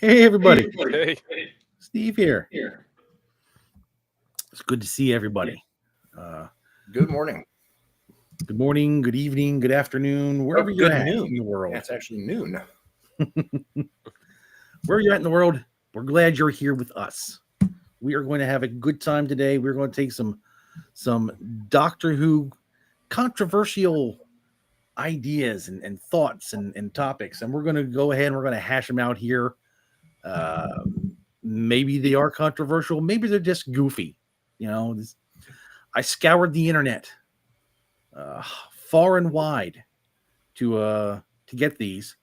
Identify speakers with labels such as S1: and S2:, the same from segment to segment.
S1: Hey, everybody.
S2: Hey.
S1: Steve here. It's good to see everybody.
S3: Good morning.
S1: Good morning, good evening, good afternoon, wherever you're
S3: Good
S1: at
S3: noon.
S1: in the world.
S3: Yeah, it's actually noon.
S1: Where you're at in the world, we're glad you're here with us. We are going to have a good time today. We're going to take some Doctor Who controversial ideas and thoughts and topics, and we're going to go ahead and we're going to hash them out here. Maybe they are controversial. Maybe they're just goofy. I scoured the internet far and wide to get these.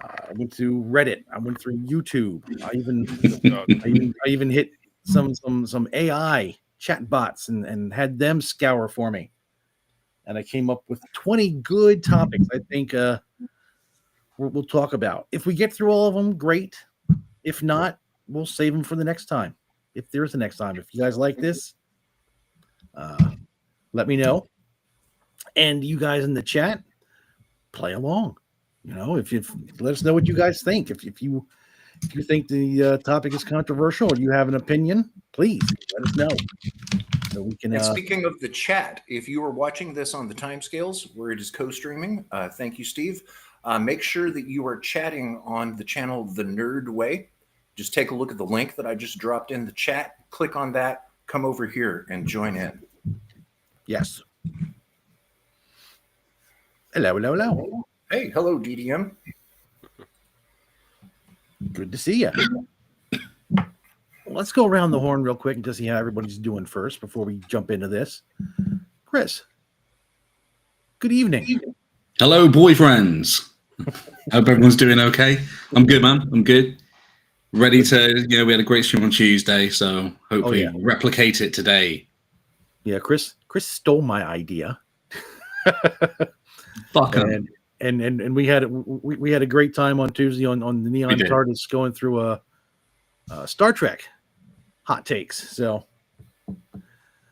S1: I went to Reddit. I went through YouTube. I even hit some AI chat bots and had them scour for me. And I came up with 20 good topics I think we'll talk about. If we get through all of them, great. If not, we'll save them for the next time. If there's a next time. If you guys like this, let me know. And you guys in the chat, play along. If you let us know what you guys think. If you think the topic is controversial or you have an opinion, please let us know. So we can.
S3: And speaking of the chat, if you are watching this on the timescales where it is co-streaming, thank you, Steve. Make sure that you are chatting on the channel The Nerd Way. Just take a look at the link that I just dropped in the chat. Click on that. Come over here and join in.
S1: Yes. Hello.
S3: Hey, hello, DDM.
S1: Good to see you. Let's go around the horn real quick and just see how everybody's doing first before we jump into this. Chris, good evening.
S4: Hello, boyfriends. Hope everyone's doing okay. I'm good, man. I'm good. Ready to, we had a great stream on Tuesday, so hopefully replicate it today.
S1: Yeah, Chris stole my idea.
S4: Fuck him.
S1: And we had a great time on Tuesday on the Neon TARDIS going through a Star Trek hot takes. So,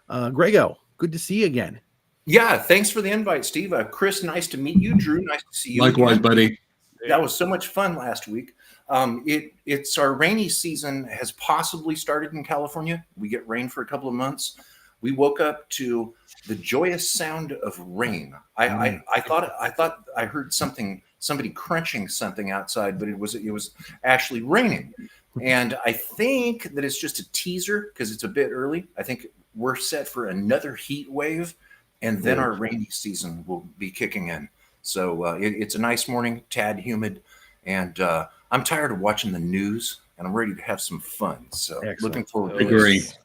S1: Grego, good to see you again.
S3: Yeah, thanks for the invite, Steve. Chris, nice to meet you. Drew, nice to see you.
S4: Likewise,
S3: again.
S4: buddy.
S3: That was so much fun last week. It's our rainy season has possibly started in California. We get rain for a couple of months. We woke up to the joyous sound of rain. I thought I heard somebody crunching something outside, but it was actually raining. And I think that it's just a teaser because it's a bit early. I think we're set for another heat wave, and then our rainy season will be kicking in. So it's a nice morning, tad humid, and I'm tired of watching the news, and I'm ready to have some fun. So looking forward to
S4: this.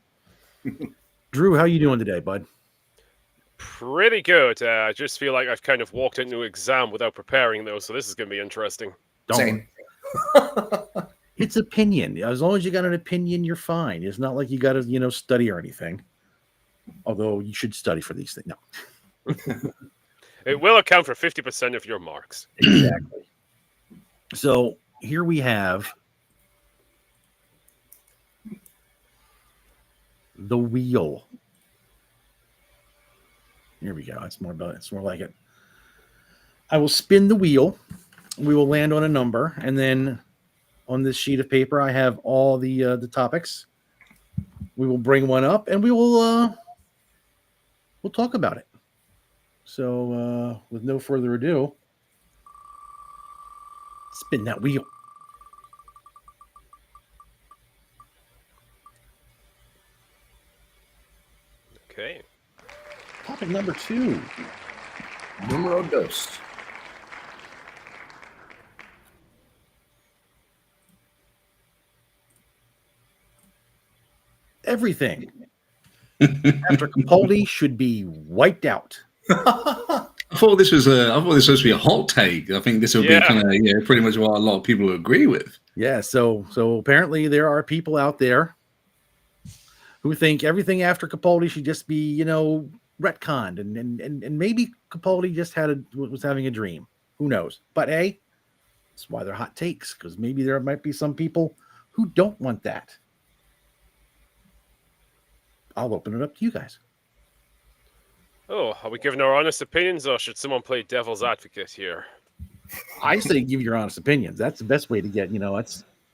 S1: Drew, how you doing today, bud?
S2: Pretty good. I just feel like I've kind of walked into an exam without preparing, though, so this is going to be interesting.
S3: Same.
S1: It's opinion. As long as you got an opinion, you're fine. It's not like you got to, study or anything. Although you should study for these things. No.
S2: It will account for 50% of your marks.
S1: Exactly. So here we have the wheel. Here we go. It's more like it. I will spin the wheel. We will land on a number, and then on this sheet of paper, I have all the topics. We will bring one up, and we'll talk about it. So, with no further ado, spin that wheel.
S2: Okay.
S1: Topic number 2.
S3: Numero dos.
S1: Everything after Capaldi should be wiped out.
S4: I thought this was supposed to be a hot take. I think this will be kind of pretty much what a lot of people agree with.
S1: Yeah. So apparently there are people out there who think everything after Capaldi should just be retconned, and maybe Capaldi just was having a dream. Who knows? But hey, that's why they're hot takes, because maybe there might be some people who don't want that. I'll open it up to you guys.
S2: Oh, are we giving our honest opinions, or should someone play devil's advocate here?
S1: I say give your honest opinions. That's the best way to get,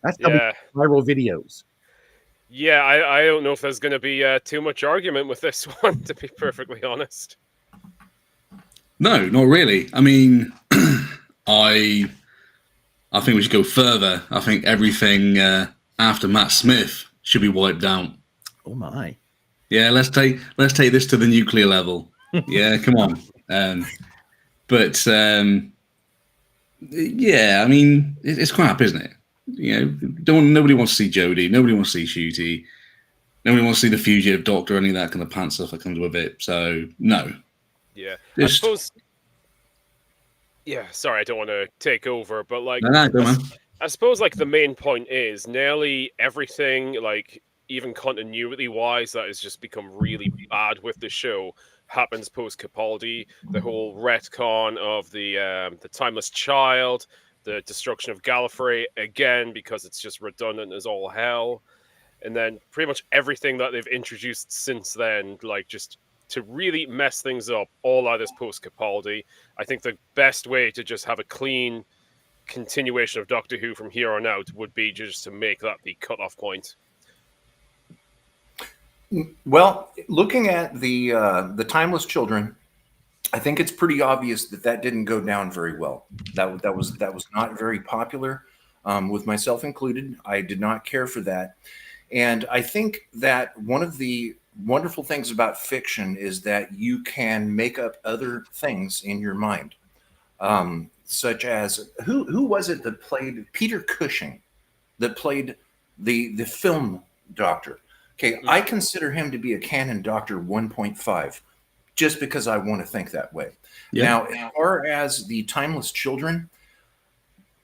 S1: That's how we
S2: Yeah.
S1: viral videos.
S2: Yeah, I don't know if there's going to be too much argument with this one, to be perfectly honest.
S4: No, not really. I mean, I think we should go further. I think everything after Matt Smith should be wiped out.
S1: Oh my!
S4: Yeah, let's take this to the nuclear level. Yeah, come on. Yeah, I mean, it's crap, isn't it? You know, nobody wants to see Jodie. Nobody wants to see Shooty. Nobody wants to see the fugitive doctor, any of that kind of pants stuff that comes with it. So no.
S2: Yeah,
S4: Just,
S2: I suppose. Yeah, sorry, I don't want to take over, but like,
S4: no, go on.
S2: I suppose like the main point is nearly everything, like even continuity wise, that has just become really bad with the show happens post Capaldi. The whole retcon of the timeless child, the destruction of Gallifrey again because it's just redundant as all hell, and then pretty much everything that they've introduced since then, like just to really mess things up, all out is post Capaldi. I think the best way to just have a clean continuation of Doctor Who from here on out would be just to make that the cutoff point.
S3: Well, looking at the Timeless Children, I think it's pretty obvious that didn't go down very well. That was not very popular, with myself included. I did not care for that, and I think that one of the wonderful things about fiction is that you can make up other things in your mind, such as who was it that played Peter Cushing, that played the film Doctor. Okay, I consider him to be a canon Doctor 1.5, just because I want to think that way. Yeah. Now, as far as the Timeless Children,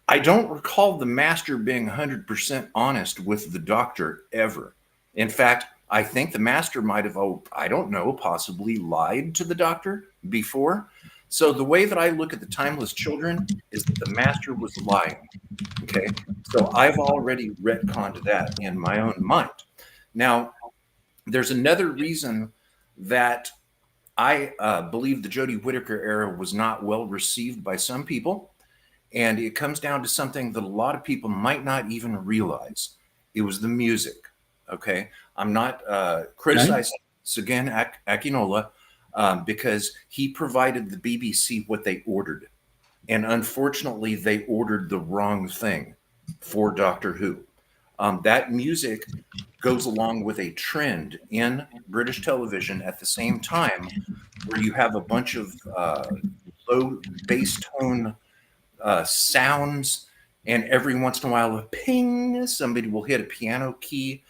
S3: I don't recall the Master being 100% honest with the Doctor ever. In fact, I think the Master might have, I don't know, possibly lied to the Doctor before. So the way that I look at the Timeless Children is that the Master was lying. Okay, so I've already retconned that in my own mind. Now, there's another reason that I believe the Jodie Whittaker era was not well received by some people, and it comes down to something that a lot of people might not even realize. It was the music. Okay, I'm not criticizing Sagan Akinola because he provided the BBC what they ordered, and unfortunately, they ordered the wrong thing for Doctor Who. That music goes along with a trend in British television at the same time, where you have a bunch of low bass tone sounds, and every once in a while, a ping, somebody will hit a piano key,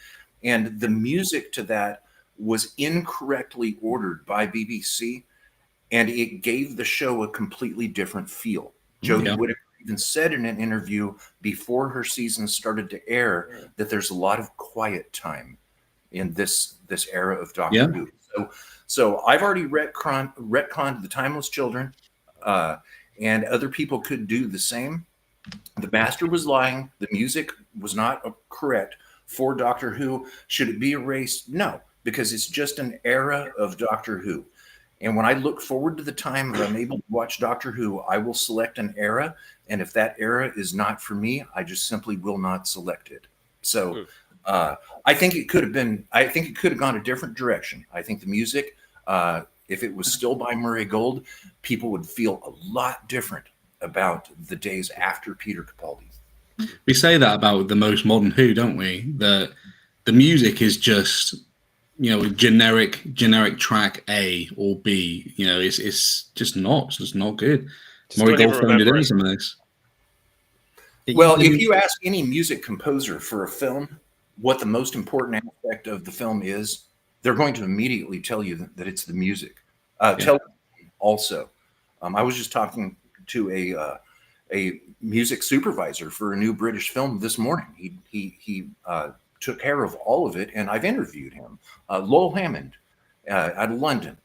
S3: and the music to that was incorrectly ordered by BBC, and it gave the show a completely different feel. Jodie Whittaker even said in an interview before her season started to air that there's a lot of quiet time in this era of Doctor Who. So I've already retconned the Timeless Children, and other people could do the same. The Master was lying. The music was not correct for Doctor Who. Should it be erased? No, because it's just an era of Doctor Who. And when I look forward to the time that I'm able to watch Doctor Who, I will select an era. And if that era is not for me, I just simply will not select it. So I think it could have gone a different direction. I think the music, if it was still by Murray Gold, people would feel a lot different about the days after Peter Capaldi.
S4: We say that about the most modern Who, don't we? The music is just, generic track A or B. It's just not good. Murray Gold phoned it in some of this.
S3: Well, if you ask any music composer for a film what the most important aspect of the film is, they're going to immediately tell you that it's the music. Television also. I was just talking to a music supervisor for a new British film this morning. He took care of all of it, and I've interviewed him, Lowell Hammond, out of London,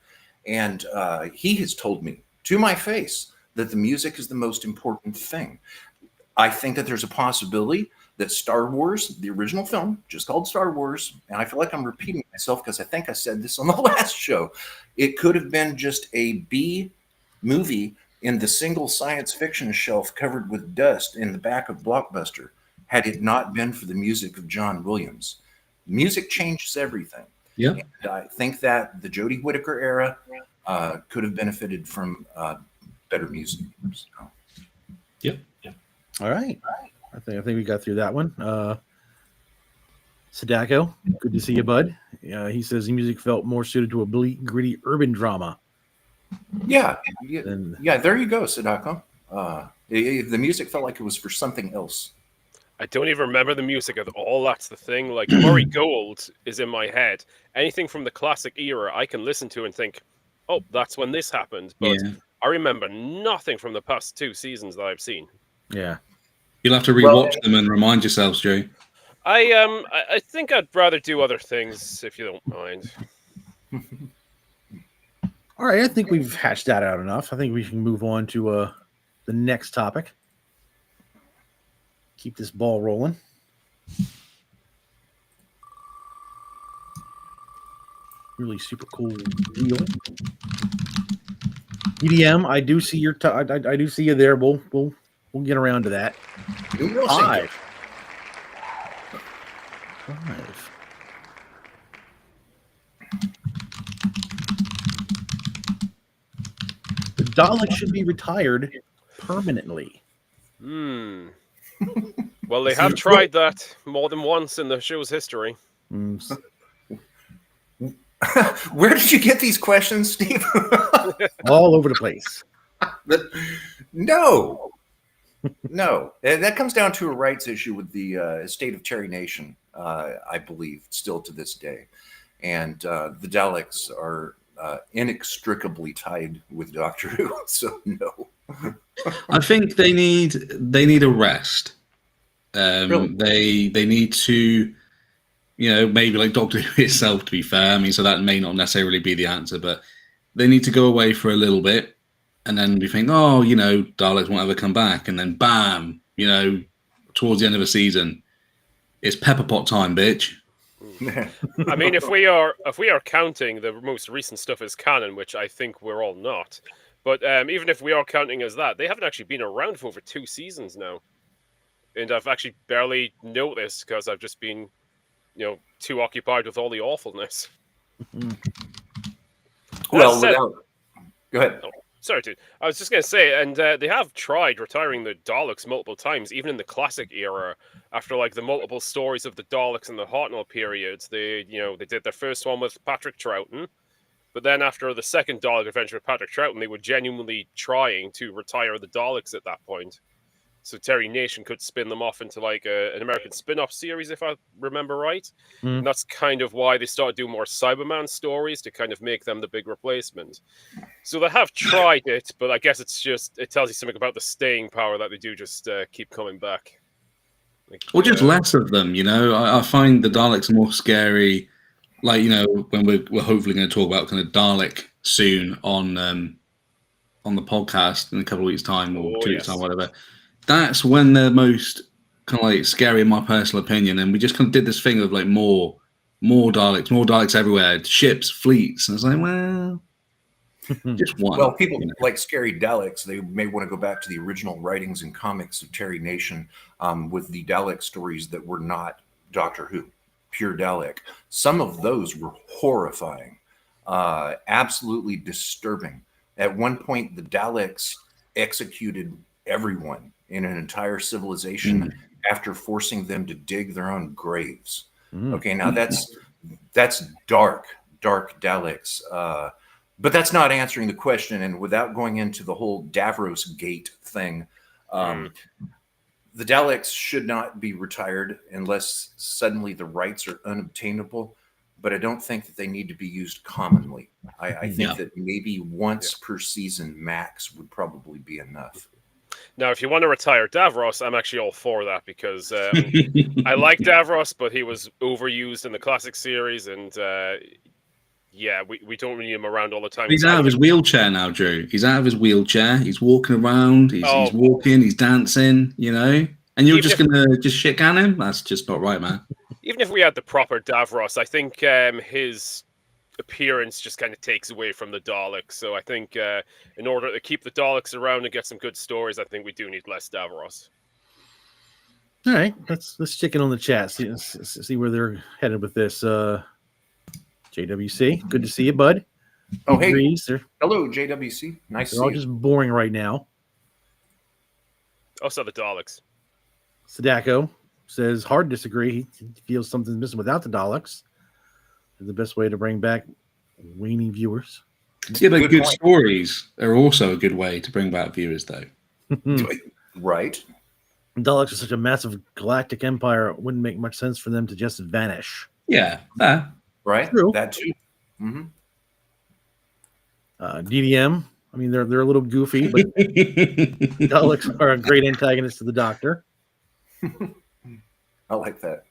S3: and he has told me to my face that the music is the most important thing. I think that there's a possibility that Star Wars, the original film, just called Star Wars, and I feel like I'm repeating myself because I think I said this on the last show, it could have been just a B movie in the single science fiction shelf covered with dust in the back of Blockbuster. had it not been for the music of John Williams. Music changes everything.
S4: Yeah.
S3: And I think that the Jodie Whittaker era could have benefited from better music. So.
S4: Yep.
S1: All right. I think we got through that one. Sadako, good to see you, bud. He says the music felt more suited to a bleak, gritty urban drama.
S3: Yeah. There you go, Sadako. The music felt like it was for something else.
S2: I don't even remember the music at all. That's the thing. Like Murray Gold is in my head. Anything from the classic era, I can listen to and think, "Oh, that's when this happened." But I remember nothing from the past 2 seasons that I've seen.
S1: Yeah,
S4: you'll have to rewatch them and remind yourselves, Joe.
S2: I think I'd rather do other things if you don't mind.
S1: All right, I think we've hashed that out enough. I think we can move on to the next topic. Keep this ball rolling. Really super cool deal. EDM, I do see your. I do see you there. We'll get around to that. 5. The Dalek should be retired permanently.
S2: Well, they have tried that more than once in the show's history.
S3: Where did you get these questions, Steve?
S1: All over the place.
S3: No. That comes down to a rights issue with the estate of Terry Nation, I believe, still to this day. And the Daleks are inextricably tied with Doctor Who, so no.
S4: I think they need a rest.
S3: Really?
S4: They need to, maybe like Doctor Who itself, to be fair. I mean, so that may not necessarily be the answer, but they need to go away for a little bit, and then we think, Daleks won't ever come back, and then bam, towards the end of a season, it's pepper pot time, bitch.
S2: I mean, if we are counting the most recent stuff as canon, which I think we're all not, but even if we are counting as that, they haven't actually been around for over 2 seasons now, and I've actually barely noticed because I've just been, too occupied with all the awfulness.
S3: Well, go ahead.
S2: Oh, sorry, dude. I was just going to say, and they have tried retiring the Daleks multiple times, even in the classic era. After like the multiple stories of the Daleks in the Hartnell periods, they did their first one with Patrick Troughton, but then after the second Dalek adventure with Patrick Troughton, they were genuinely trying to retire the Daleks at that point. So Terry Nation could spin them off into like an American spin-off series, if I remember right. And that's kind of why they started doing more Cyberman stories to kind of make them the big replacement. So they have tried it, but I guess it tells you something about the staying power that they do just keep coming back.
S4: Or just less of them, I find the Daleks more scary. Like, when we're hopefully going to talk about kind of Dalek soon on the podcast in a couple of weeks' time or 2 weeks' time, whatever. That's when they're most kind of like scary in my personal opinion. And we just kind of did this thing of like more Daleks everywhere, ships, fleets. And it's like, well, just one.
S3: Well, people like scary Daleks, they may want to go back to the original writings and comics of Terry Nation with the Dalek stories that were not Doctor Who, pure Dalek. Some of those were horrifying, absolutely disturbing. At one point, the Daleks executed everyone in an entire civilization after forcing them to dig their own graves. Okay, now that's dark Daleks. But that's not answering the question. And without going into the whole Davros Gate thing, the Daleks should not be retired unless suddenly the rights are unobtainable. But I don't think that they need to be used commonly. I think that maybe once per season max would probably be enough.
S2: Now, if you want to retire Davros, I'm actually all for that because I like Davros, but he was overused in the classic series, and we don't really need him around all the time.
S4: He's out of his wheelchair now, Drew. He's out of his wheelchair. He's walking around. He's walking. He's dancing. And you're just gonna shit can him? That's just not right, man.
S2: Even if we had the proper Davros, I think his appearance just kind of takes away from the Daleks. So I think in order to keep the Daleks around and get some good stories, I think we do need less Davros.
S1: All right, let's check in on the chat. See where they're headed with this. JWC, good to see you, bud.
S3: Oh, hey.
S1: Agrees.
S3: Hello, JWC. Nice to
S1: They're all
S3: see you.
S1: just boring right now.
S2: Also, the Daleks.
S1: Sadako says hard disagree. He feels something's missing without the Daleks. The best way to bring back waning viewers.
S4: Yeah, but good
S3: point.
S4: stories are also a good way to bring back viewers, though.
S3: Right.
S1: Daleks are such a massive galactic empire. It wouldn't make much sense for them to just vanish.
S4: Yeah,
S3: Right.
S1: True.
S3: That too. Mm-hmm.
S1: DDM. I mean, they're a little goofy, but Daleks are a great antagonist to the Doctor.
S3: I like that.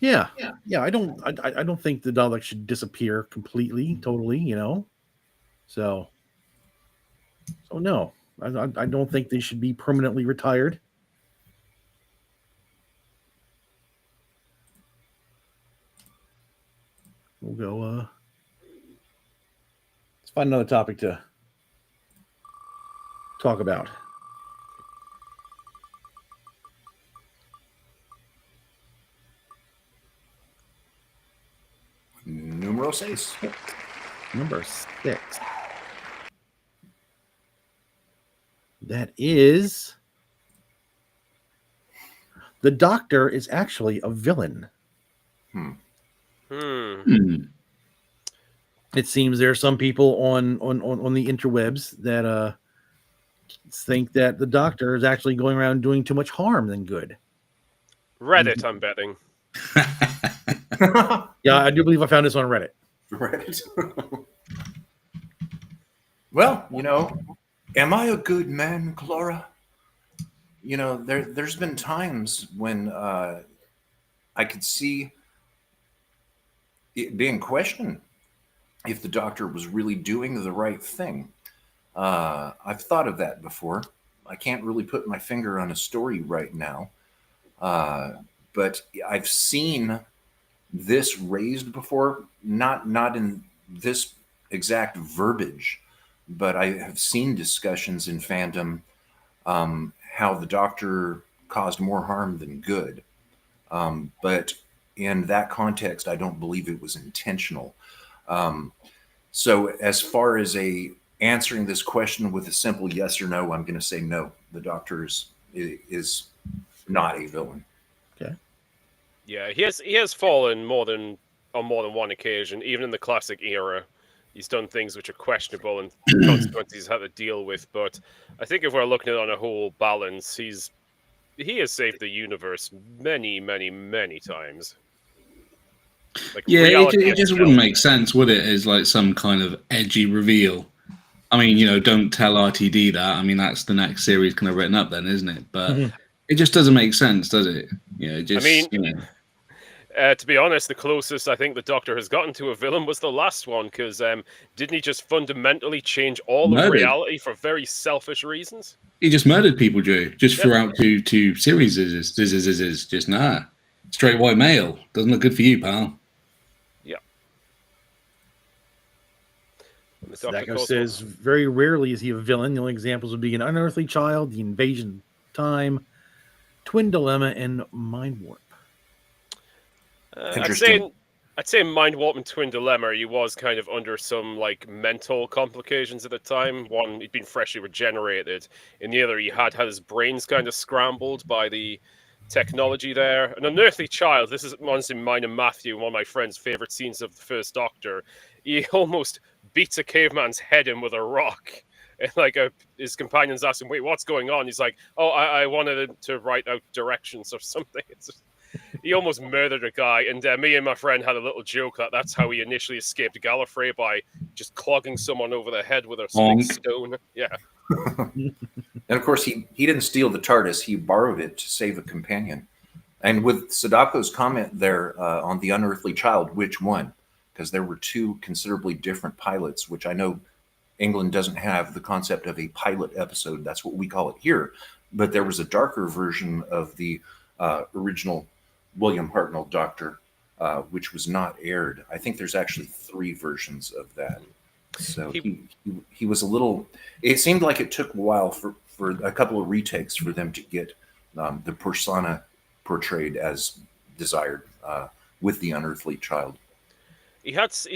S1: Yeah. I don't think the Daleks should disappear completely, totally. So no, I don't think they should be permanently retired. We'll go. Let's find another topic to talk about.
S3: Numero 6.
S1: Number 6. That is the Doctor is actually a villain. It seems there are some people on the interwebs that think that the Doctor is actually going around doing too much harm than good.
S2: Reddit, I'm betting.
S1: Yeah, I do believe I found this on Reddit.
S3: Reddit. Well, am I a good man, Clara? There's been times when I could see it being questioned if the Doctor was really doing the right thing. I've thought of that before. I can't really put my finger on a story right now, but I've seen this raised before, not in this exact verbiage, but I have seen discussions in fandom how the Doctor caused more harm than good. But in that context, I don't believe it was intentional. So as far as answering this question with a simple yes or no, I'm going to say no. The Doctor is not a villain.
S1: Okay.
S2: Yeah, he has fallen on more than one occasion, even in the classic era. He's done things which are questionable and consequences he's had to deal with. But I think if we're looking at it on a whole balance, he has saved the universe many, many, many times.
S4: Yeah, it just wouldn't make sense, would it? As like some kind of edgy reveal. I mean, don't tell RTD that. I mean, that's the next series kind of written up then, isn't it? But it just doesn't make sense, does it?
S2: To be honest, the closest I think the Doctor has gotten to a villain was the last one, because didn't he just fundamentally change all of reality for very selfish reasons?
S4: He just murdered people, Drew, just throughout two series. Just nah. Straight white male. Doesn't look good for you, pal.
S2: Yeah.
S1: Sadako says, very rarely is he a villain. The only examples would be an Unearthly Child, the Invasion Time, Twin Dilemma, and Mind Warp.
S2: I'd say Mind Warp and Twin Dilemma, he was kind of under some mental complications at the time. One, he'd been freshly regenerated. In the other, he had his brains kind of scrambled by the technology there. An Unearthly Child, this is honestly mine and Matthew, one of my friend's favorite scenes of the first Doctor. He almost beats a caveman's head in with a rock. And his companions ask him, wait, what's going on? He's like, oh, I wanted to write out directions or something. He almost murdered a guy, and me and my friend had a little joke that's how he initially escaped Gallifrey, by just clogging someone over the head with a big stone. Yeah.
S3: And of course, he didn't steal the TARDIS; he borrowed it to save a companion. And with Sadako's comment there on the Unearthly Child, which one? Because there were two considerably different pilots, which I know England doesn't have the concept of a pilot episode. That's what we call it here. But there was a darker version of the original William Hartnell Doctor, which was not aired. I think there's actually 3 versions of that. So he was a little. It seemed like it took a while for a couple of retakes for them to get the persona portrayed as desired with the unearthly child.
S2: He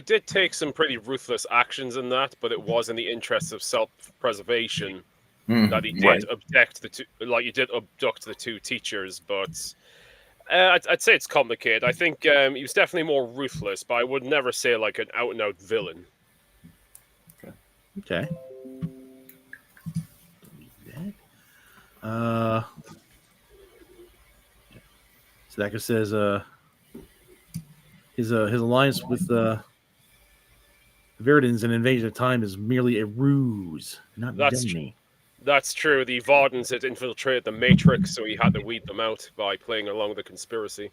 S2: did take some pretty ruthless actions in that, but it was in the interests of self-preservation that he did abduct the two teachers. But I'd say it's complicated. I think he was definitely more ruthless, but I would never say like an out-and-out villain.
S1: Okay. Sadaka says his alliance with the Verdans and Invasion of Time is merely a ruse, not villainy.
S2: That's true. The Vardens had infiltrated the Matrix, so he had to weed them out by playing along with the conspiracy.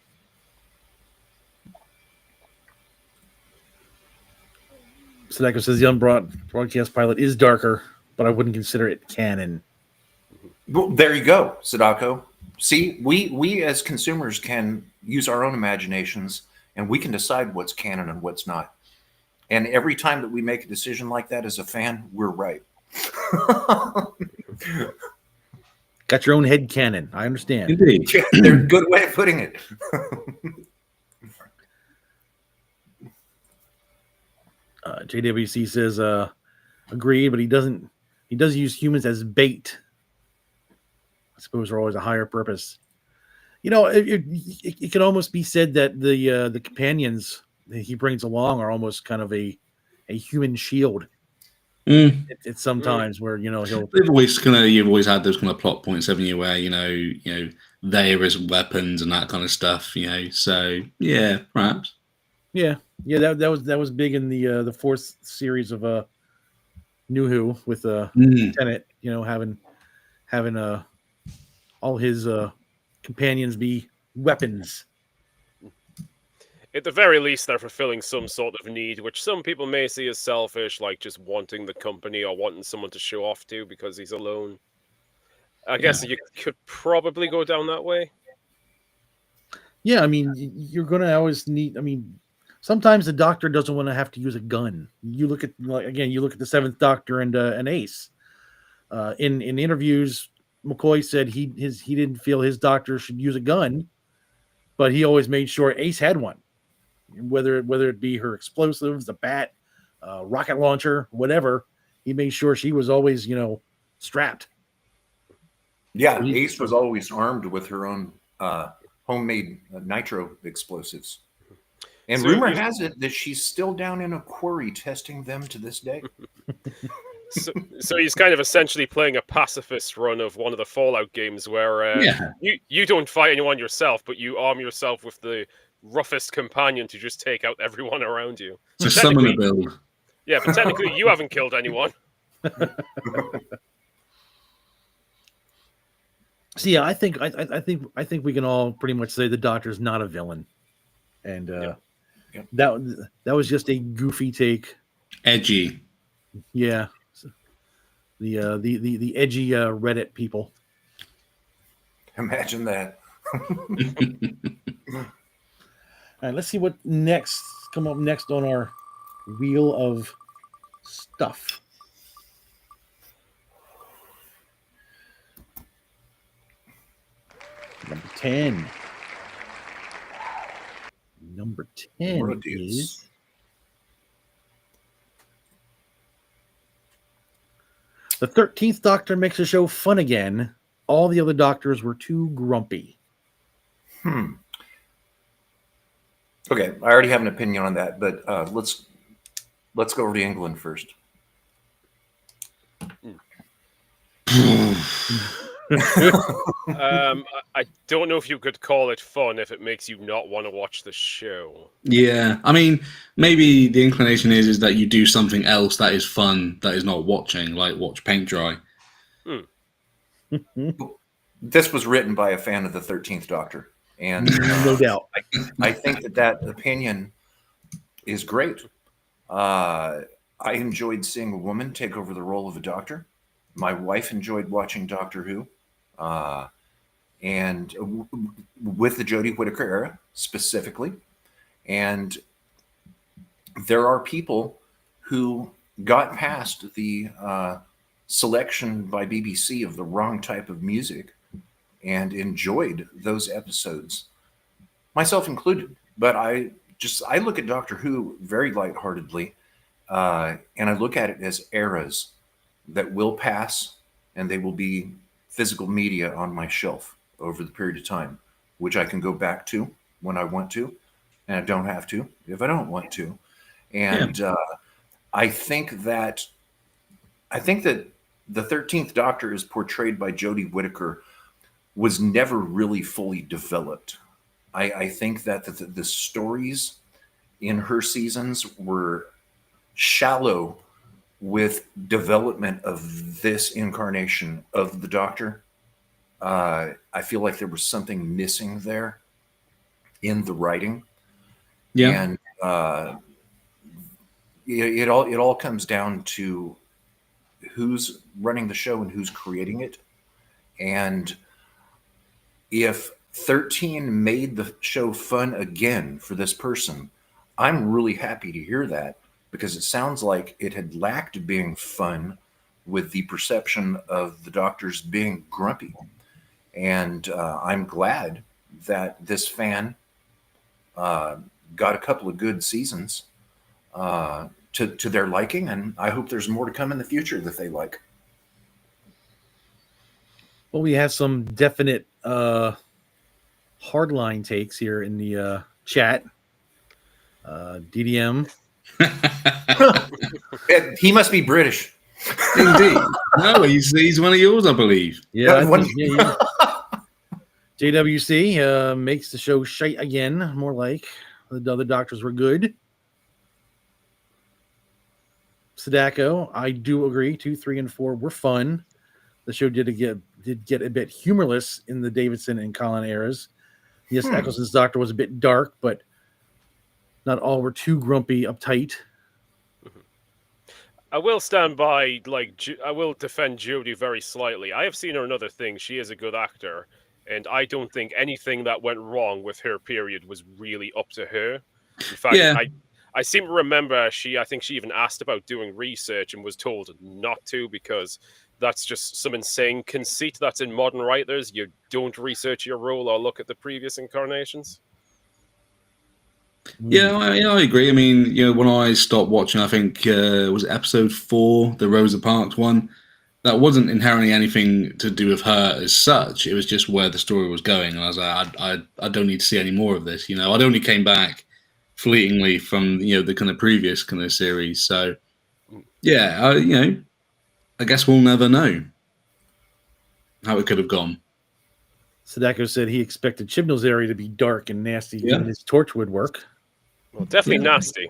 S1: Sadako says the broadcast pilot is darker, but I wouldn't consider it canon.
S3: Well, there you go, Sadako. See, we as consumers can use our own imaginations, and we can decide what's canon and what's not. And every time that we make a decision like that as a fan, we're right.
S1: Got your own head canon. I understand.
S4: Indeed.
S3: Yeah, they're a good way of putting it.
S1: JWC says agreed, but he does use humans as bait. I suppose they're always a higher purpose. You know, it can almost be said that the companions that he brings along are almost kind of a human shield. It's sometimes where you've
S4: always you've always had those kind of plot points, haven't you? Where they are as weapons and that kind of stuff. So yeah, perhaps.
S1: Yeah. That was big in the fourth series of New Who with Tennant. Having all his companions be weapons.
S2: At the very least, they're fulfilling some sort of need, which some people may see as selfish, like just wanting the company or wanting someone to show off to because he's alone. I guess you could probably go down that way. Yeah,
S1: I mean, you're going to always need... I mean, sometimes the Doctor doesn't want to have to use a gun. You look at the Seventh Doctor and Ace. In interviews, McCoy said he didn't feel his Doctor should use a gun, but he always made sure Ace had one. Whether it be her explosives, the bat, rocket launcher, whatever, he made sure she was always, strapped.
S3: Yeah, Ace was always armed with her own homemade nitro explosives. And rumor has it that she's still down in a quarry testing them to this day.
S2: So he's kind of essentially playing a pacifist run of one of the Fallout games where you don't fight anyone yourself, but you arm yourself with the roughest companion to just take out everyone around you.
S4: It's a summoner build.
S2: Yeah, but technically you haven't killed anyone.
S1: So yeah, I think we can all pretty much say the Doctor's not a villain, and that was just a goofy take.
S4: Edgy.
S1: Yeah, the edgy Reddit people.
S3: Imagine that.
S1: All right, let's see what come up next on our wheel of stuff. Number 10. Number 10 is the 13th Doctor makes the show fun again. All the other Doctors were too grumpy.
S3: Okay, I already have an opinion on that, but let's go over to England first.
S2: I don't know if you could call it fun if it makes you not want to watch the show.
S4: Yeah, I mean, maybe the inclination is that you do something else that is fun that is not watching, like watch paint dry.
S3: This was written by a fan of the 13th Doctor. And
S1: no doubt.
S3: I think that opinion is great. I enjoyed seeing a woman take over the role of a doctor. My wife enjoyed watching Doctor Who. And with the Jodie Whittaker era specifically. And there are people who got past the selection by BBC of the wrong type of music and enjoyed those episodes, myself included. But I look at Doctor Who very lightheartedly, and I look at it as eras that will pass, and they will be physical media on my shelf over the period of time, which I can go back to when I want to, and I don't have to if I don't want to. And I think that the 13th Doctor, is portrayed by Jodie Whittaker, was never really fully developed. I think that the stories in her seasons were shallow with development of this incarnation of the Doctor. I feel like there was something missing there in the writing.
S4: Yeah.
S3: And it all comes down to who's running the show and who's creating it. And if 13 made the show fun again for this person, I'm really happy to hear that, because it sounds like it had lacked being fun with the perception of the Doctors being grumpy. And I'm glad that this fan got a couple of good seasons to their liking, and I hope there's more to come in the future that they like.
S1: Well, we have some definite hardline takes here in the chat. DDM.
S3: He must be British.
S4: Indeed. No, he's one of yours, I believe.
S1: Yeah, yeah. JWC makes the show shite again, more like the other Doctors were good. Sadako, I do agree. 2, 3, and 4 were fun. The show did get a bit humorless in the Davidson and Colin eras. Yes, Eccleston's Doctor was a bit dark, but not all were too grumpy, uptight.
S2: I will stand by, I will defend Jodie very slightly. I have seen her in other things. She is a good actor, and I don't think anything that went wrong with her period was really up to her. In fact, I seem to remember I think she even asked about doing research and was told not to, because that's just some insane conceit that's in modern writers. You don't research your role or look at the previous incarnations.
S4: Yeah, I agree. I mean, when I stopped watching, I think was it episode 4, the Rosa Parks one. That wasn't inherently anything to do with her as such. It was just where the story was going, and I was like, I don't need to see any more of this. I'd only came back fleetingly from the kind of previous kind of series. So yeah, I guess we'll never know how it could have gone.
S1: Sadako said he expected Chibnall's area to be dark and nasty given his Torchwood work.
S2: Well, definitely nasty.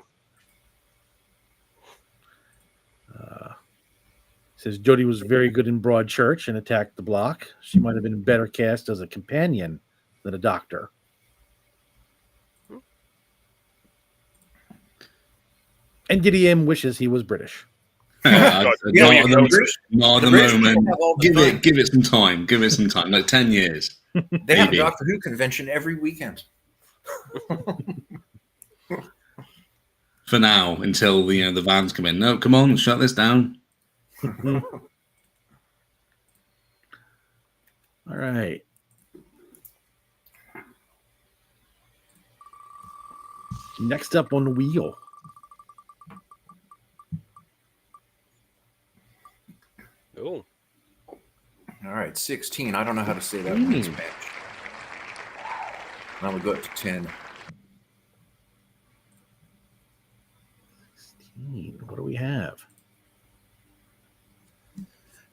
S1: Says Jodie was very good in Broadchurch and attacked the block. She might have been better cast as a companion than a Doctor. And DDM wishes he was British.
S4: Not at the moment. Give it some time. Give it some time. Like 10 years.
S3: They have a Doctor Who convention every weekend.
S4: For now, until the vans come in. No, come on, shut this down.
S1: All right. Next up on the wheel.
S2: Oh.
S3: All right, 16. I don't know how to say that in Spanish. Now we go up to 10.
S1: 16. What do we have?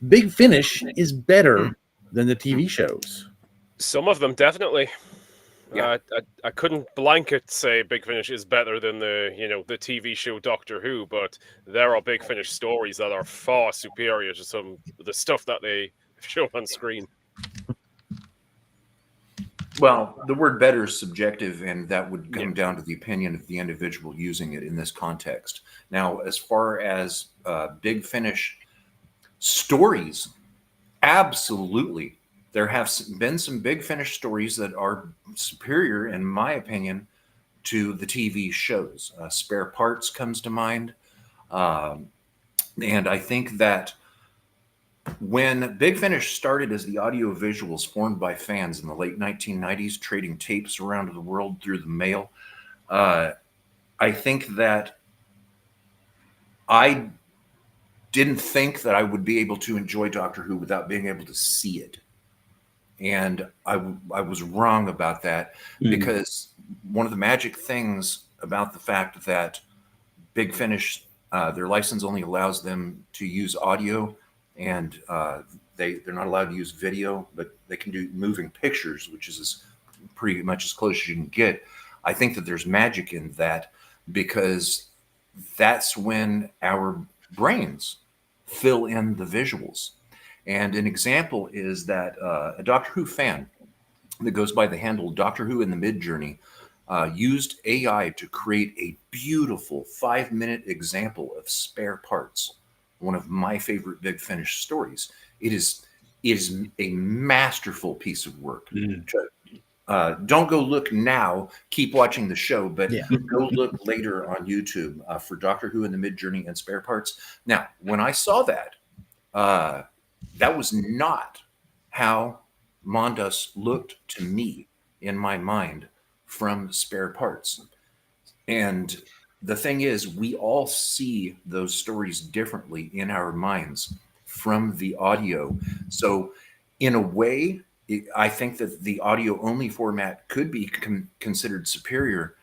S1: Big Finish is better than the TV shows.
S2: Some of them, definitely.
S3: Yeah.
S2: I couldn't blanket say Big Finish is better than the TV show Doctor Who, but there are Big Finish stories that are far superior to some of the stuff that they show on screen.
S3: Well, the word better is subjective, and that would come down to the opinion of the individual using it in this context. Now, as far as Big Finish stories, absolutely. There have been some Big Finish stories that are superior, in my opinion, to the TV shows. Spare Parts comes to mind. And I think that when Big Finish started as the audio visuals formed by fans in the late 1990s, trading tapes around the world through the mail, I think that I didn't think that I would be able to enjoy Doctor Who without being able to see it. And I was wrong about that, because one of the magic things about the fact that Big Finish, their license only allows them to use audio, and they're not allowed to use video, but they can do moving pictures, which is pretty much as close as you can get. I think that there's magic in that, because that's when our brains fill in the visuals. And an example is that a Doctor Who fan that goes by the handle Doctor Who in the Mid-Journey used AI to create a beautiful 5-minute example of Spare Parts, one of my favorite Big Finish stories. It is a masterful piece of work. Don't go look now. Keep watching the show, but go look later on YouTube for Doctor Who in the Mid-Journey and Spare Parts. Now, when I saw that, that was not how Mondas looked to me in my mind from Spare Parts. And the thing is, we all see those stories differently in our minds from the audio. So in a way, I think that the audio only format could be considered superior,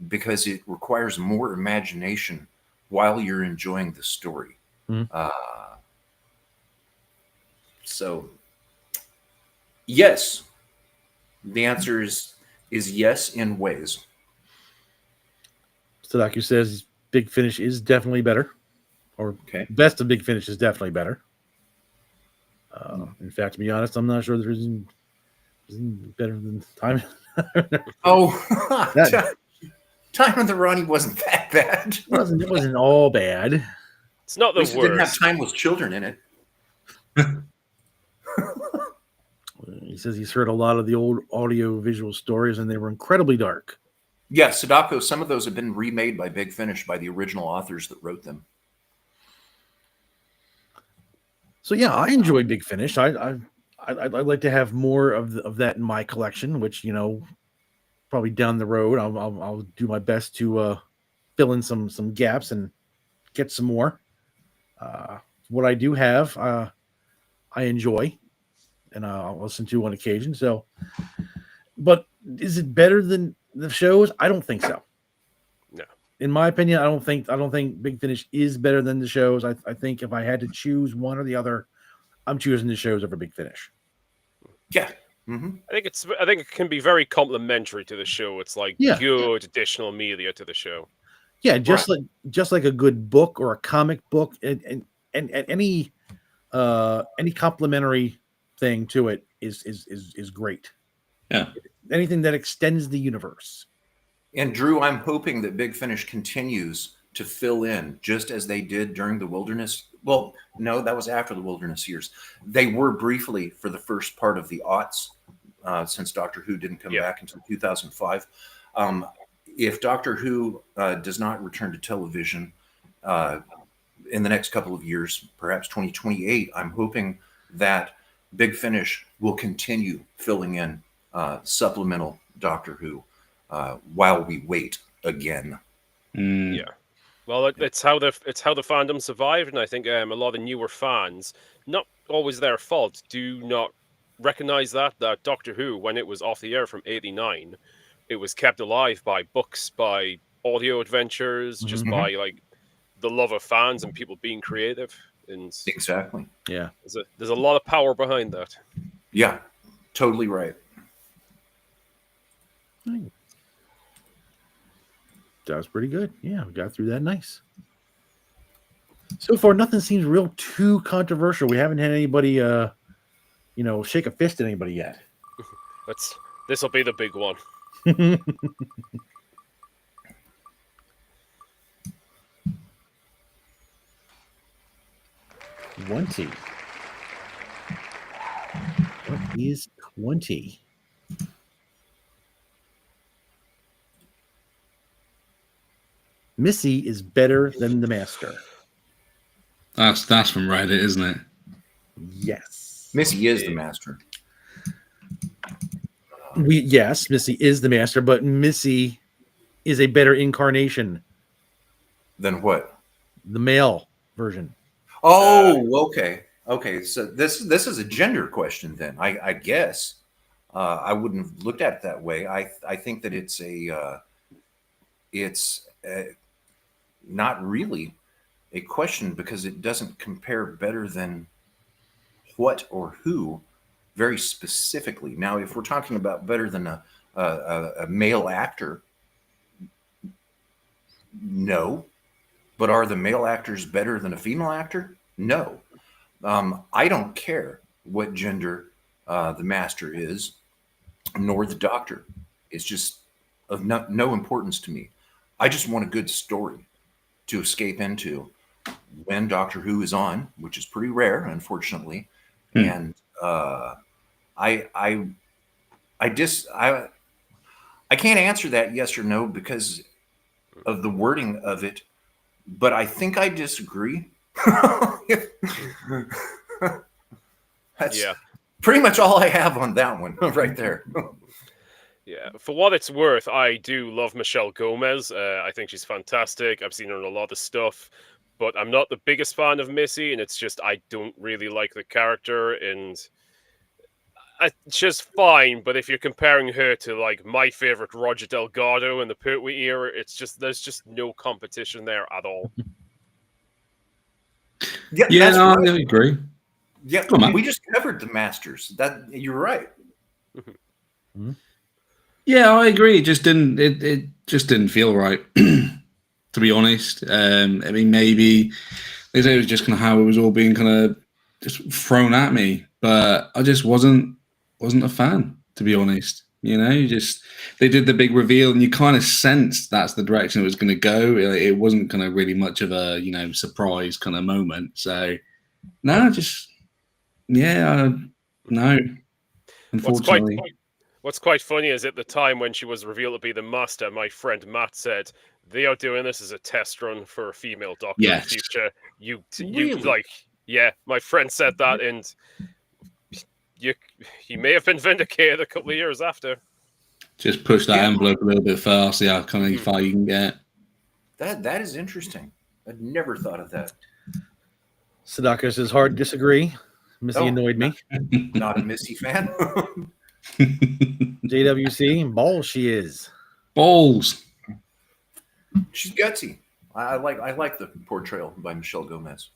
S3: because it requires more imagination while you're enjoying the story. So yes, the answer is yes in ways.
S1: Sadaki says Big Finish is definitely better, or best of Big Finish is definitely better. In fact, to be honest, I'm not sure there isn't better than Time.
S3: Time on the Ronnie wasn't that bad.
S1: It wasn't all bad.
S2: It's not the
S3: worst. It didn't have time with children in it.
S1: He says he's heard a lot of the old audio visual stories, and they were incredibly dark.
S3: Yeah, Sadako, some of those have been remade by Big Finish by the original authors that wrote them.
S1: So yeah, I enjoy Big Finish. I'd like to have more of that in my collection, which, you know, probably down the road I'll do my best to fill in some gaps and get some more. What I do have, I enjoy, and I'll listen to on occasion. So, but is it better than the shows? I don't think so.
S2: No.
S1: In my opinion, I don't think Big Finish is better than the shows. I think if I had to choose one or the other, I'm choosing the shows over Big Finish.
S3: Yeah. Mm-hmm.
S2: I think it can be very complementary to the show. It's like good additional media to the show.
S1: Yeah, just like a good book or a comic book, and any complementary thing to it is great.
S4: Yeah.
S1: Anything that extends the universe.
S3: And Drew, I'm hoping that Big Finish continues to fill in just as they did during the Wilderness. Well, no, that was after the Wilderness years. They were briefly for the first part of the aughts, since Doctor Who didn't come back until 2005. If Doctor Who does not return to television in the next couple of years, perhaps 2028, I'm hoping that Big Finish will continue filling in supplemental Doctor Who while we wait again.
S2: Yeah. Well, it's how the fandom survived, and I think a lot of newer fans, not always their fault, do not recognize that Doctor Who, when it was off the air from '89, it was kept alive by books, by audio adventures, just by like the love of fans and people being creative. And
S3: exactly,
S1: yeah,
S2: there's a lot of power behind that.
S3: Yeah, totally right.
S1: That was pretty good. Yeah, we got through that nice. So far, nothing seems real too controversial. We haven't had anybody, shake a fist at anybody yet.
S2: This will be the big one.
S1: 20. What is 20? Missy is better than the Master.
S4: That's from Reddit, isn't it?
S1: Yes.
S3: Missy is the master.
S1: Yes, Missy is the master, but Missy is a better incarnation,
S3: Then what?
S1: the male version.
S3: Oh, okay. Okay. So this is a gender question then. I guess. I wouldn't have looked at it that way. I think that it's not really a question because it doesn't compare better than what or who very specifically. Now, if we're talking about better than a male actor, no. But are the male actors better than a female actor? No. I don't care what gender the master is, nor the doctor. It's just of no importance to me. I just want a good story to escape into when Doctor Who is on, which is pretty rare, unfortunately. And I can't answer that yes or no because of the wording of it, but I think I disagree. That's pretty much all I have on that one right there.
S2: Yeah, for what it's worth, I do love Michelle Gomez. I think she's fantastic. I've seen her in a lot of stuff, but I'm not the biggest fan of Missy, and it's just I don't really like the character, and she's fine. But if you're comparing her to like my favorite Roger Delgado in the Pertwee era, it's just there's just no competition there at all.
S3: Yeah,
S4: no,
S3: right.
S4: I agree.
S3: Yeah, we just covered the Masters. That you're right.
S1: Mm-hmm.
S4: Yeah, I agree. It just didn't feel right, to be honest. I mean, maybe it was just kind of how it was all being kind of just thrown at me, but I just wasn't a fan, to be honest. You know, they did the big reveal, and you kind of sensed that's the direction it was going to go. It wasn't kind of really much of a surprise kind of moment. So no, no. Unfortunately.
S2: What's quite funny is at the time when she was revealed to be the master, my friend Matt said they are doing this as a test run for a female doctor in the future. You
S3: Really?
S2: My friend said that, and he may have been vindicated a couple of years after.
S4: Just push that envelope a little bit far, see how kind of far you can get.
S3: That is interesting. I'd never thought of that.
S1: Sadaka says hard disagree. Missy annoyed me.
S3: Not a Missy fan.
S1: JWC, balls she is.
S4: Balls.
S3: She's gutsy. I like the portrayal by Michelle Gomez.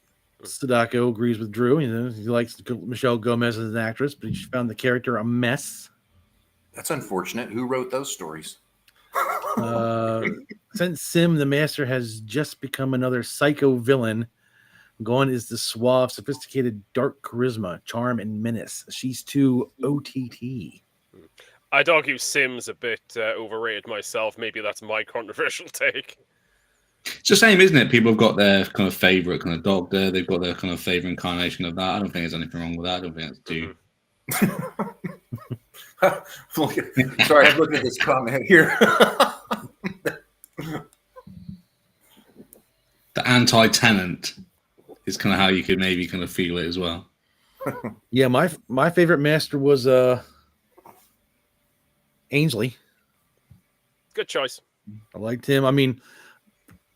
S1: Sadako agrees with Drew. He likes Michelle Gomez as an actress, but she found the character a mess.
S3: That's unfortunate. Who wrote those stories?
S1: Since Sim, the master has just become another psycho villain. Gone is the suave, sophisticated, dark charisma, charm, and menace. She's too OTT.
S2: I'd argue Sim's a bit overrated myself. Maybe that's my controversial take.
S4: It's the same, isn't it? People have got their kind of favorite kind of doctor. They've got their kind of favorite incarnation of that. I don't think there's anything wrong with that. I don't think that's too.
S3: Sorry, I'm looking at this comment here.
S4: The anti-tenant is kind of how you could maybe kind of feel it as well.
S1: Yeah, my favorite master was Ainsley.
S2: Good choice.
S1: I liked him. I mean,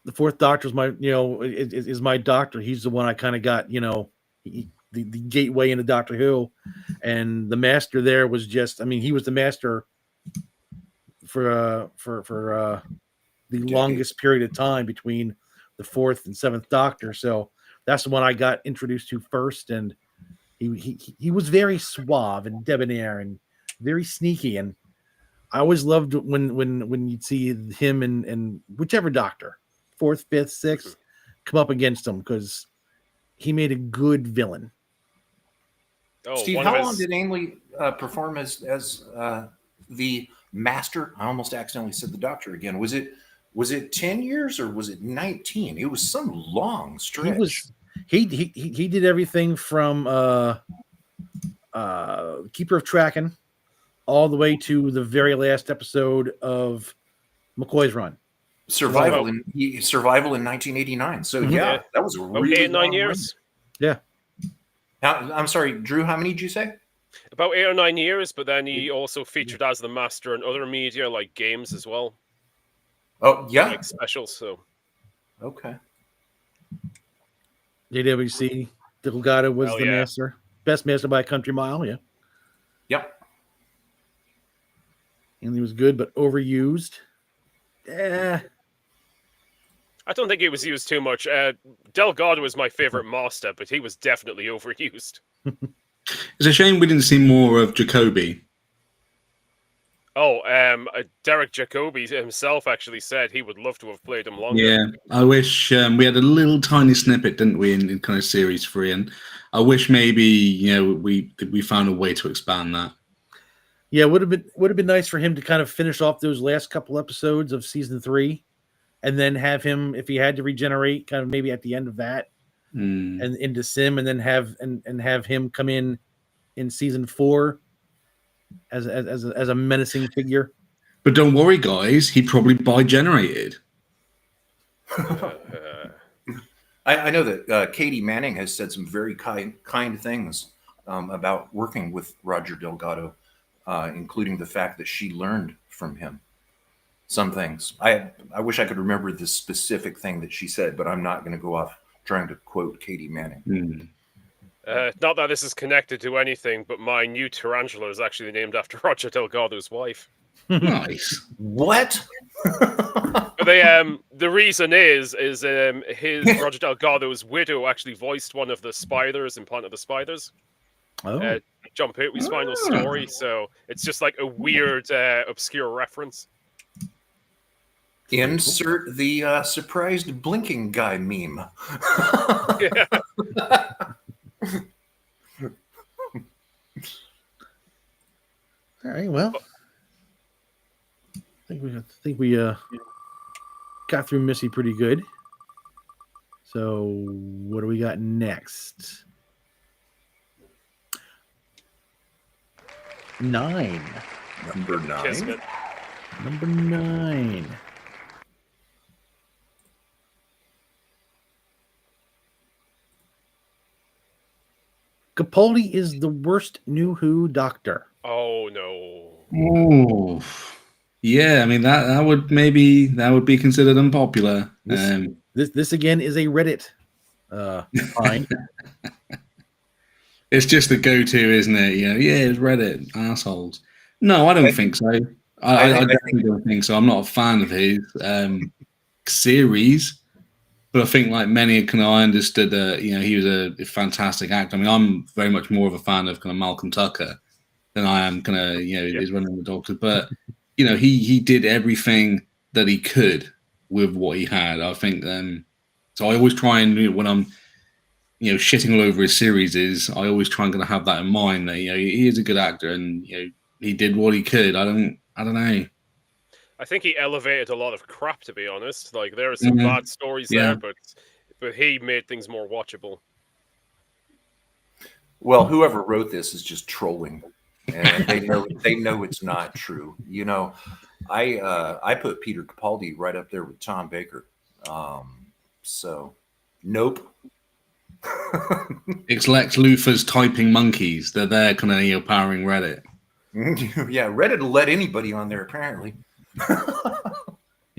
S1: the Fourth Doctor is is my doctor. He's the one I kind of got, the gateway into Doctor Who, and the master there was just. I mean, he was the master for the longest period of time between the Fourth and Seventh Doctor. So that's the one I got introduced to first, and he was very suave and debonair and very sneaky, and I always loved when you'd see him and whichever Doctor, Fourth, Fifth, Sixth, come up against him because he made a good villain.
S3: Steve, how long did Ainley perform as the master? I almost accidentally said the Doctor again. Was it 10 years or was it 19? It was some long stretch.
S1: He did everything from Keeper of Traken all the way to the very last episode of McCoy's Run.
S3: Survival in 1989. So yeah, that was a
S2: About
S3: really
S2: 8 or 9
S3: long
S2: years.
S1: Yeah.
S3: run. Now, I'm sorry, Drew. How many did you say?
S2: About 8 or 9 years, but then he also featured as the master in other media like games as well,
S3: Oh yeah.
S2: like specials. So
S3: Okay.
S1: JWC, Delgado was
S2: Hell
S1: the
S2: yeah.
S1: master. Best master by a country mile, yeah.
S3: Yep.
S1: And he was good, but overused. Eh.
S2: I don't think he was used too much. Delgado was my favorite master, but he was definitely overused.
S4: It's a shame we didn't see more of Jacoby.
S2: Oh, Derek Jacobi himself actually said he would love to have played him longer.
S4: Yeah, I wish we had a little tiny snippet, didn't we, in kind of series 3, and I wish maybe we found a way to expand that.
S1: Yeah, would have been nice for him to kind of finish off those last couple episodes of season 3, and then have him, if he had to regenerate, kind of maybe at the end of that, and into Sim, and then have him come in season 4 as a menacing figure.
S4: But don't worry, guys, he probably bi-generated.
S3: I know that Katie Manning has said some very kind things about working with Roger Delgado, including the fact that she learned from him some things. I wish I could remember the specific thing that she said, but I'm not going to go off trying to quote Katie Manning.
S2: Not that this is connected to anything, but my new tarantula is actually named after Roger Delgado's wife.
S4: Nice.
S3: What?
S2: But the reason is his Roger Delgado's widow actually voiced one of the spiders in Planet of the Spiders.
S1: Oh,
S2: John Pertwee's final story, so it's just like a weird, obscure reference.
S3: Insert the surprised blinking guy meme.
S2: Yeah.
S1: all right. Well, I think we got through Missy pretty good. So what do we got next? 9.
S3: Number 9.
S2: Kismet.
S1: Number 9. Capaldi is the worst New Who Doctor.
S2: Oh no.
S4: Oh, yeah. I mean that would be considered unpopular.
S1: This again is a Reddit find.
S4: It's just the go-to, isn't it? Yeah, it's Reddit assholes. No, I don't think so. I definitely don't think so. I'm not a fan of his series, but I think like many kind of I understood that he was a fantastic actor. I mean, I'm very much more of a fan of kind of Malcolm Tucker than I am kind of is running the Doctor. But he did everything that he could with what he had. I think so. I always try and when I'm shitting all over his series, I always try and kind of have that in mind that he is a good actor and he did what he could. I don't know.
S2: I think he elevated a lot of crap, to be honest. Like there are some bad stories there, but he made things more watchable.
S3: Well, whoever wrote this is just trolling, and they know it's not true. I put Peter Capaldi right up there with Tom Baker. So, nope.
S4: It's Lex Luthor's typing monkeys. They're there kind of powering Reddit.
S3: Yeah, Reddit will let anybody on there apparently.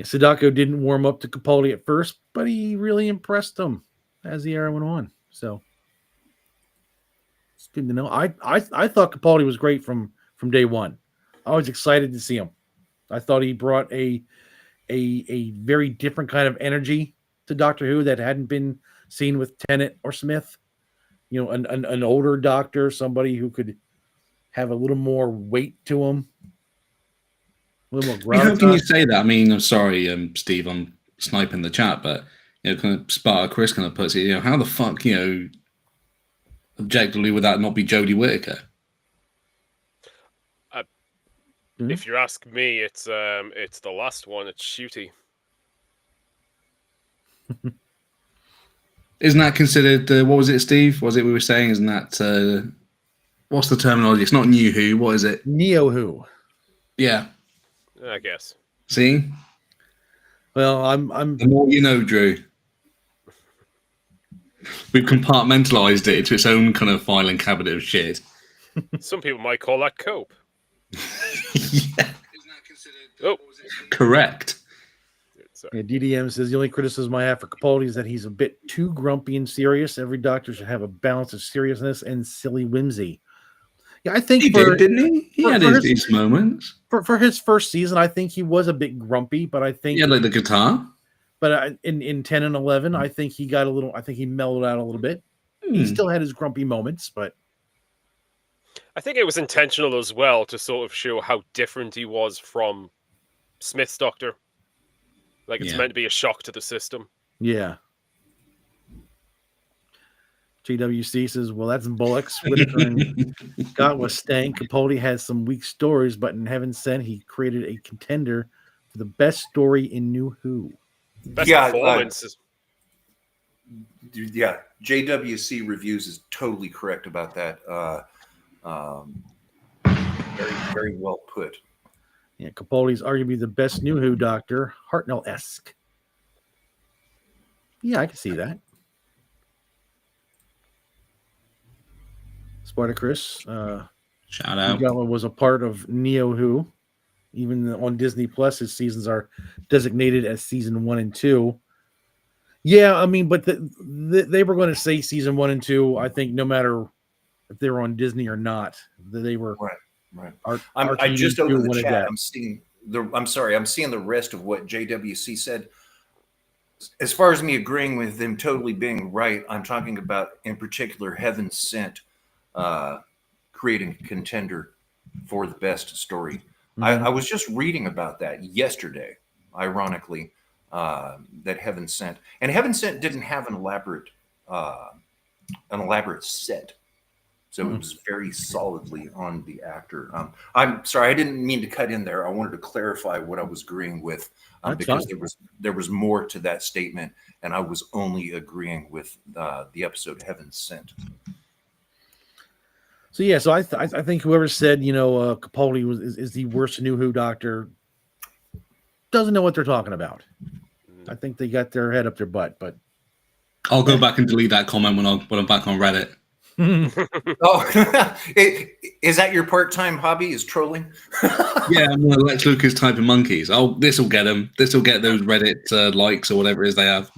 S1: Sadako didn't warm up to Capaldi at first, but he really impressed him as the era went on. So it's good to know. I thought Capaldi was great from day one. I was excited to see him. I thought he brought a very different kind of energy to Doctor Who that hadn't been seen with Tennant or Smith. An older Doctor, somebody who could have a little more weight to him. A little more
S4: How can you
S1: gravitas.
S4: say that? I mean, I'm sorry, Steve, I'm sniping the chat, but kind of Sparta Chris kind of puts it. How the fuck, objectively would that not be Jodie Whittaker?
S2: If you ask me, it's the last one. It's Shooty.
S4: Isn't that considered? What was it, Steve? Was it we were saying? Isn't that what's the terminology? It's not New Who. What is it?
S1: Neo Who.
S4: Yeah.
S2: I guess.
S4: See?
S1: Well, I'm
S4: The more you know, Drew. We've compartmentalized it into its own kind of filing cabinet of shit.
S2: Some people might call that cope.
S4: Yeah.
S2: Oh,
S4: Correct.
S2: sorry.
S1: Yeah, DDM says the only criticism I have for Capaldi is that he's a bit too grumpy and serious. Every doctor should have a balance of seriousness and silly whimsy. Yeah, I think
S4: He did, didn't he? He had his moments.
S1: For his first season, I think he was a bit grumpy, but I think
S4: He had like the guitar.
S1: But in 10 and 11, I think he got a little. I think he mellowed out a little bit. He still had his grumpy moments, but
S2: I think it was intentional as well to sort of show how different he was from Smith's doctor. Like it's meant to be a shock to the system.
S1: yeah. JWC says, "Well, that's Bullocks. Whitaker and Scott was staying. Capaldi had some weak stories, but in Heaven Sent, he created a contender for the best story in New Who."
S2: Best performances.
S3: Yeah, JWC Reviews is totally correct about that. Very, very well put.
S1: Yeah, Capaldi's arguably the best New Who doctor, Hartnell-esque. Yeah, I can see that. Spartacus,
S4: shout out.
S1: was a part of Neo Who. Even on Disney Plus, his seasons are designated as season 1 and 2. Yeah, I mean, but they were going to say season 1 and 2. I think no matter if they were on Disney or not, they were
S3: right.
S1: I
S3: just opened the chat. I'm seeing the rest of what JWC said. As far as me agreeing with them totally being right, I'm talking about in particular Heaven Sent creating a contender for the best story. Mm-hmm. I was just reading about that yesterday, ironically, that Heaven Sent didn't have an elaborate set. So it was very solidly on the actor. I'm sorry, I didn't mean to cut in there. I wanted to clarify what I was agreeing with because there was more to that statement, and I was only agreeing with the episode Heaven Sent.
S1: So yeah, so I think whoever said Capaldi is the worst New Who doctor doesn't know what they're talking about. I think they got their head up their butt, but
S4: I'll go back and delete that comment when I'm back on Reddit.
S3: Oh, is that your part-time hobby? Is trolling?
S4: Yeah, I'm gonna Lex Lucas typing monkeys. Oh, this will get them. This will get those Reddit likes or whatever it is they have.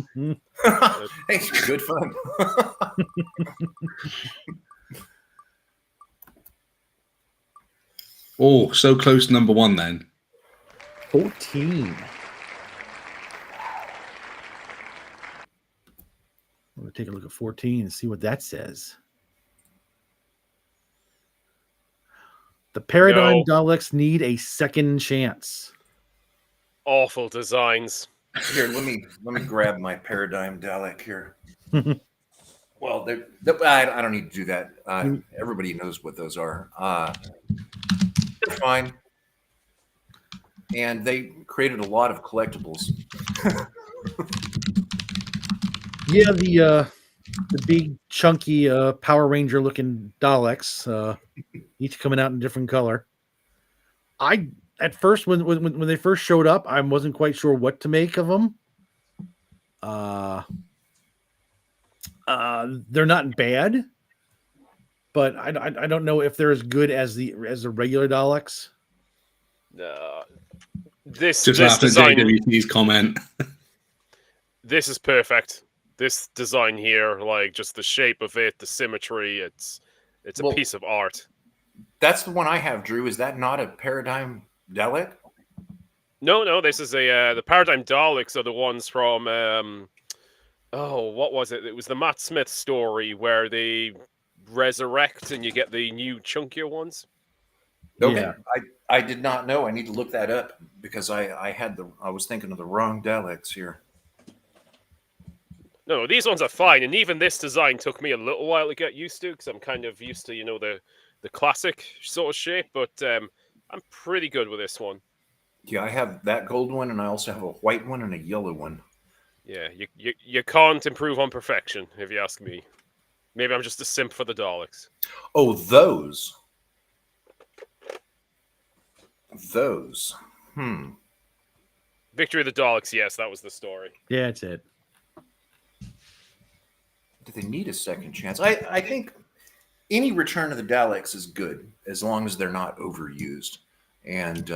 S3: Hey, good fun.
S4: Oh, so close to number 1 then.
S1: 14. I'm going to take a look at 14 and see what that says. The Paradigm Daleks need a second chance.
S2: Awful designs.
S3: Here, let me grab my Paradigm Dalek here. Well, I don't need to do that. Everybody knows what those are. They're fine. And they created a lot of collectibles.
S1: Yeah, the big chunky Power Ranger looking Daleks, each coming out in a different color. At first when they first showed up, I wasn't quite sure what to make of them. They're not bad, but I don't know if they're as good as the regular Daleks.
S2: This
S4: after
S2: design,
S4: JWC's comment.
S2: This is perfect. This design here, like just the shape of it, the symmetry, it's a piece of art.
S3: That's the one I have, Drew. Is that not a Paradigm Dalek?
S2: No. This is the Paradigm Daleks are the ones from what was it? It was the Matt Smith story where they resurrect and you get the new chunkier ones.
S3: Okay,
S1: Yeah.
S3: I did not know. I need to look that up because I was thinking of the wrong Daleks here.
S2: No, these ones are fine, and even this design took me a little while to get used to because I'm kind of used to the classic sort of shape. But I'm pretty good with this one.
S3: Yeah, I have that gold one, and I also have a white one and a yellow one.
S2: Yeah, you can't improve on perfection, if you ask me. Maybe I'm just a simp for the Daleks.
S3: Oh, those.
S2: Victory of the Daleks. Yes, that was the story.
S1: Yeah, that's it.
S3: Do they need a second chance? I think any Return of the Daleks is good as long as they're not overused. And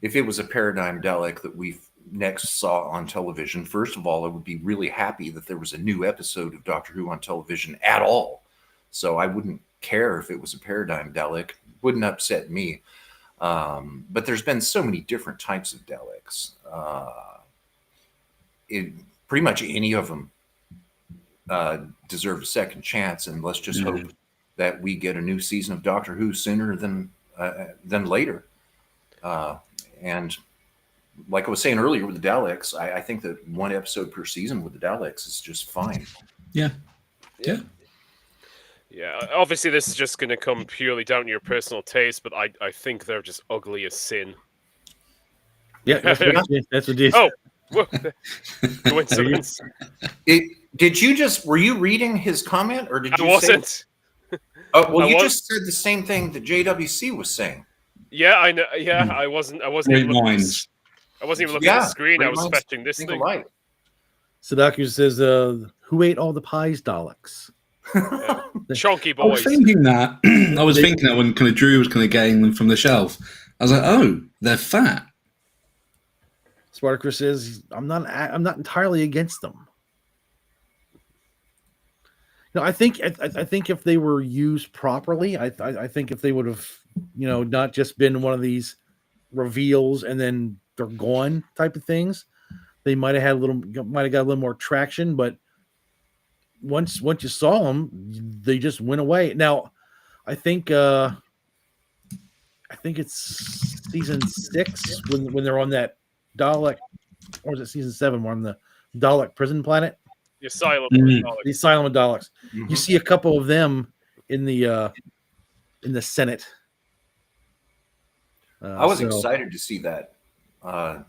S3: if it was a Paradigm Dalek that we next saw on television, first of all, I would be really happy that there was a new episode of Doctor Who on television at all. So I wouldn't care if it was a Paradigm Dalek. It wouldn't upset me. But there's been so many different types of Daleks. Pretty much any of them deserve a second chance, and let's just hope that we get a new season of Doctor Who sooner than later. And like I was saying earlier with the Daleks, I think that one episode per season with the Daleks is just fine.
S4: Yeah.
S2: Obviously, this is just going to come purely down to your personal taste, but I think they're just ugly as sin.
S1: Yeah, that's what it is.
S2: Oh, coincidence.
S3: Were you reading his comment, or did you?
S2: I wasn't.
S3: Say, well, you just said the same thing that JWC was saying.
S2: Yeah, I know. Yeah, I wasn't. I wasn't even looking at the screen. I was fetching this thing.
S1: Sadaku says, "Who ate all the pies, Daleks?"
S2: Chunky boys.
S4: I was thinking that. I was thinking that when kind of Drew was kind of getting them from the shelf. I was like, oh, they're fat.
S1: Spartacus says, I'm not entirely against them. No, I think if they were used properly, I think if they would have, not just been one of these reveals and then they're gone type of things, they might have got a little more traction. But once you saw them, they just went away. Now, I think it's season 6 when they're on that Dalek, or is it season 7? We're on the Dalek prison planet.
S2: The asylum.
S1: The asylum of Daleks.
S3: Mm-hmm.
S1: You see a couple of them in the Senate.
S3: I was excited to see that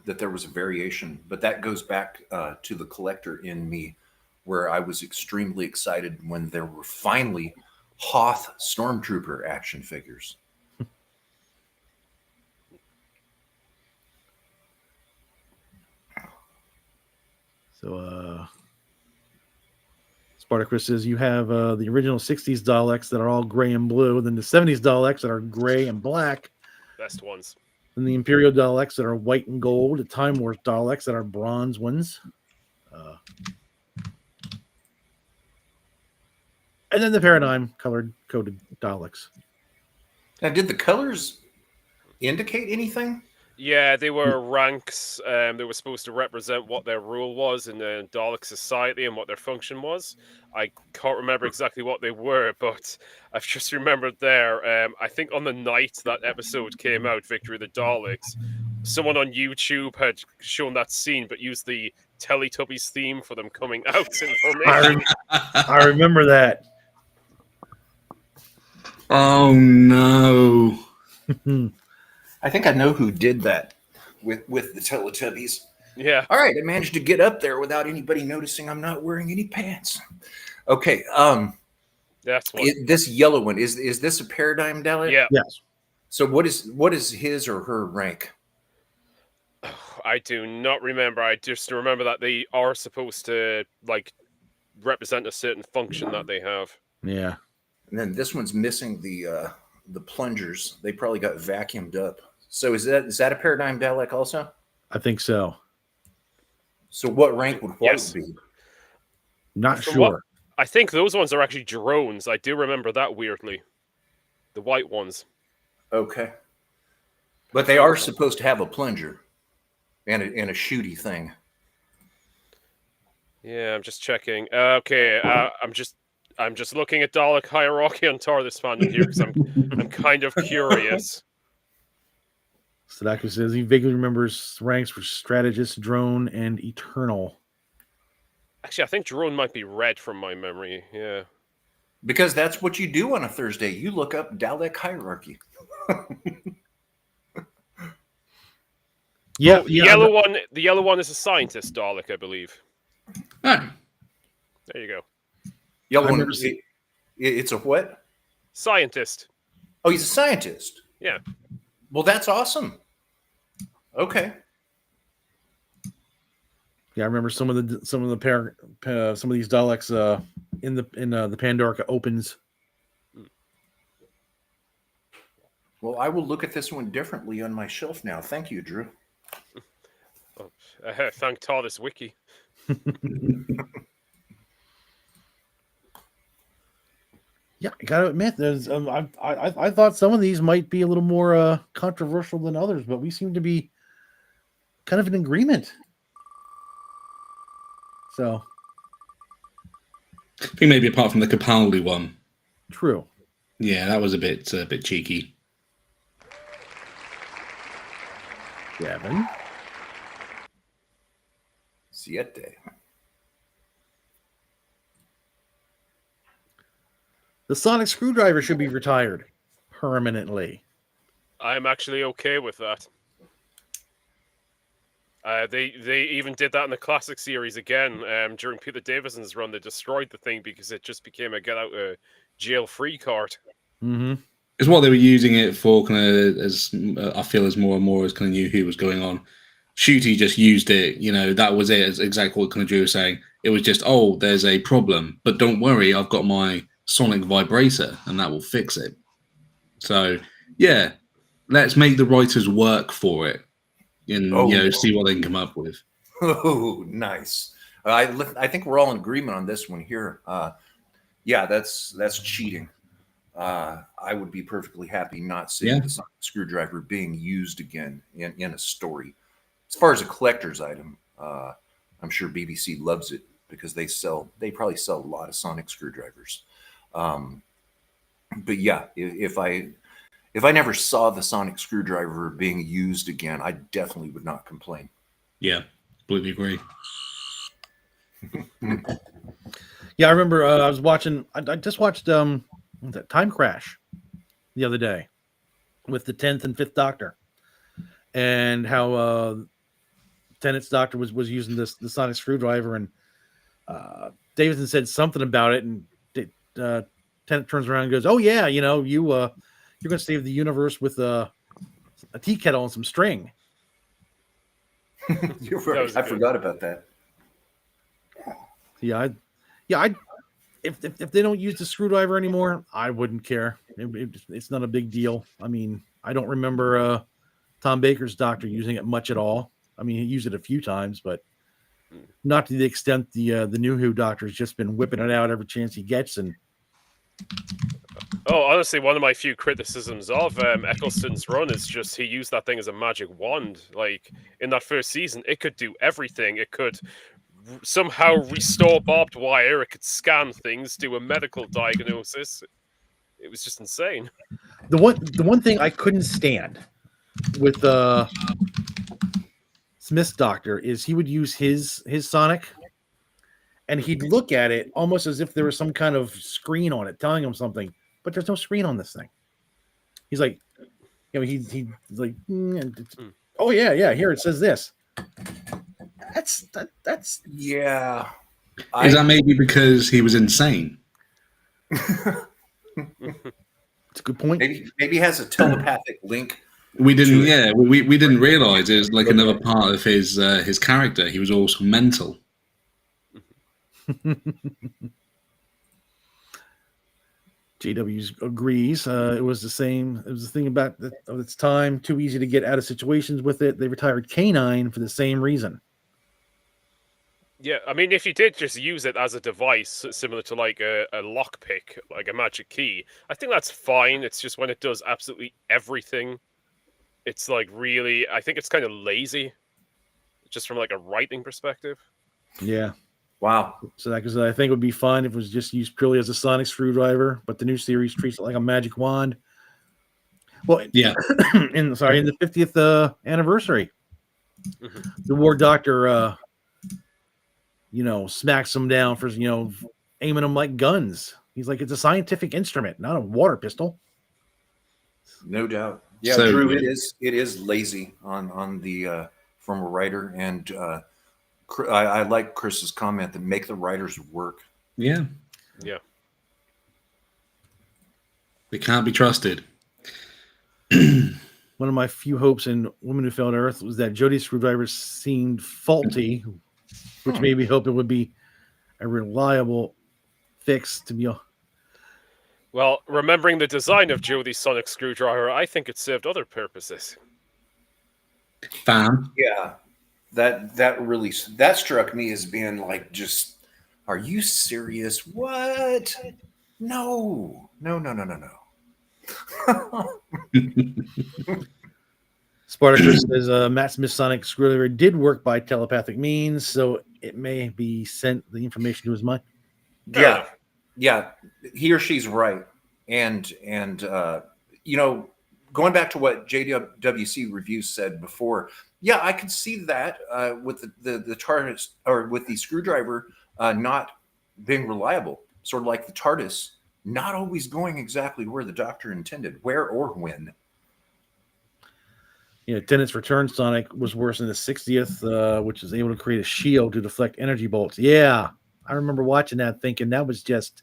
S3: there was a variation, but that goes back to the collector in me, where I was extremely excited when there were finally Hoth Stormtrooper action figures.
S1: So, Spartacus says you have the original 60s Daleks that are all gray and blue, then the 70s Daleks that are gray and black.
S2: Best ones.
S1: Then the Imperial Daleks that are white and gold, the Time Wars Daleks that are bronze ones. And then the Paradigm coded Daleks.
S3: Now, did the colors indicate anything?
S2: Yeah, they were ranks. They were supposed to represent what their rule was in the Dalek society and what their function was. I can't remember exactly what they were, but I've just remembered there. I think on the night that episode came out, Victory of the Daleks, someone on YouTube had shown that scene, but used the Teletubbies theme for them coming out in formation.
S1: I remember that.
S4: Oh no.
S3: I think I know who did that with the Teletubbies.
S2: Yeah.
S3: All right, I managed to get up there without anybody noticing I'm not wearing any pants. Okay.
S2: That's one.
S3: This yellow one, is this a Paradigm Dalek?
S2: Yeah.
S1: Yes.
S3: So what is his or her rank?
S2: I do not remember. I just remember that they are supposed to represent a certain function that they have.
S1: Yeah.
S3: And then this one's missing the plungers. They probably got vacuumed up. So is that a Paradigm Dalek also?
S1: I think so.
S3: So what rank would white
S2: Yes.
S3: be?
S1: Not
S2: From
S1: sure.
S2: I think those ones are actually drones. I do remember that weirdly. The white ones.
S3: Okay. But they are supposed to have a plunger and a shooty thing.
S2: Yeah, I'm just checking. Okay, I'm just looking at Dalek hierarchy on TARDIS fandom here because I'm kind of curious.
S1: Sadako says he vaguely remembers ranks for strategist, drone, and eternal.
S2: Actually, I think drone might be red from my memory. Yeah.
S3: Because that's what you do on a Thursday. You look up Dalek hierarchy.
S1: Yeah,
S2: The yellow one. The yellow one is a scientist Dalek, I believe.
S4: Oh.
S2: There you go.
S3: Yellow
S1: I've
S3: one.
S1: never seen-
S3: It's a what?
S2: Scientist.
S3: Oh, he's a scientist.
S2: Yeah.
S3: Well, that's awesome. Okay.
S1: Yeah, I remember some of these Daleks in the Pandorica opens.
S3: Well, I will look at this one differently on my shelf now. Thank you, Drew.
S2: Oh, thank TARDIS Wiki.
S1: Yeah, I gotta admit, there's I thought some of these might be a little more controversial than others, but we seem to be kind of in agreement. So
S4: I think maybe apart from the Capaldi one.
S1: true.
S4: Yeah, that was a bit cheeky.
S1: Gavin.
S3: Siete.
S1: The sonic screwdriver should be retired permanently.
S2: I'm actually okay with that. They even did that in the classic series again during Peter Davison's run. They destroyed the thing because it just became a get out of jail free card.
S1: Mm-hmm.
S4: It's what they were using it for, kind of, as I feel, as more and more as kind of knew who was going on. Shooty just used it, that was it. It's exactly what kind of Drew was saying. It was just, oh, there's a problem, but don't worry, I've got my sonic vibrator, and that will fix it. So, yeah, let's make the writers work for it, and see what they can come up with.
S3: Oh, nice. I think we're all in agreement on this one here. Yeah, that's cheating. I would be perfectly happy not seeing the sonic screwdriver being used again in a story. As far as a collector's item, I'm sure BBC loves it because they probably sell a lot of sonic screwdrivers. But yeah, if I never saw the sonic screwdriver being used again, I definitely would not complain.
S4: Yeah, completely agree.
S1: Yeah, I remember I was watching. I just watched Time Crash the other day with the 10th and 5th Doctor, and how Tennant's Doctor was using the sonic screwdriver, and Davidson said something about it, and Tennant turns around and goes, "Oh yeah, you're going to save the universe with a tea kettle and some string."
S3: You're right. I forgot about that.
S1: Yeah, if they don't use the screwdriver anymore, I wouldn't care. It's not a big deal. I mean, I don't remember Tom Baker's Doctor using it much at all. I mean, he used it a few times, but not to the extent the New Who Doctor's just been whipping it out every chance he gets. And
S2: honestly, one of my few criticisms of Eccleston's run is just he used that thing as a magic wand. Like in that first season, it could do everything. It could somehow restore barbed wire. It could scan things, do a medical diagnosis. It was just insane.
S1: The one thing I couldn't stand with Smith's Doctor is he would use his sonic, and he'd look at it almost as if there was some kind of screen on it telling him something, but there's no screen on this thing. He's like, he's like, oh yeah, here it says this. That's
S3: yeah.
S4: Is that maybe because he was insane?
S1: It's a good point.
S3: Maybe he has a telepathic link.
S4: We didn't. Yeah, we didn't realize it was like another part of his character. He was also mental.
S1: JW agrees. It was the same. It was the thing about of its time. Too easy to get out of situations with it. They retired K9 for the same reason.
S2: Yeah, I mean, if you did just use it as a device, similar to like a lockpick, like a magic key, I think that's fine. It's just when it does absolutely everything, it's like really, I think it's kind of lazy, just from like a writing perspective.
S1: Yeah.
S3: Wow.
S1: So that, because I think it would be fun if it was just used purely as a sonic screwdriver, but the new series treats it like a magic wand. Well,
S4: yeah.
S1: in the 50th anniversary, the War Doctor, smacks them down for aiming them like guns. He's like, it's a scientific instrument, not a water pistol.
S3: No doubt. Yeah,
S4: So,
S3: Drew, it is lazy on the from a writer, and I like Chris's comment that make the writers work.
S4: Yeah.
S2: Yeah.
S4: They can't be trusted.
S1: One of my few hopes in Woman Who Fell to Earth was that Jodie's screwdriver seemed faulty which made me hope it would be a reliable fix to be.
S2: Well, remembering the design of Jody's sonic screwdriver, I think it served other purposes.
S4: Fan.
S3: Yeah, that really that struck me as being like, just, are you serious? What? No.
S1: Spartacus says Matt Smith's sonic screwdriver did work by telepathic means, so it may be sent the information to his mind.
S3: Yeah, he or she's right. And going back to what JWC Reviews said before, yeah, I could see that with the TARDIS, or with the screwdriver not being reliable, sort of like the TARDIS not always going exactly where the Doctor intended, where or when.
S1: Tennant's return sonic was worse than the 60th, which is able to create a shield to deflect energy bolts. Yeah, I remember watching that, thinking that was just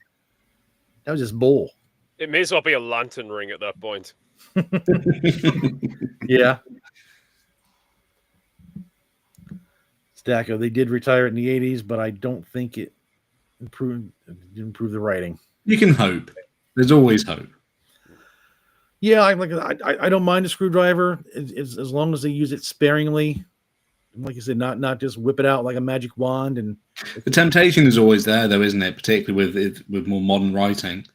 S1: bull.
S2: It may as well be a lantern ring at that point.
S1: Yeah. Stacko, they did retire it in the 80s, but I don't think it didn't improve the writing.
S4: You can hope. There's always hope.
S1: Yeah, I don't mind a screwdriver as long as they use it sparingly. Like you said, not just whip it out like a magic wand. And
S4: the temptation is always there, though, isn't it? Particularly with more modern writing.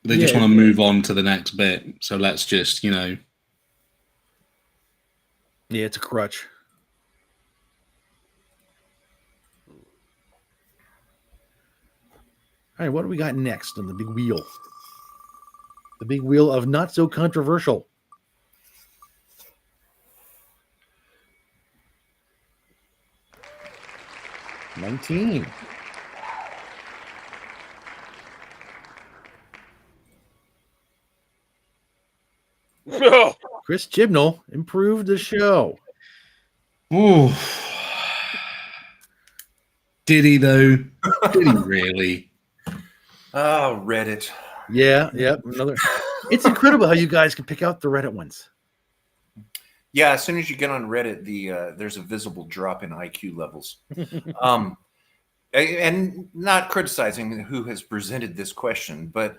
S4: They just want to move on to the next bit. So let's just, Yeah,
S1: it's a crutch. All right, what do we got next on the big wheel? The big wheel of not so controversial. $19.
S2: No.
S1: Chris Chibnall improved the show.
S4: Oh, did he though? Did he really?
S3: Oh, Reddit.
S1: Yeah. Another. It's incredible how you guys can pick out the Reddit ones.
S3: Yeah, as soon as you get on Reddit, there's a visible drop in IQ levels. And not criticizing who has presented this question, but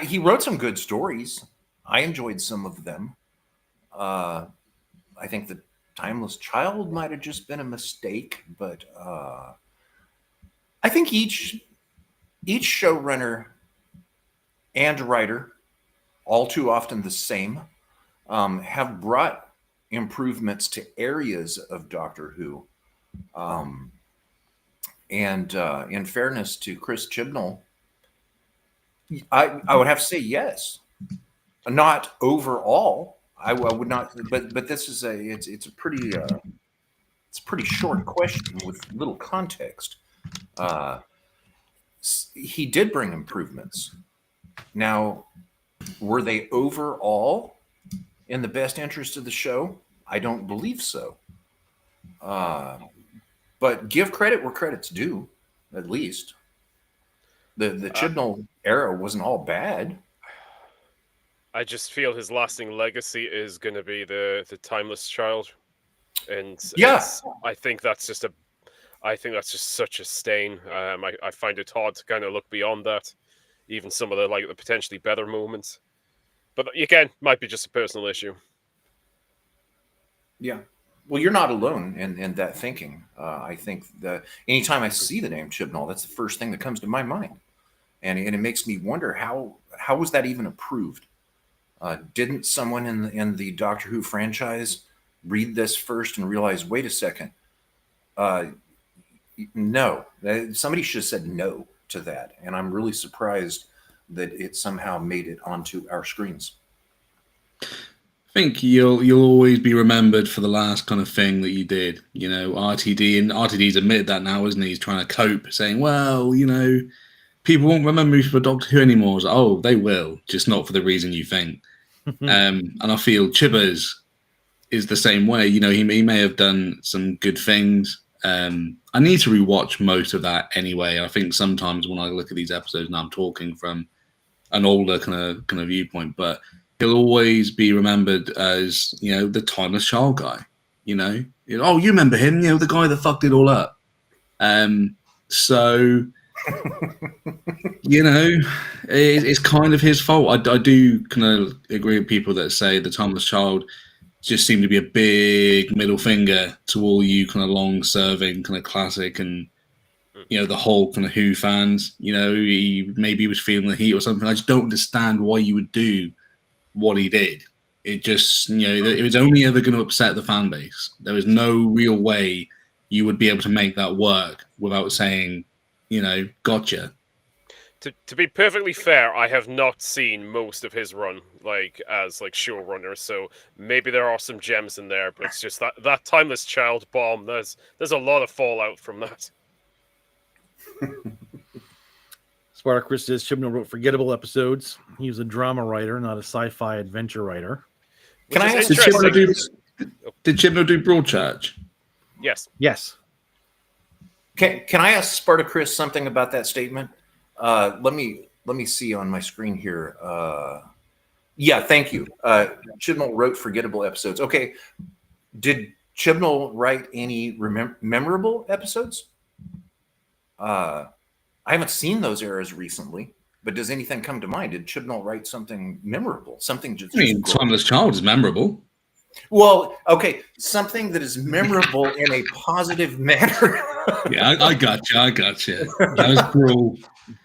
S3: he wrote some good stories. I enjoyed some of them. I think the Timeless Child might have just been a mistake, but I think each showrunner and writer, all too often the same, have brought improvements to areas of Doctor Who. And in fairness to Chris Chibnall, I would have to say yes. Not overall. I would not, but this is it's a pretty short question with little context. He did bring improvements. Now, were they overall in the best interest of the show? I don't believe so. But give credit where credit's due, at least. The Chibnall era wasn't all bad.
S2: I just feel his lasting legacy is going to be the Timeless Child, and I think that's just such a stain. I find it hard to kind of look beyond that, even some of the potentially better moments. But again, might be just a personal issue.
S3: Yeah. Well, you're not alone in that thinking. I think that anytime I see the name Chibnall, that's the first thing that comes to my mind, and it makes me wonder how was that even approved? Didn't someone in the Doctor Who franchise read this first and realize, wait a second, no, somebody should have said no to that, and I'm really surprised that it somehow made it onto our screens.
S4: I think you'll always be remembered for the last kind of thing that you did. RTD, and RTD's admitted that now, isn't he? He's trying to cope, saying, well, people won't remember me for Doctor Who anymore. Like, oh, they will, just not for the reason you think. And I feel Chibbers is the same way. He may have done some good things. I need to rewatch most of that anyway. I think sometimes when I look at these episodes, and I'm talking from an older kind of viewpoint, but he'll always be remembered as the Timeless Child guy. You know, oh, you remember him? You know, the guy that fucked it all up. So, you know, it's kind of his fault. I do kind of agree with people that say The Timeless Child just seemed to be a big middle finger to all you kind of long-serving kind of classic and, you know, the whole kind of Who fans. You know, maybe he was feeling the heat or something. I just don't understand why you would do what he did. It just, you know, it was only ever going to upset the fan base. There was no real way you would be able to make that work without saying, you know, gotcha.
S2: To be perfectly fair, I have not seen most of his run, like as like showrunner. So maybe there are some gems in there, but it's just that Timeless Child bomb. There's a lot of fallout from that.
S1: Spartacus says Chibnall wrote forgettable episodes. He was a drama writer, not a sci-fi adventure writer.
S3: Can I ask
S4: Did Chibnall do Broadchurch?
S2: Yes.
S1: Yes.
S3: Can I ask Spartacus something about that statement? Let me see on my screen here. Yeah, thank you. Chibnall wrote forgettable episodes. Okay, did Chibnall write any memorable episodes? I haven't seen those eras recently, but does anything come to mind? Did Chibnall write something memorable? Something just.
S4: I mean, Timeless Child is memorable.
S3: Well, okay, something that is memorable in a positive manner.
S4: Yeah, I got you. That was cruel.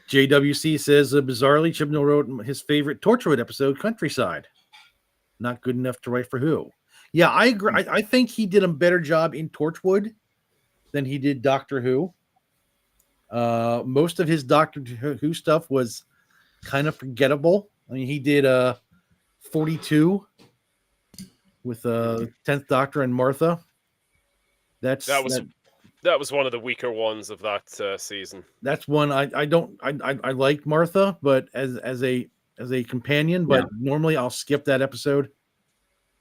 S1: JWC says, bizarrely, Chibnall wrote his favorite Torchwood episode, Countryside. Not good enough to write for Who. Yeah, I agree. I think he did a better job in Torchwood than he did Doctor Who. Most of his Doctor Who stuff was kind of forgettable. I mean, he did 42 with 10th Doctor and Martha. That
S2: was one of the weaker ones of that season.
S1: That's one I like Martha, but as a companion, but normally I'll skip that episode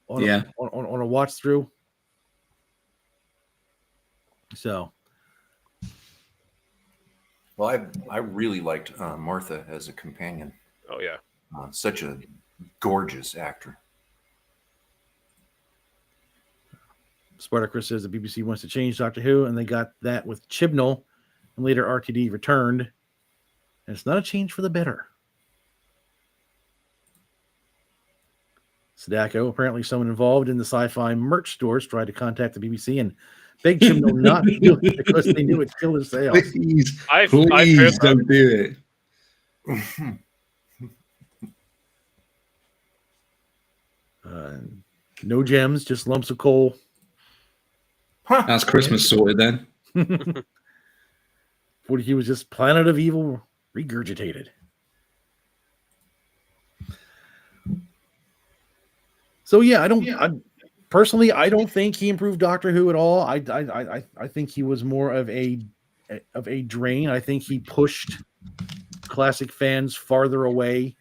S1: on a watch through. So,
S3: well, I really liked Martha as a companion.
S2: Oh yeah,
S3: such a gorgeous actor.
S1: Spartacus says the BBC wants to change Doctor Who, and they got that with Chibnall, and later RTD returned. And it's not a change for the better. Sadako, apparently someone involved in the sci-fi merch stores, tried to contact the BBC and begged Chibnall not to do it because they knew it'd kill his sales.
S4: Please,
S2: I've heard
S4: don't do it.
S1: No gems, just lumps of coal.
S4: That's Christmas sorted then.
S1: What he was just Planet of Evil regurgitated. So yeah, I don't think he improved Doctor Who at all. I think he was more of a drain. I think he pushed classic fans farther away,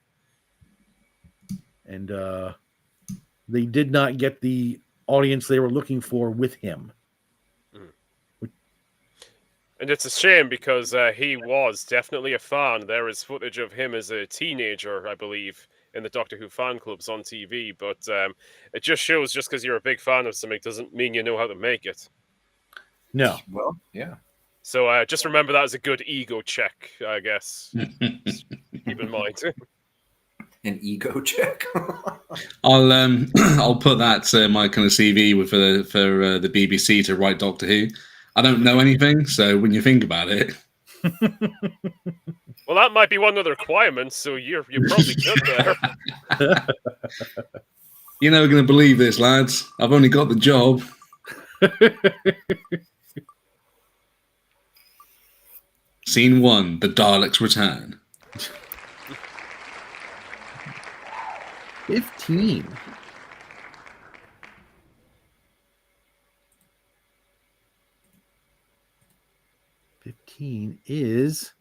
S1: and they did not get the audience they were looking for with him.
S2: And it's a shame because he was definitely a fan. There is footage of him as a teenager, I believe, in the Doctor Who fan clubs on TV. But it just shows just because you're a big fan of something doesn't mean you know how to make it.
S1: No.
S3: Well, yeah.
S2: So just remember that as a good ego check, I guess. Keep in mind.
S3: An ego check.
S4: I'll put that my kind of CV for the BBC to write Doctor Who. I don't know anything, so when you think about it,
S2: well, that might be one of the requirements. So you're probably good there.
S4: You're never going to believe this, lads. I've only got the job. Scene 1: The Daleks return.
S1: 15. Is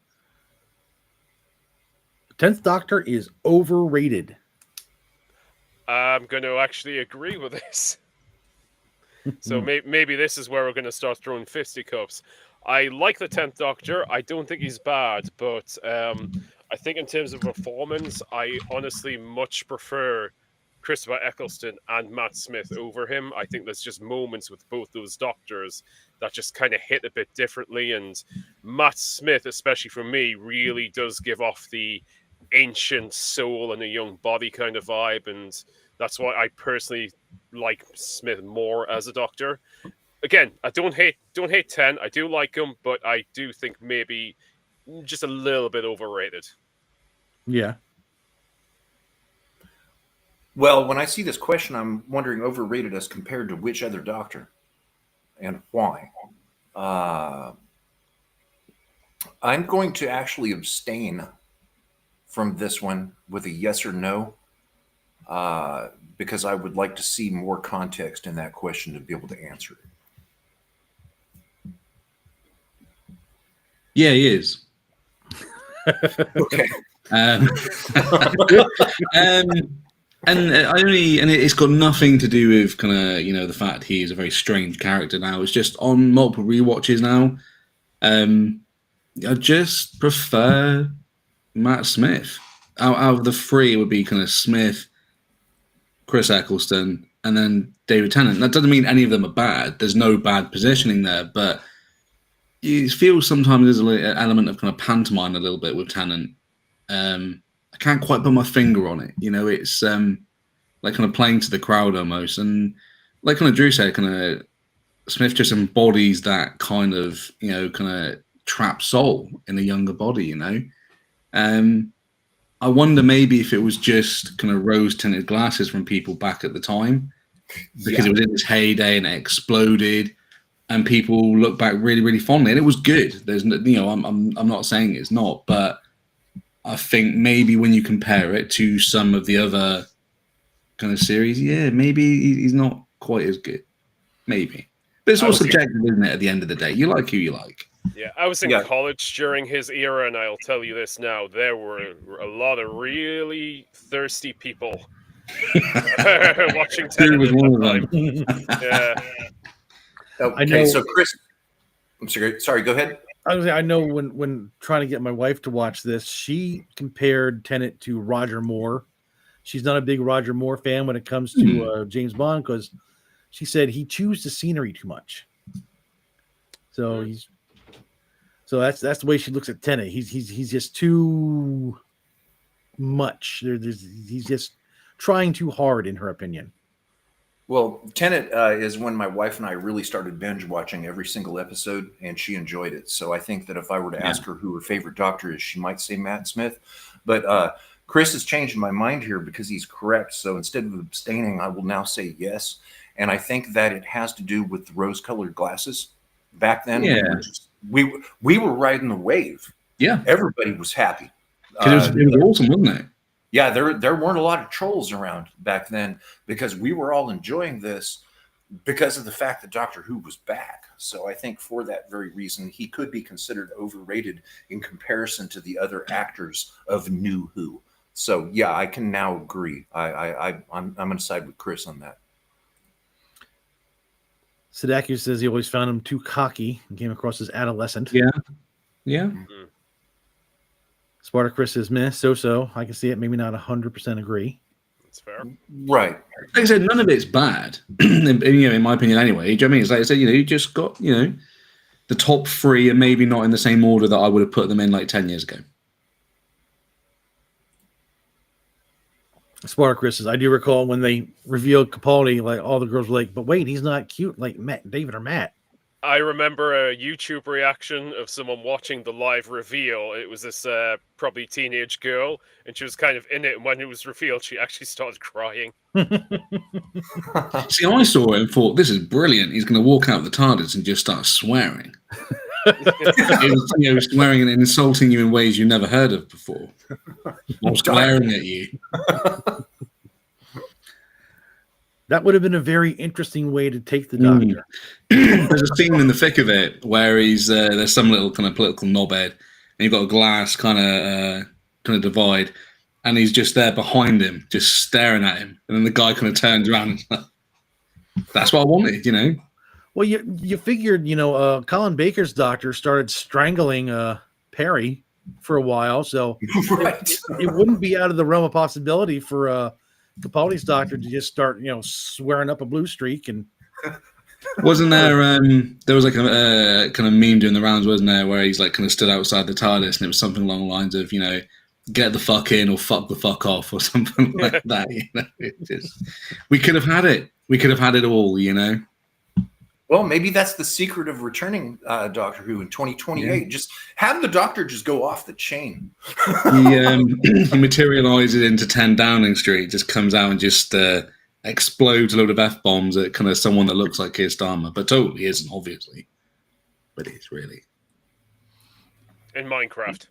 S1: 10th Doctor is overrated.
S2: I'm going to actually agree with this. So maybe this is where we're going to start throwing fisticuffs. I like the 10th Doctor. I don't think he's bad, but I think in terms of performance, I honestly much prefer Christopher Eccleston and Matt Smith over him. I think there's just moments with both those doctors that just kind of hit a bit differently. And Matt Smith, especially for me, really does give off the ancient soul and a young body kind of vibe. And that's why I personally like Smith more as a doctor. Again, I don't hate 10. I do like him, but I do think maybe just a little bit overrated.
S1: Yeah.
S3: Well, when I see this question, I'm wondering overrated as compared to which other doctor and why. I'm going to actually abstain from this one with a yes or no, because I would like to see more context in that question to be able to answer it.
S4: Yeah, he is.
S3: Okay.
S4: And it's got nothing to do with kind of the fact he is a very strange character now. It's just on multiple rewatches now. I just prefer Matt Smith. Out of the three, it would be kind of Smith, Chris Eccleston, and then David Tennant. That doesn't mean any of them are bad. There's no bad positioning there, but you feel sometimes there's an element of kind of pantomime a little bit with Tennant. I can't quite put my finger on it. It's like kind of playing to the crowd almost. And like kind of Drew said, kind of Smith just embodies that kind of, kind of trapped soul in a younger body, I wonder maybe if it was just kind of rose-tinted glasses from people back at the time, because it was in its heyday and it exploded, and people look back really, really fondly, and it was good. There's, I'm not saying it's not, but I think maybe when you compare it to some of the other kind of series, maybe he's not quite as good, maybe. But it's all subjective, isn't it? At the end of the day, you like who you like.
S2: Yeah, I was in college during his era, and I'll tell you this now: there were a lot of really thirsty people watching
S4: Drew was one of them.
S2: Yeah.
S3: Okay, so Chris, I'm sorry. Go ahead.
S1: I know when trying to get my wife to watch this, she compared Tenet to Roger Moore. She's not a big Roger Moore fan when it comes to James Bond, because she said he chews the scenery too much. So that's the way she looks at Tenet. He's just too much. He's just trying too hard, in her opinion.
S3: Well, Tenet is when my wife and I really started binge watching every single episode, and she enjoyed it. So I think that if I were to ask her who her favorite doctor is, she might say Matt Smith. But Chris has changed my mind here because he's correct. So instead of abstaining, I will now say yes. And I think that it has to do with the rose-colored glasses. Back then, we were riding the wave. Yeah, everybody was happy.
S4: It was awesome, wasn't it?
S3: Yeah, there weren't a lot of trolls around back then because we were all enjoying this because of the fact that Doctor Who was back. So I think for that very reason, he could be considered overrated in comparison to the other actors of New Who. So yeah, I can now agree. I'm going to side with Chris on that.
S1: Sadaki says he always found him too cocky and came across as adolescent.
S4: Yeah. Mm-hmm.
S1: Spartacus says, meh, so. I can see it. Maybe not 100% agree.
S2: That's fair.
S3: Right.
S4: Like I said, none of it's bad. In my opinion anyway. Do you know what I mean? It's like I said, you just got, the top three, and maybe not in the same order that I would have put them in like 10 years ago.
S1: Spartacus says, I do recall when they revealed Capaldi, like all the girls were like, but wait, he's not cute like David or Matt.
S2: I remember a YouTube reaction of someone watching the live reveal. It was this probably teenage girl, and she was kind of in it. And when it was revealed, she actually started crying.
S4: See, I saw it and thought, this is brilliant. He's going to walk out of the TARDIS and just start swearing. It was swearing and insulting you in ways you never heard of before. Or swearing at you.
S1: That would have been a very interesting way to take the Doctor.
S4: There's a scene in the thick of it where he's there's some little kind of political knobhead, and you've got a glass kind of divide, and he's just there behind him, just staring at him, and then the guy kind of turns around and like, that's what I wanted,
S1: Well, you figured, Colin Baker's Doctor started strangling Perry for a while, so
S3: right.
S1: it wouldn't be out of the realm of possibility for Capaldi's doctor to just start, swearing up a blue streak, and
S4: Wasn't there? There was like a kind of meme doing the rounds, wasn't there, where he's like kind of stood outside the TARDIS, and it was something along the lines of, get the fuck in or fuck the fuck off or something like that. We could have had it. We could have had it all.
S3: Well, maybe that's the secret of returning Doctor Who in 2028. Yeah. Just have the Doctor just go off the chain.
S4: He materializes into 10 Downing Street, just comes out and just explodes a load of F-bombs at kind of someone that looks like Keir Starmer, but totally isn't, obviously. But it's really.
S2: In Minecraft.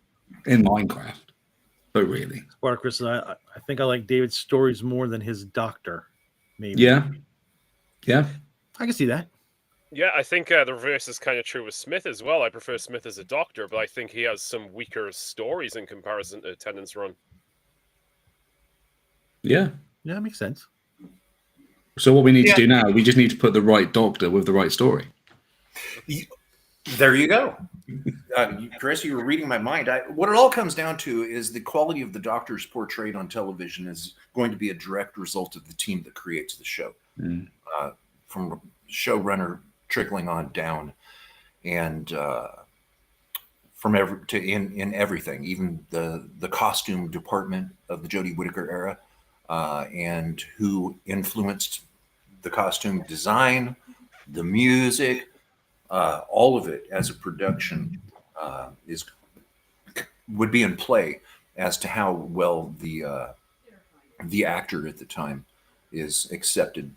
S4: But really.
S1: Spartacus, I think I like David's stories more than his doctor, maybe.
S4: Yeah.
S1: I can see that.
S2: Yeah, I think the reverse is kind of true with Smith as well. I prefer Smith as a doctor, but I think he has some weaker stories in comparison to Tennant's run.
S1: Yeah, that makes sense.
S4: So what we need to do now, we just need to put the right doctor with the right story.
S3: There you go. Chris, you were reading my mind. What it all comes down to is the quality of the doctors portrayed on television is going to be a direct result of the team that creates the show. From showrunner trickling on down, and from in everything, even the costume department of the Jodie Whittaker era, and who influenced the costume design, the music, all of it as a production would be in play as to how well the actor at the time is accepted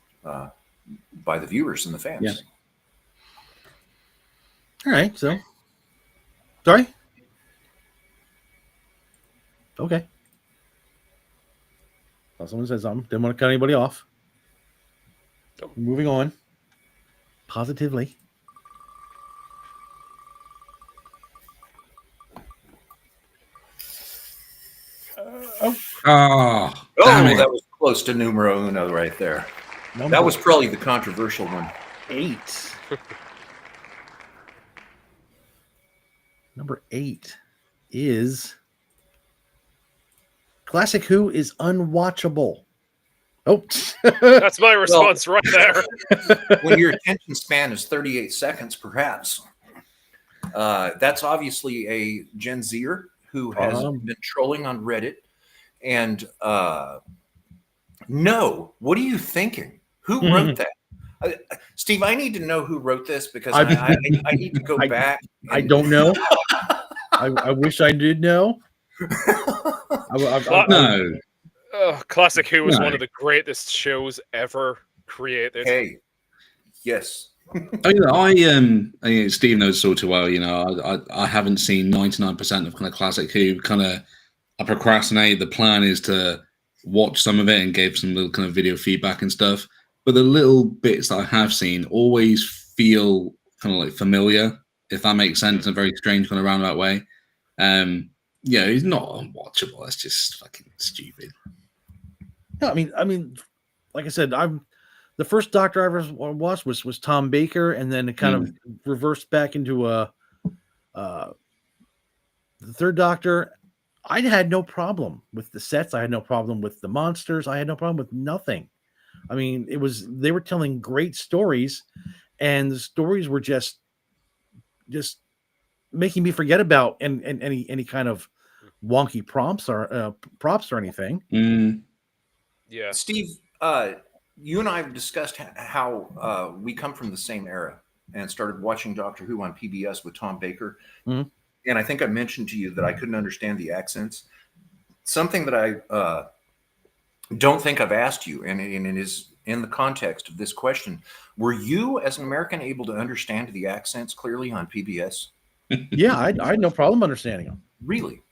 S3: by the viewers and the fans.
S1: Yeah. All right, so sorry. Okay. Thought someone said something. Didn't want to cut anybody off.
S2: Nope.
S1: Moving on. Positively.
S3: That was close to numero uno right there. That was probably the controversial one.
S1: 8. Number 8 is Classic Who is unwatchable. Oh,
S2: that's my response right there.
S3: When your attention span is 38 seconds, perhaps. That's obviously a Gen Zer who has been trolling on Reddit. And no, what are you thinking? Who wrote that? Steve, I need to know who wrote this because I need to go back.
S1: I don't know. I wish I did know.
S4: No.
S2: Classic Who was one of the greatest shows ever created.
S3: Hey, yes.
S4: Steve knows all too well. I haven't seen 99% of kind of Classic Who. I procrastinate. The plan is to watch some of it and give some little kind of video feedback and stuff. But the little bits that I have seen always feel kind of like familiar, if that makes sense, in a very strange kind of roundabout way. It's not unwatchable. It's just fucking stupid.
S1: No, I mean, like I said, the first Doctor I ever watched was Tom Baker, and then it kind of reversed back into the third Doctor. I had no problem with the sets. I had no problem with the monsters. I had no problem with nothing. I mean, they were telling great stories, and the stories were just making me forget about any kind of wonky props or anything.
S2: Yeah,
S3: Steve, you and I have discussed how we come from the same era and started watching Doctor Who on PBS with Tom Baker. And I think I mentioned to you that I couldn't understand the accents. Something that I don't think I've asked you, and it is in the context of this question. Were you, as an American, able to understand the accents clearly on PBS?
S1: Yeah, I had no problem understanding them.
S3: Really?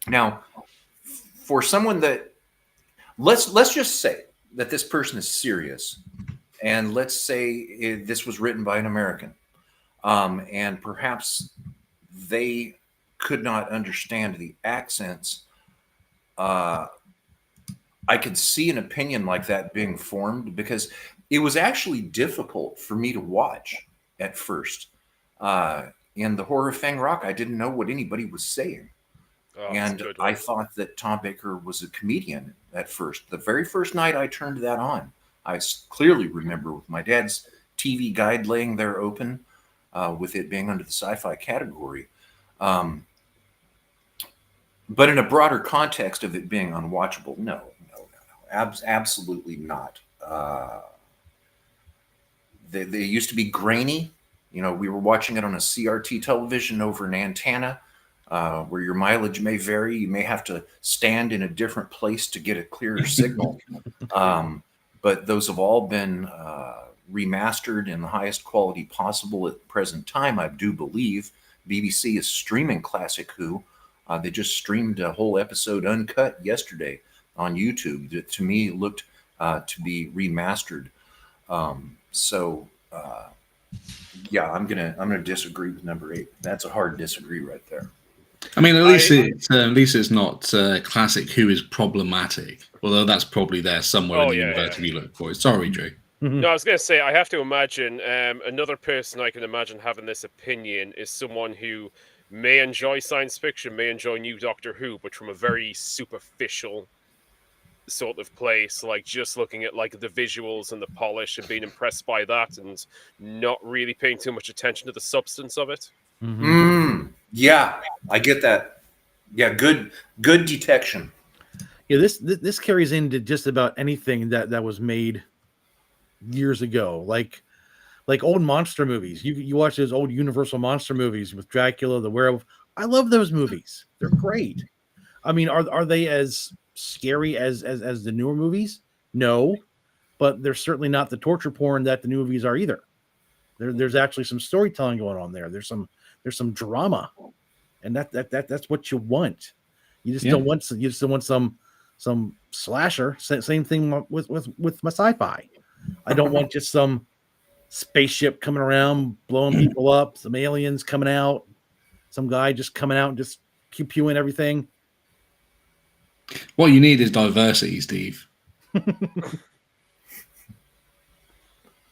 S3: Now, for someone that let's just say that this person is serious, and let's say this was written by an American, and perhaps they could not understand the accents. I could see an opinion like that being formed because it was actually difficult for me to watch at first. In the horror Fang Rock, I didn't know what anybody was saying.
S2: Oh, that's a
S3: And
S2: good
S3: I
S2: one.
S3: thought that Tom Baker was a comedian at first. The very first night I turned that on, I clearly remember with my dad's TV guide laying there open, with it being under the sci-fi category. Um, but in a broader context of it being unwatchable, no. Absolutely not. They used to be grainy. You know, we were watching it on a CRT television over an antenna, where your mileage may vary. You may have to stand in a different place to get a clearer signal. But those have all been remastered in the highest quality possible at the present time, I do believe. BBC is streaming Classic Who. They just streamed a whole episode uncut yesterday on YouTube that to me looked to be remastered. Yeah, I'm gonna disagree with number 8. That's a hard disagree right there.
S4: I mean, at least it's not Classic Who is problematic, although that's probably there somewhere in the universe if you look for it. Sorry, Drew.
S2: No, I was going to say, I have to imagine another person I can imagine having this opinion is someone who may enjoy science fiction, may enjoy new Doctor Who, but from a very superficial sort of place, like just looking at like the visuals and the polish and being impressed by that and not really paying too much attention to the substance of it.
S3: Yeah, I get that. Yeah, good detection.
S1: Yeah, this carries into just about anything that was made years ago, like old monster movies. You watch those old Universal monster movies with Dracula, the Werewolf. I love those movies. They're great. I mean, are they as scary as the newer movies? No, but they're certainly not the torture porn that the new movies are either. There's actually some storytelling going on there. There's some drama, and that's what you want. You just don't want some slasher. Same thing with my sci-fi. I don't want just some spaceship coming around blowing people up, some aliens coming out, some guy just coming out and just pew-pewing everything.
S4: What you need is diversity, Steve.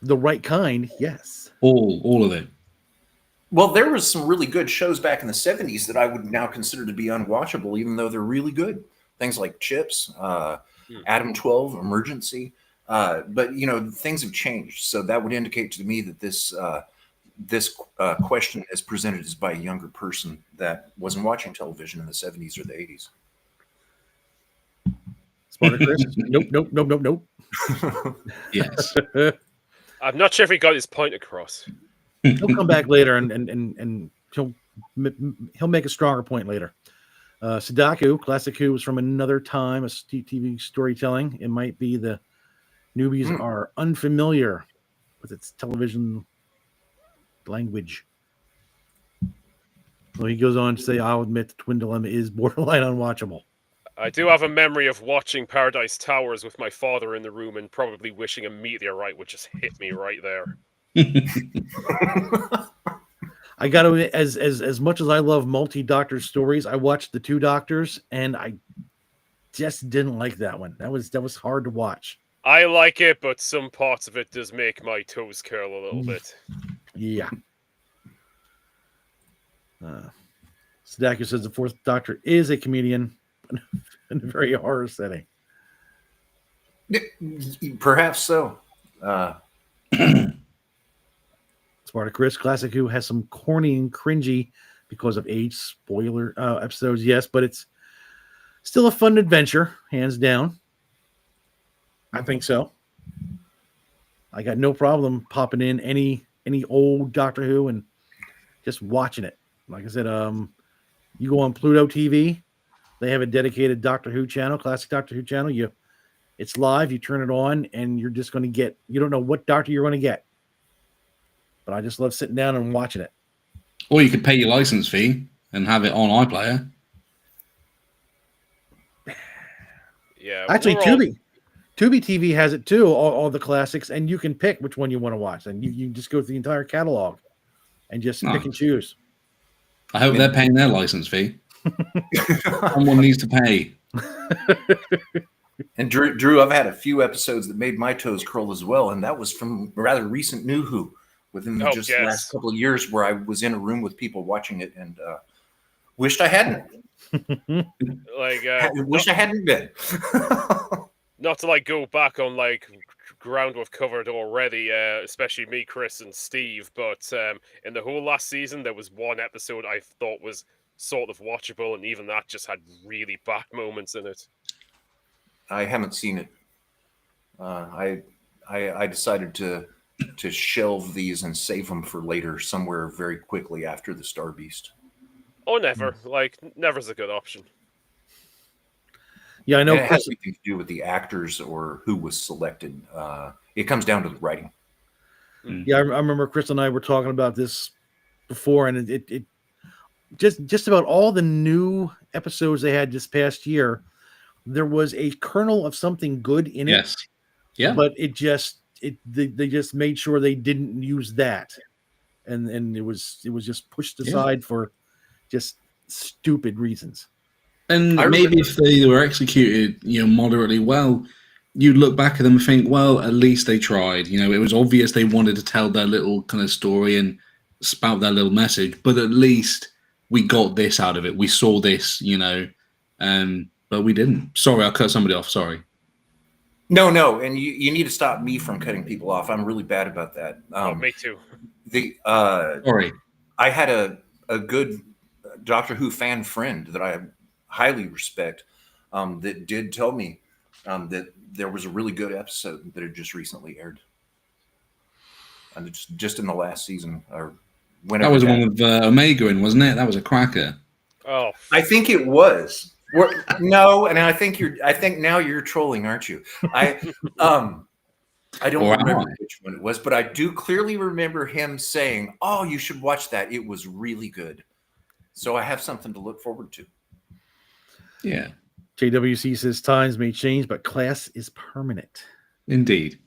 S1: The right kind, yes.
S4: All of it.
S3: Well, there was some really good shows back in the 70s that I would now consider to be unwatchable, even though they're really good. Things like Chips, Adam 12, Emergency. But, you know, things have changed. So that would indicate to me that this question is presented as by a younger person that wasn't watching television in the 70s or the 80s.
S1: Spartacus? Nope.
S4: Yes.
S2: I'm not sure if he got his point across.
S1: He'll come back later and he'll make a stronger point later. Sudaku, Classic Who was from another time, a TV storytelling. It might be the newbies are unfamiliar with its television language. So he goes on to say, I'll admit the Twin Dilemma is borderline unwatchable.
S2: I do have a memory of watching Paradise Towers with my father in the room and probably wishing a meteorite would just hit me right there.
S1: I got to as much as I love multi-doctor stories, I watched the Two Doctors and I just didn't like that one. That was hard to watch.
S2: I like it, but some parts of it does make my toes curl a little bit.
S1: Yeah. Sadako says the Fourth Doctor is a comedian in a very horror setting.
S3: Perhaps so.
S1: Spartacus, Classic Who has some corny and cringy because of age spoiler episodes, yes, but it's still a fun adventure, hands down. I think so. I got no problem popping in any old Doctor Who and just watching it. Like I said, you go on Pluto TV, they have a dedicated Doctor Who channel, classic Doctor Who channel. It's live, you turn it on, and you're just going to get, you don't know what Doctor you're going to get. But I just love sitting down and watching it.
S4: Or you could pay your license fee and have it on iPlayer.
S2: Yeah.
S1: Actually, Tubi TV has it too, all the classics, and you can pick which one you want to watch. And you just go through the entire catalog and just pick and choose.
S4: I hope they're paying their license fee. Someone needs to pay.
S3: And Drew, I've had a few episodes that made my toes curl as well, and that was from rather recent New Who within the last couple of years, where I was in a room with people watching it and wished I hadn't.
S2: Like,
S3: I wish I hadn't been.
S2: not to like go back on like ground we've covered already, especially me, Chris, and Steve. But in the whole last season, there was one episode I thought was sort of watchable, and even that just had really bad moments in it.
S3: I haven't seen it. I decided to shelve these and save them for later, somewhere very quickly after the Star Beast.
S2: Or never. Like, never's a good option.
S1: Yeah, I know.
S3: And it has
S1: Chris,
S3: nothing to do with the actors or who was selected. It comes down to the writing.
S1: yeah, I remember Chris and I were talking about this before, and it just about all the new episodes they had this past year, there was a kernel of something good in it.
S4: Yes. Yeah.
S1: But they just made sure they didn't use that, and it was just pushed aside for just stupid reasons.
S4: And maybe if they were executed, moderately well, you'd look back at them and think, well, at least they tried. It was obvious they wanted to tell their little kind of story and spout their little message, but at least we got this out of it. We saw this, but we didn't. Sorry, I'll cut somebody off. Sorry.
S3: No, and you need to stop me from cutting people off. I'm really bad about that.
S2: Me too.
S3: Sorry. I had a good Doctor Who fan friend that I highly respect that did tell me that there was a really good episode that had just recently aired. And just in the last season or whenever.
S4: That was the one with Omega in, wasn't it? That was a cracker.
S2: Oh,
S3: I think it was. No, and I think now you're trolling, aren't you? I don't remember which one it was, but I do clearly remember him saying, "Oh, you should watch that. It was really good." So I have something to look forward to.
S4: Yeah.
S1: JWC says times may change, but class is permanent.
S4: Indeed.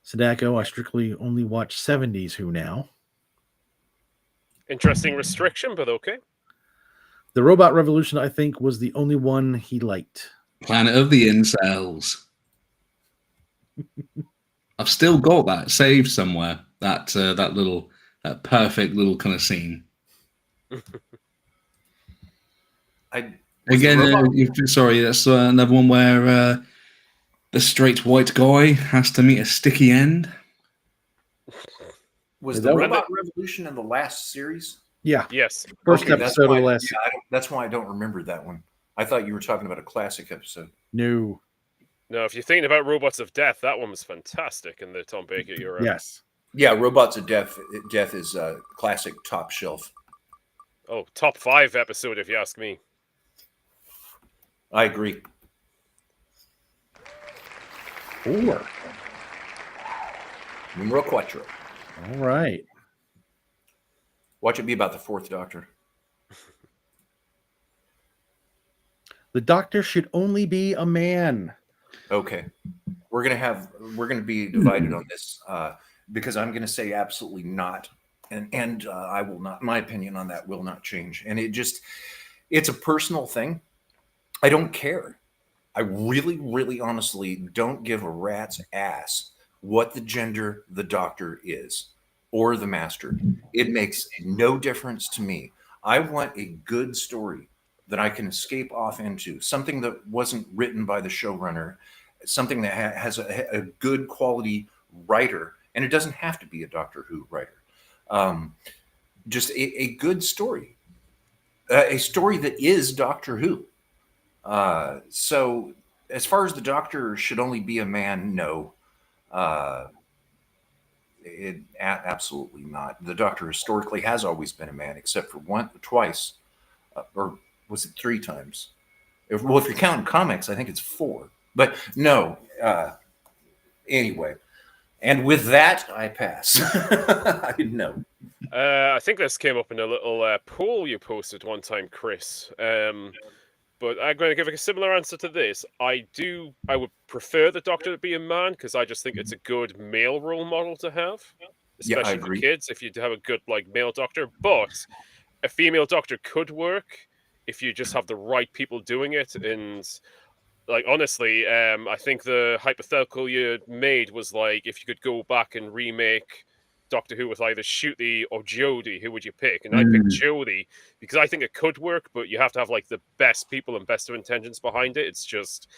S1: Sadako, I strictly only watch 70s Who now.
S2: Interesting restriction, but okay.
S1: The Robot Revolution, I think, was the only one he liked.
S4: Planet of the Incels. I've still got that saved somewhere. That perfect little kind of scene. Sorry, that's another one where the straight white guy has to meet a sticky end.
S3: Was the Robot Revolution in the last series?
S1: Yeah.
S2: Yes.
S1: First episode of the last.
S3: Yeah, that's why I don't remember that one. I thought you were talking about a classic episode.
S1: No,
S2: if you're thinking about Robots of Death, that one was fantastic in the Tom Baker era.
S1: Yes.
S3: Yeah, Robots of Death is a classic top shelf.
S2: Oh, top 5 episode, if you ask me.
S3: I agree.
S1: 4.
S3: Numero cuatro.
S1: All right.
S3: Watch it be about the 4th Doctor.
S1: The Doctor should only be a man.
S3: Okay. We're gonna be divided on this because I'm gonna say absolutely not. And I will not, my opinion on that will not change. And it's a personal thing. I don't care. I really, really honestly don't give a rat's ass what the gender the Doctor is or the Master. It makes no difference to me. I want a good story that I can escape off into, something that wasn't written by the showrunner, something that has a good quality writer, and it doesn't have to be a Doctor Who writer. Just a good story, a story that is Doctor Who. So as far as the Doctor should only be a man, no. Absolutely not. The Doctor historically has always been a man, except for twice, or was it 3 times? If you're counting comics, I think it's 4. But no. Anyway, and with that, I pass. I didn't know.
S2: I think this came up in a little poll you posted one time, Chris. But I'm going to give a similar answer to this. I would prefer the Doctor to be a man because I just think it's a good male role model to have, especially for kids. If you have a good male Doctor, but a female Doctor could work if you just have the right people doing it. And honestly, I think the hypothetical you made was if you could go back and remake Doctor Who with either Ncuti or Jodie, who would you pick? And I picked Jodie because I think it could work, but you have to have like the best people and best of intentions behind it. It's just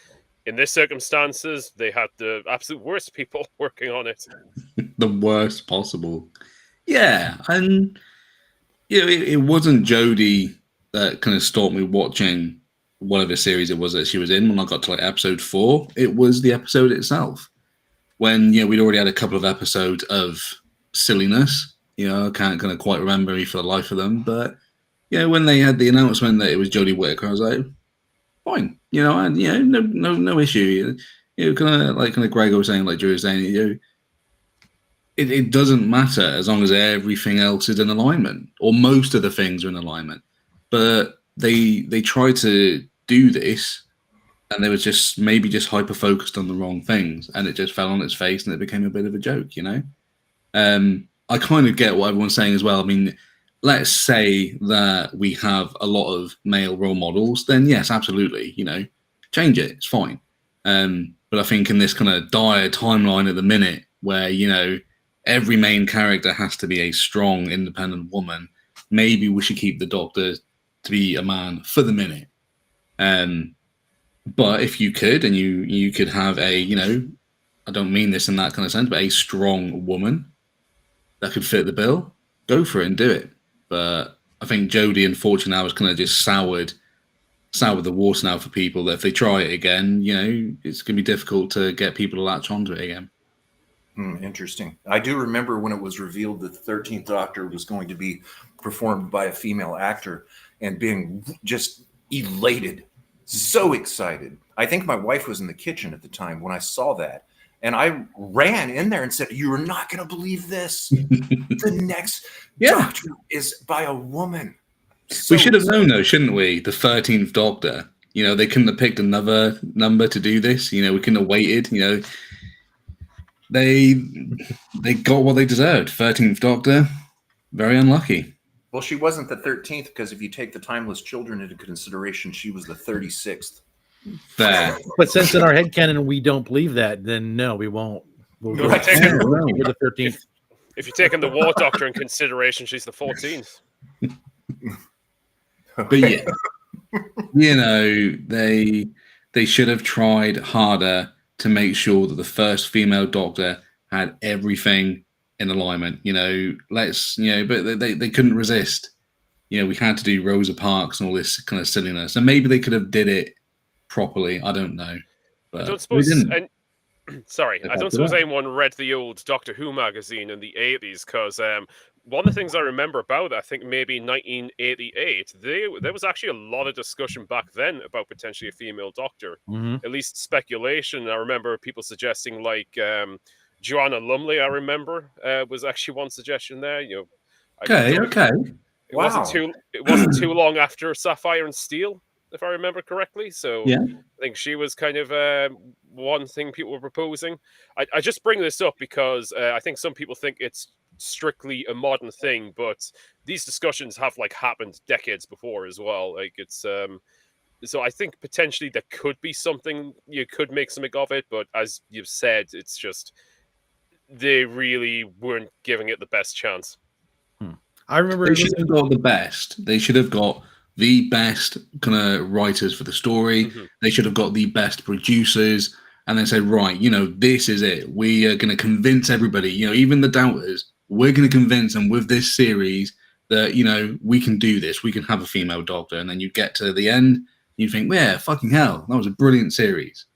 S2: in this circumstances, they had the absolute worst people working on it.
S4: The worst possible. Yeah, and it wasn't Jodie that kind of stopped me watching whatever series it was that she was in when I got to like episode 4. It was the episode itself. When we'd already had a couple of episodes of silliness. I can't kind of quite remember me for the life of them, but when they had the announcement that it was Jodie Whittaker, I was like, fine, and no issue. Kind of Greg was saying, like Drew was saying, it doesn't matter as long as everything else is in alignment, or most of the things are in alignment. But they try to do this, and they were just maybe just hyper focused on the wrong things, and it just fell on its face, and it became a bit of a joke. I kind of get what everyone's saying as well. I mean, let's say that we have a lot of male role models, then yes, absolutely, change it. It's fine. But I think in this kind of dire timeline at the minute where, every main character has to be a strong, independent woman, maybe we should keep the Doctor to be a man for the minute. But if you could, and you could have a, I don't mean this in that kind of sense, but a strong woman that could fit the bill, go for it and do it. But I think Jodie, unfortunately, now has kind of just soured the water now for people that if they try it again, it's going to be difficult to get people to latch onto it again.
S3: Interesting. I do remember when it was revealed that the 13th Doctor was going to be performed by a female actor and being just elated, so excited. I think my wife was in the kitchen at the time when I saw that. And I ran in there and said, "You're not going to believe this. The next Doctor is by a woman." So
S4: we should have known, though, shouldn't we? The 13th Doctor. They couldn't have picked another number to do this. We couldn't have waited. They got what they deserved. 13th Doctor, very unlucky.
S3: Well, she wasn't the 13th because if you take the Timeless Children into consideration, she was the 36th.
S4: Fair.
S1: But since in our headcanon we don't believe that, then no, we won't. We're the 13th.
S2: If you're taking the War Doctor in consideration, she's the 14th.
S4: But yeah, they should have tried harder to make sure that the first female Doctor had everything in alignment. But they couldn't resist. We had to do Rosa Parks and all this kind of silliness, and maybe they could have did it properly. I don't know. But
S2: I don't suppose. I don't suppose anyone read the old Doctor Who magazine in the 80s because one of the things I remember about, I think maybe 1988, there was actually a lot of discussion back then about potentially a female Doctor. At least speculation. I remember people suggesting like Joanna Lumley. I remember was actually one suggestion there.
S4: Okay.
S2: It wasn't too long after Sapphire and Steel, if I remember correctly. So
S4: yeah.
S2: I think she was kind of one thing people were proposing. I just bring this up because I think some people think it's strictly a modern thing, but these discussions have like happened decades before as well. Like it's so I think potentially there could be something, you could make something of it, but as you've said, it's just they really weren't giving it the best chance.
S1: I remember
S4: they should have got the best. They should have got the best kind of writers for the story. They should have got the best producers, and then say, right, this is it. We are going to convince everybody, even the doubters, we're going to convince them with this series that, we can do this. We can have a female Doctor. And then you get to the end, and you think, yeah, fucking hell, that was a brilliant series.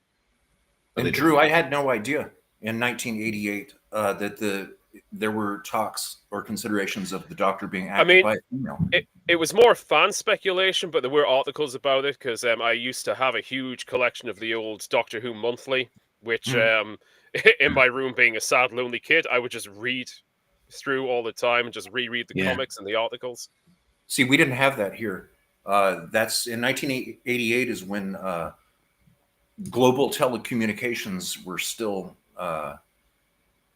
S4: But
S3: and Drew, I had no idea in 1988 that there were talks or considerations of the Doctor being acted by a female.
S2: It was more fan speculation, but there were articles about it because I used to have a huge collection of the old Doctor Who Monthly, which in my room, being a sad, lonely kid, I would just read through all the time and just reread the comics and the articles.
S3: See, we didn't have that here. That's in 1988 is when global telecommunications were still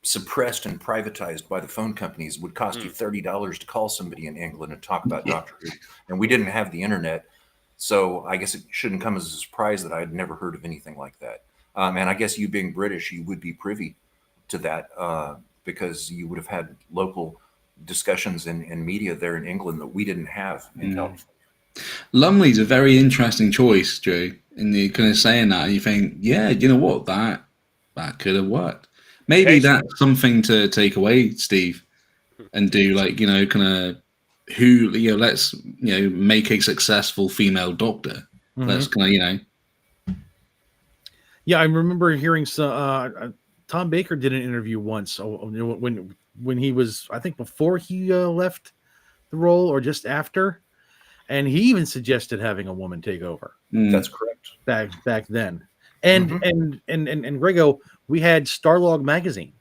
S3: suppressed and privatized by the phone companies. It would cost you $30 to call somebody in England and talk about Doctor Who. And we didn't have the internet. So I guess it shouldn't come as a surprise that I had never heard of anything like that. And I guess you being British, you would be privy to that. because you would have had local discussions in media there in England that we didn't have in California.
S4: Lumley's a very interesting choice, Drew. And you're kind of saying that, and you think, yeah, you know what, that could have worked. Maybe that's something to take away, Steve, and do like, you know, kind of who, you know, let's, you know, make a successful female doctor. Let's kind of, you know.
S1: Yeah, I remember hearing some. Tom Baker did an interview once when he was, I think, before he left the role or just after, and he even suggested having a woman take over.
S3: That's correct.
S1: Back then, and Grego, we had Starlog magazine.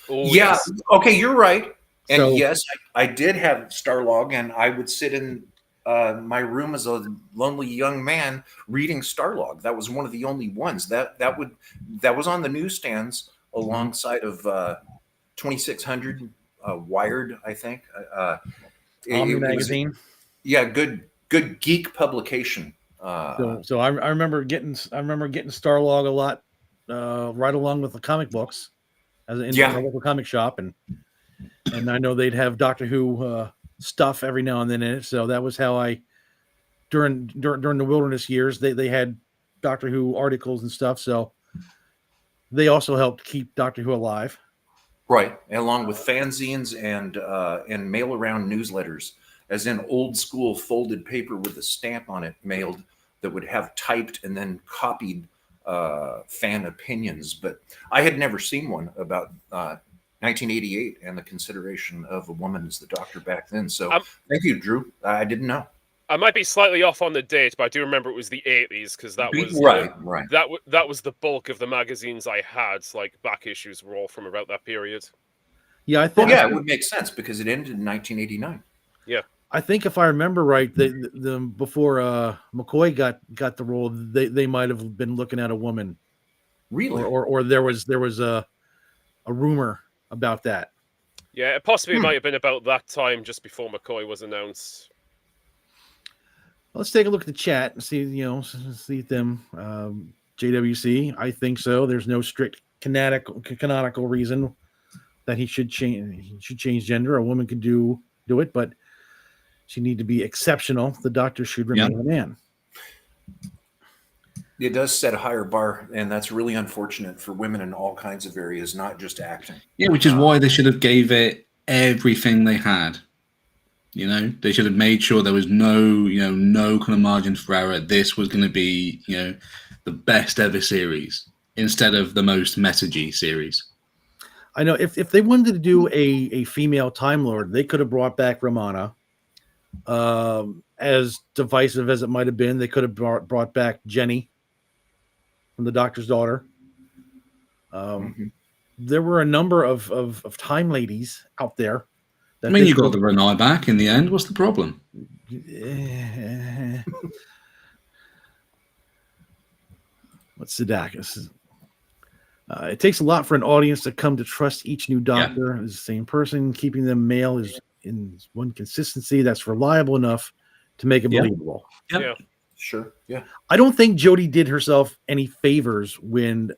S2: Oh,
S3: yeah.
S2: yes.
S3: Okay, you're right. And
S1: So-
S3: yes, I did have Starlog, and I would sit in my room as a lonely young man reading Starlog. That was one of the only ones that was on the newsstands alongside of 2600 Wired, I think.
S1: Omni magazine.
S3: Good geek publication.
S1: So I remember getting Starlog a lot, right along with the comic books, in the local comic shop, and I know they'd have Doctor Who stuff every now and then in it. So that was how I during the wilderness years they had Doctor Who articles and stuff. So they also helped keep Doctor Who alive.
S3: Right, along with fanzines and mail around newsletters, as in old school folded paper with a stamp on it mailed that would have typed and then copied fan opinions. But I had never seen one about 1988 and the consideration of a woman as the doctor back then. So thank you, Drew. I didn't know.
S2: I might be slightly off on the date, but I do remember it was the 80s because that was
S3: right.
S2: That was the bulk of the magazines I had. Like back issues were all from about that period.
S1: Yeah, I think.
S3: Well, yeah, it would make sense because it ended in 1989.
S2: Yeah,
S1: I think if I remember right, the before McCoy got the role, they might have been looking at a woman.
S3: Really?
S1: Or there was a rumor about that.
S2: Yeah, it possibly might have been about that time, just before McCoy was announced.
S1: Let's take a look at the chat and see them. JWC, I think so. There's no strict canonical reason that he should change gender. A woman could do it, but she need to be exceptional. The doctor should remain a man.
S3: It does set a higher bar, and that's really unfortunate for women in all kinds of areas, not just acting.
S4: Yeah, which is why they should have gave it everything they had. You know, they should have made sure there was no kind of margin for error. This was going to be, the best ever series instead of the most messagey series.
S1: I know if they wanted to do a female Time Lord, they could have brought back Romana. As divisive as it might have been, they could have brought back Jenny from the Doctor's daughter. There were a number of Time Ladies out there.
S4: I mean, you got the Renai back in the end. What's the problem?
S1: What's Sidakis? It takes a lot for an audience to come to trust each new doctor as the same person. Keeping them male is in one consistency that's reliable enough to make it believable.
S4: Yep.
S2: Yeah,
S3: Sure. Yeah.
S1: I don't think Jodie did herself any favors when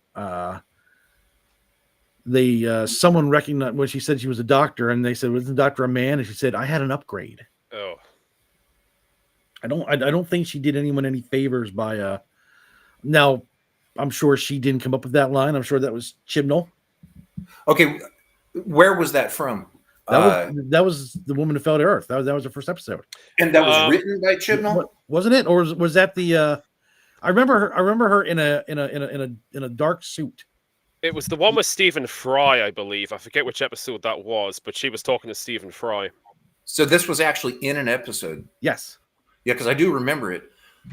S1: someone recognized when she said she was a doctor, and they said, "Was the doctor a man?" And she said, "I had an upgrade."
S2: Oh,
S1: I don't think she did anyone any favors by. Now, I'm sure she didn't come up with that line. I'm sure that was Chibnall.
S3: Okay, where was that from?
S1: That was the woman who fell to Earth. That was the first episode,
S3: and that was written by Chibnall,
S1: wasn't it? Or was that the? I remember her in a dark suit.
S2: it was the one with Stephen Fry, I believe. I forget which episode that was, but she was talking to Stephen Fry.
S3: So this was actually in an episode.
S1: Yes.
S3: Yeah, because I do remember it.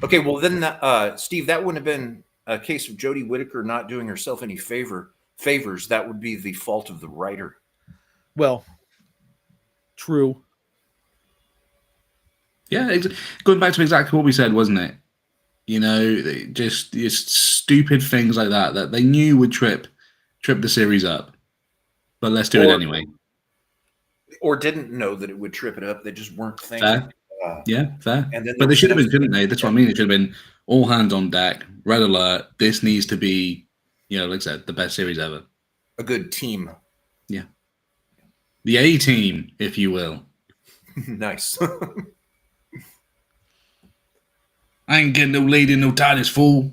S3: Okay, well then, Steve, that wouldn't have been a case of Jodie Whittaker not doing herself any favors. That would be the fault of the writer.
S1: Well, true.
S4: Yeah, going back to exactly what we said, wasn't it? Just stupid things like that they knew would trip the series up, but let's do it anyway.
S3: Or didn't know that it would trip it up. They just weren't thinking.
S4: Fair. Fair.
S3: And then
S4: but they should have been, shouldn't they? That's what I mean. It should have been all hands on deck, red alert. This needs to be, like I said, the best series ever.
S3: A good team.
S4: Yeah. The A team, if you will.
S3: Nice.
S4: I ain't getting no lady, no TARDIS, fool.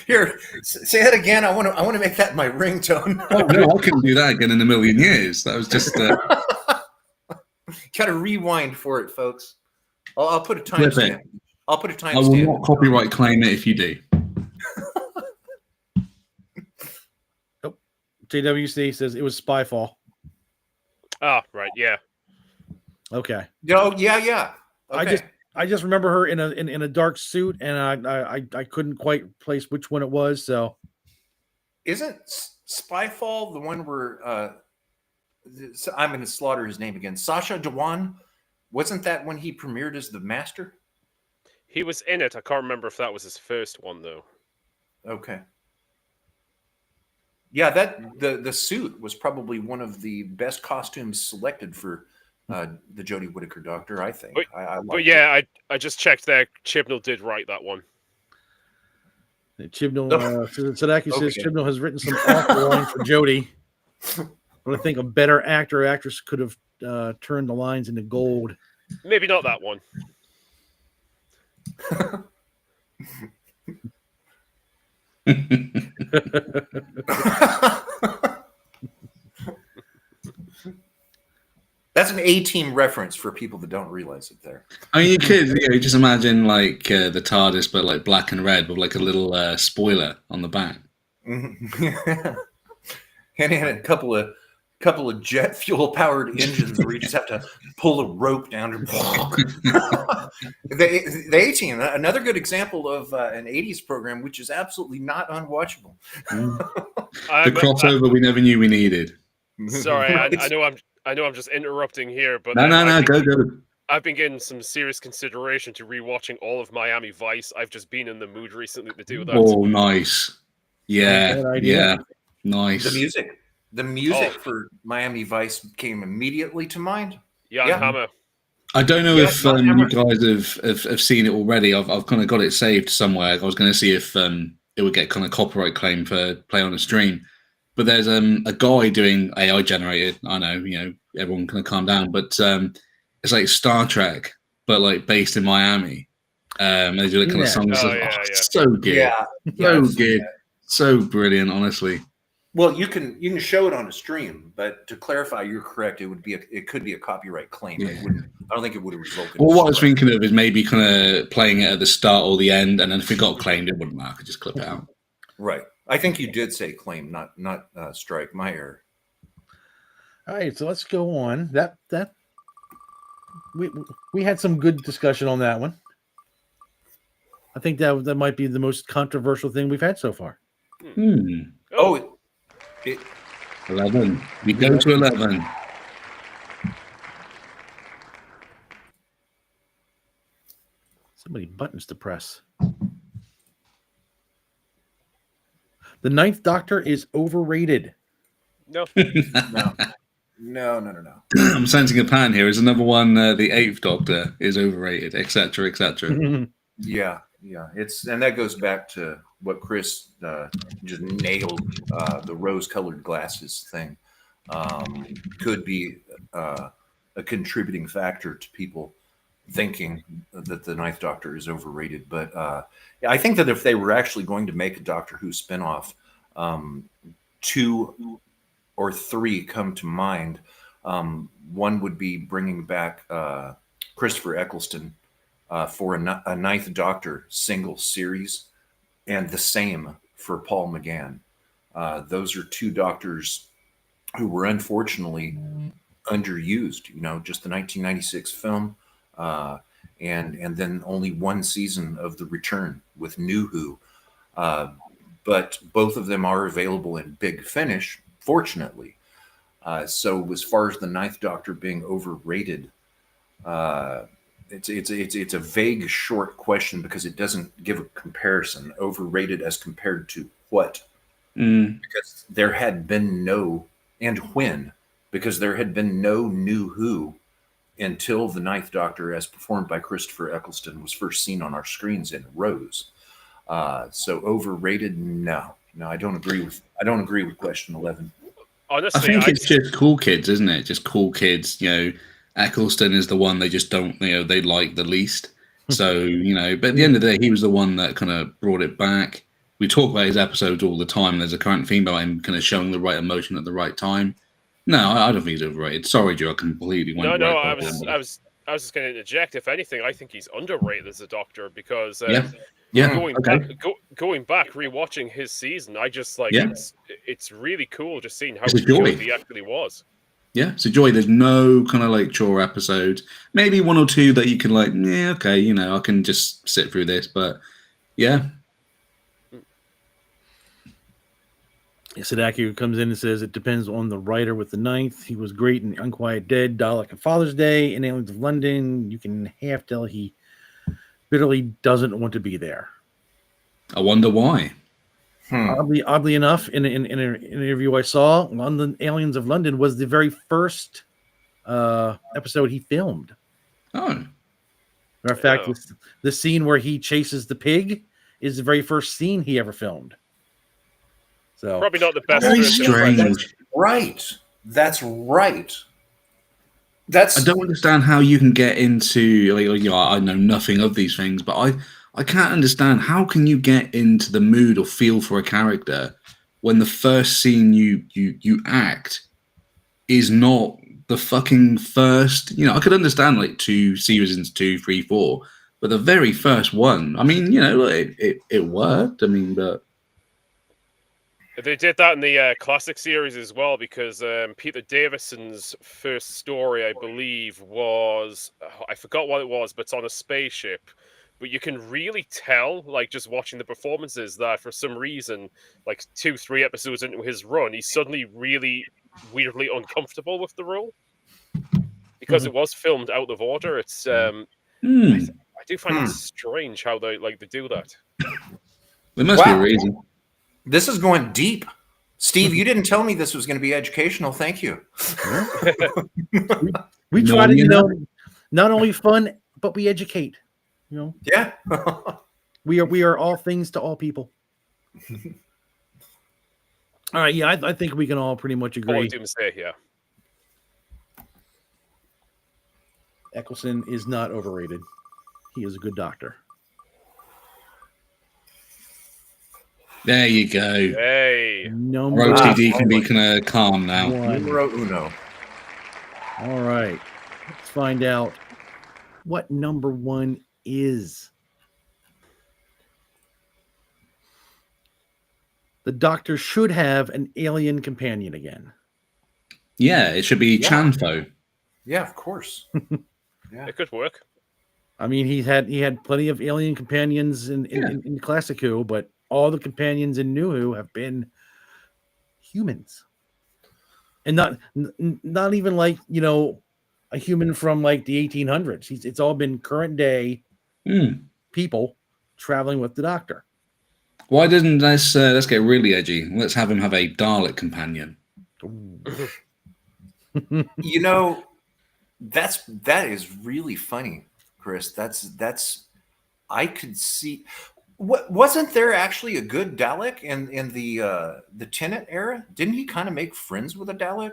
S3: Here, say that again. I want to make that my ringtone.
S4: Oh no, I couldn't do that again in a million years. That was just
S3: Gotta rewind for it, folks. I'll put a
S4: Flip it.
S3: timestamp. I'll put a
S4: I will
S3: timestamp.
S4: not copyright claim it if you do.
S1: JWC says it was Spyfall.
S2: Ah, right, yeah.
S1: Okay.
S3: No, yeah. Okay.
S1: I just remember her in a dark suit, and I couldn't quite place which one it was. So,
S3: Isn't Spyfall the one where I'm going to slaughter his name again? Sacha Dhawan, wasn't that when he premiered as the Master?
S2: He was in it. I can't remember if that was his first one, though.
S3: Okay. Yeah, that the suit was probably one of the best costumes selected for the Jodie Whittaker Doctor, I think.
S2: But yeah, I just checked there. Chibnall did write that one.
S1: Chibnall, Sadaki says
S3: Okay.
S1: Chibnall has written some awful lines for Jodie. But I think a better actor or actress could have turned the lines into gold.
S2: Maybe not that one.
S3: That's an A-team reference for people that don't realize it there.
S4: I mean, you could just imagine like the TARDIS, but like black and red with like a little spoiler on the back.
S3: Mm-hmm. And a couple of jet fuel powered engines where you just have to pull a rope down. The A-Team, another good example of an 80s program, which is absolutely not unwatchable.
S4: The crossover we never knew we needed.
S2: Sorry, I know I'm just interrupting here, but
S4: No, go.
S2: I've been getting some serious consideration to rewatching all of Miami Vice. I've just been in the mood recently to do that.
S4: Oh, nice. Yeah, nice.
S3: The music for Miami Vice came immediately to mind.
S2: Jan Hammer.
S4: I don't know if you guys have seen it already. I've kind of got it saved somewhere. I was going to see if it would get kind of copyright claim for play on a stream. But there's a guy doing AI generated. I know, everyone can calm down. But it's like Star Trek, but like based in Miami. They do like kind of songs. So good, so good, so brilliant. Honestly.
S3: Well, you can show it on a stream, but to clarify, you're correct. It could be a copyright claim.
S4: Yeah.
S3: I don't think it would have resulted.
S4: Well, what I was thinking of is maybe kind of playing it at the start or the end, and then if it got claimed, it wouldn't matter. I could just clip it out.
S3: Right. I think you did say claim, not strike. My error.
S1: All right, so let's go on. That we had some good discussion on that one. I think that might be the most controversial thing we've had so far.
S3: Oh,
S4: 11. We go to 11.
S1: So many buttons to press. The Ninth Doctor is overrated.
S2: No.
S3: No.
S4: I'm sensing a pattern here. Is another one the Eighth Doctor is overrated, etc., etc.
S3: Yeah. And that goes back to what Chris just nailed. The rose-colored glasses thing could be a contributing factor to people thinking that the Ninth Doctor is overrated. But I think that if they were actually going to make a Doctor Who spinoff, 2 or 3 come to mind. One would be bringing back Christopher Eccleston for a Ninth Doctor single series, and the same for Paul McGann. Those are 2 doctors who were unfortunately underused. Just the 1996 film, and then only 1 season of The Return with New Who. But both of them are available in Big Finish, fortunately. So as far as the Ninth Doctor being overrated, it's a vague, short question because it doesn't give a comparison. Overrated as compared to what? Because there had been no, and when? Because there had been no New Who until the Ninth Doctor, as performed by Christopher Eccleston, was first seen on our screens in Rose. So overrated? No. No, I don't agree with question 11.
S2: Honestly,
S4: I think it's just cool kids, isn't it? Just cool kids. Eccleston is the one they just don't, they like the least. So, but at the end of the day, he was the one that kind of brought it back. We talk about his episodes all the time. There's a current theme about him kind of showing the right emotion at the right time. No, I don't think he's overrated. Sorry, Joe, I completely went
S2: No,
S4: right
S2: I
S4: by him.
S2: was just going to interject. If anything, I think he's underrated as a Doctor because
S4: Yeah.
S2: going back, rewatching his season, I just it's really cool just seeing how
S4: It's a joy.
S2: good he actually was.
S4: Yeah, it's a joy. There's no kind of like chore episodes. Maybe one or two that you can I can just sit through this. But yeah.
S1: Sadaki comes in and says it depends on the writer with the 9th. He was great in Unquiet Dead, Dalek and Father's Day, and Aliens of London. You can half tell he literally doesn't want to be there.
S4: I wonder why.
S1: Oddly enough, in an interview I saw, London Aliens of London was the very first episode he filmed.
S4: Oh.
S1: Matter of fact, the scene where he chases the pig is the very first scene he ever filmed. So
S2: probably not the best.
S4: Very strange.
S3: That's right.
S4: I don't understand how you can get into. I know nothing of these things, but I can't understand how can you get into the mood or feel for a character when the first scene you act is not the fucking first. I could understand like 2 seasons, 2, 3, 4, but the very first one. I mean, it worked. I mean, but.
S2: They did that in the classic series as well because Peter Davison's first story, I believe, was I forgot what it was, but it's on a spaceship. But you can really tell, like just watching the performances, that for some reason, like 2, 3 episodes into his run, he's suddenly really weirdly uncomfortable with the role because it was filmed out of order. It's I do find it strange how they do that.
S4: There must be a reason.
S3: This is going deep. Steve, you didn't tell me this was going to be educational. Thank you.
S1: we try to, not only fun, but we educate.
S3: Yeah.
S1: we are all things to all people. All right, yeah, I think we can all pretty much agree.
S2: Yeah.
S1: Eccleston is not overrated. He is a good Doctor.
S4: There you go.
S2: Hey.
S4: OTD can be kind of calm now.
S3: Numero uno.
S1: All right. Let's find out what number 1 is. The Doctor should have an alien companion again.
S4: Yeah, it should be Chanfo.
S3: Yeah, of course.
S2: Yeah. It could work.
S1: I mean, he had plenty of alien companions in Classic Who, but all the companions in New Who have been humans, and not even like a human from like the 1800s. It's all been current day people traveling with the Doctor.
S4: Why doesn't let's get really edgy? Let's have him have a Dalek companion.
S3: That is really funny, Chris. That's I could see. Wasn't there actually a good Dalek in the Tennant era? Didn't he kind of make friends with a Dalek?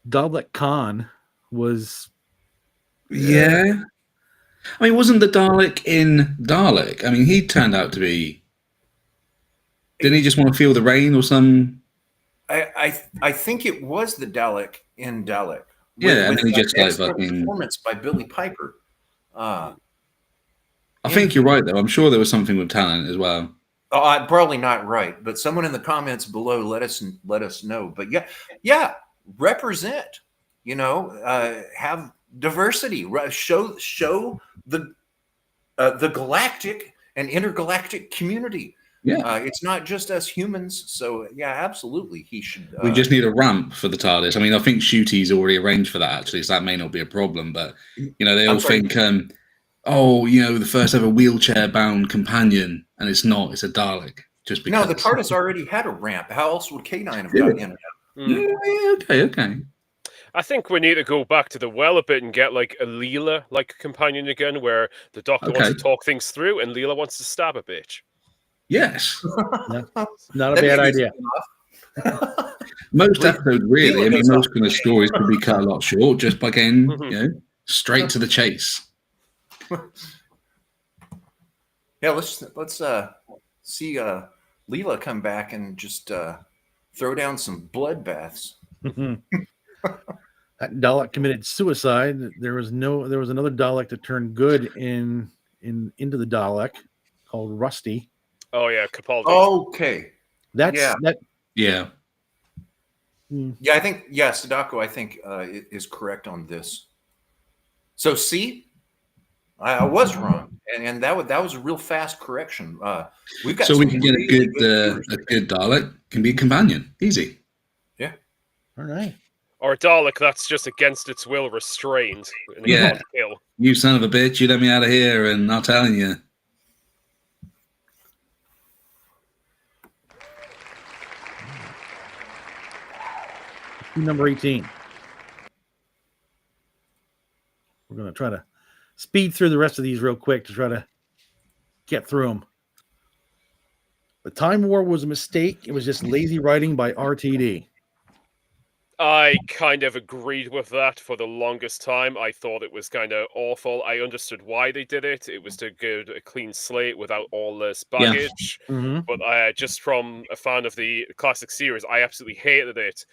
S1: Dalek Khan was.
S4: Yeah. I mean, wasn't the Dalek in Dalek? I mean, he turned out to be. Didn't he just want to feel the rain or some?
S3: I think it was the Dalek in Dalek.
S4: Yeah, and then he just like fucking
S3: performance by Billy Piper.
S4: I think you're right, though. I'm sure there was something with talent as well.
S3: I'm probably not right, but someone in the comments below let us know. But yeah, represent. Have diversity. Show the galactic and intergalactic community.
S4: Yeah,
S3: it's not just us humans. So yeah, absolutely, he should.
S4: We just need a ramp for the TARDIS. I mean, I think Shooty's already arranged for that actually, so that may not be a problem. But they all think. The first ever wheelchair-bound companion, and it's not. It's a Dalek. Just because.
S3: No, the TARDIS already had a ramp. How else would K9 have gotten in?
S4: Yeah, okay.
S2: I think we need to go back to the well a bit and get like a Leela-like companion again, where the Doctor wants to talk things through and Leela wants to stab a bitch.
S4: Yes.
S1: Not a bad idea.
S4: Most episodes, really. I mean, most kind of stories could be cut a lot short just by getting, straight to the chase.
S3: Yeah, let's see Leela come back and just throw down some bloodbaths.
S1: That Dalek committed suicide. There was another Dalek that turned good into the Dalek called Rusty.
S2: Oh yeah, Capaldi.
S3: Okay.
S1: Yeah.
S4: Yeah.
S3: Yeah, I think Sadako, I think is correct on this. So see, I was wrong, and that was a real fast correction. We've got
S4: so we can get a good Dalek can be a companion, easy.
S3: Yeah.
S1: All right.
S2: Or a Dalek that's just against its will restrained. And
S4: Yeah.
S2: kill.
S4: You son of a bitch, you let me out of here, and I'm telling you.
S1: Number 18. We're going to try to speed through the rest of these real quick to try to get through them. The Time War was a mistake. It was just lazy writing by RTD.
S2: I kind of agreed with that for the longest time. I thought it was kind of awful. I understood why they did it. It was to get a clean slate without all this baggage.
S1: Yeah. Mm-hmm.
S2: But just from a fan of the classic series, I absolutely hated it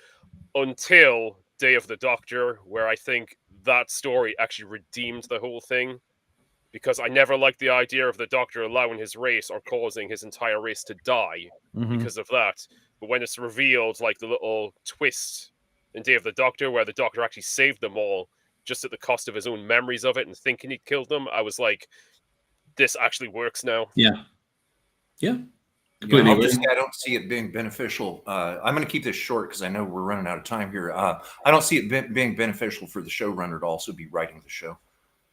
S2: until Day of the Doctor, where I think that story actually redeemed the whole thing. Because I never liked the idea of the Doctor allowing his race or causing his entire race to die because of that. But when it's revealed, like the little twist in Day of the Doctor, where the Doctor actually saved them all just at the cost of his own memories of it and thinking he'd killed them, I was like, this actually works now.
S4: Yeah.
S3: I don't see it being beneficial. I'm going to keep this short because I know we're running out of time here. I don't see it being beneficial for the showrunner to also be writing the show.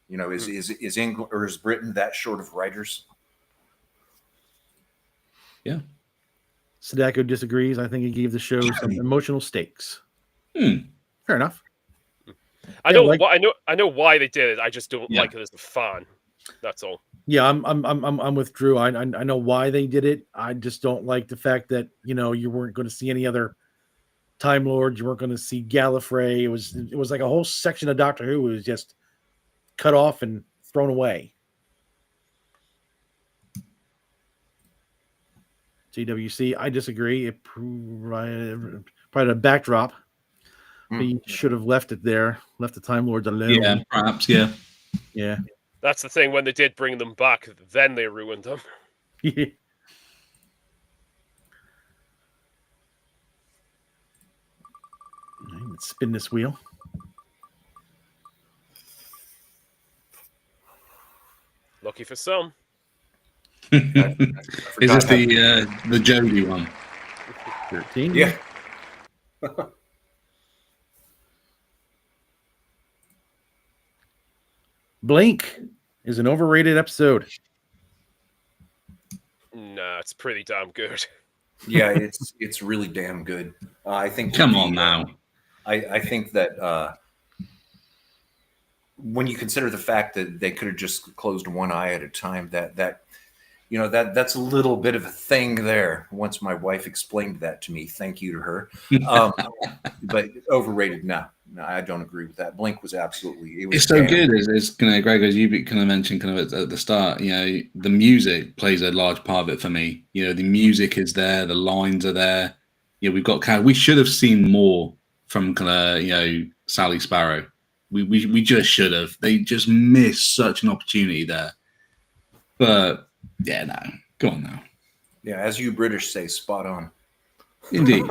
S3: You know, is England or is Britain that short of writers?
S4: Yeah.
S1: Sadako disagrees. I think he gave the show some emotional stakes. Fair enough.
S2: I know why they did it. I just don't like it as a fan. That's all.
S1: Yeah, I'm with Drew. I know why they did it. I just don't like the fact that you weren't going to see any other Time Lords. You weren't going to see Gallifrey. It was like a whole section of Doctor Who was just cut off and thrown away. GWC, I disagree. It provided a backdrop. He should have left it there, left the Time Lords alone.
S4: Yeah, perhaps, yeah.
S1: Yeah.
S2: That's the thing. When they did bring them back, then they ruined them.
S1: Let's spin this wheel.
S2: Lucky for some.
S4: Is this the Jody one?
S1: 13.
S3: Yeah.
S1: Blink is an overrated episode.
S2: Nah, it's pretty damn good.
S3: Yeah, it's really damn good. I think.
S4: Come on now.
S3: I think that when you consider the fact that they could have just closed one eye at a time, that's a little bit of a thing there. Once my wife explained that to me, thank you to her. But overrated, no, I don't agree with that. Blink was absolutely.
S4: It's so good. It's Greg, as you kind of mentioned, kind of at the start. The music plays a large part of it for me. The music is there, the lines are there. We've got we should have seen more from kind of Sally Sparrow. We just should have. They just missed such an opportunity there. But yeah, no, go on now.
S3: Yeah, as you British say, spot on.
S4: Indeed.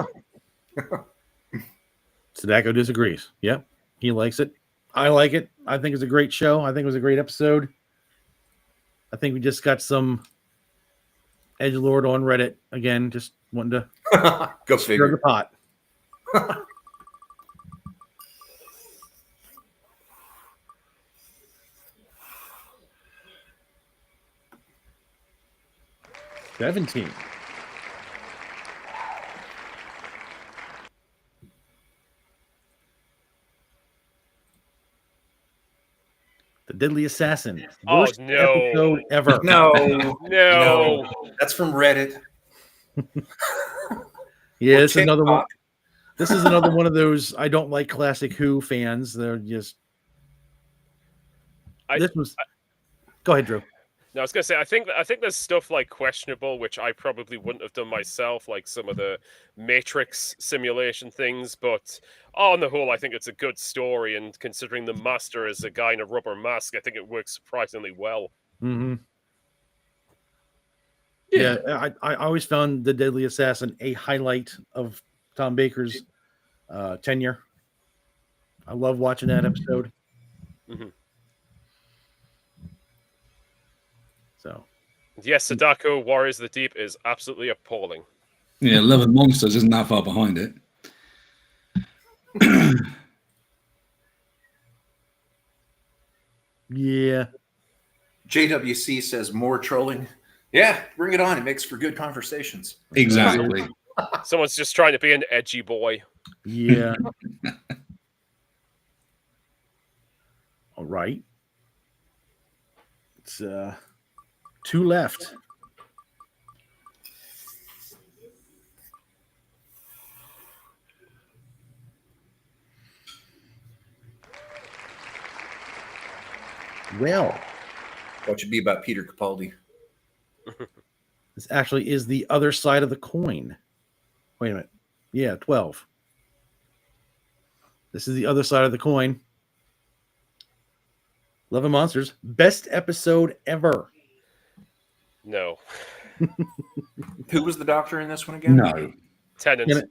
S1: Sadako disagrees. Yep, he likes it. I like it. I think it's a great show. I think it was a great episode. I think we just got some edgelord on Reddit again, just wanting to
S3: go
S1: stir
S3: figure
S1: the pot. $17. The Deadly Assassin.
S2: Oh,
S1: Worst
S2: no.
S1: episode ever.
S2: No.
S3: That's from Reddit.
S1: Yeah,
S3: Or
S1: it's another one.
S3: TikTok.
S1: This is another one of those I don't like classic Who fans. They're just. Go ahead, Drew.
S2: No, I was gonna say I think there's stuff like questionable, which I probably wouldn't have done myself, like some of the Matrix simulation things. But on the whole, I think it's a good story, and considering the master is a guy in a rubber mask, I think it works surprisingly well.
S1: Mm-hmm. Yeah, I always found the Deadly Assassin a highlight of Tom Baker's tenure. I love watching that episode.
S2: Mm-hmm.
S1: So,
S2: yes, Sadako Warriors of the Deep is absolutely appalling.
S4: Yeah, Love and Monsters isn't that far behind it.
S1: yeah.
S3: JWC says more trolling. Yeah, bring it on. It makes for good conversations.
S4: Exactly.
S2: Someone's just trying to be an edgy boy.
S1: Yeah. All right. It's 2 left. Well,
S3: What should be about Peter Capaldi?
S1: this actually is the other side of the coin. Wait a minute. Yeah, 12. This is the other side of the coin. Love and Monsters. Best episode ever.
S2: No.
S3: Who was the doctor in this one again?
S4: No.
S2: Tennant.
S1: Yeah,
S3: It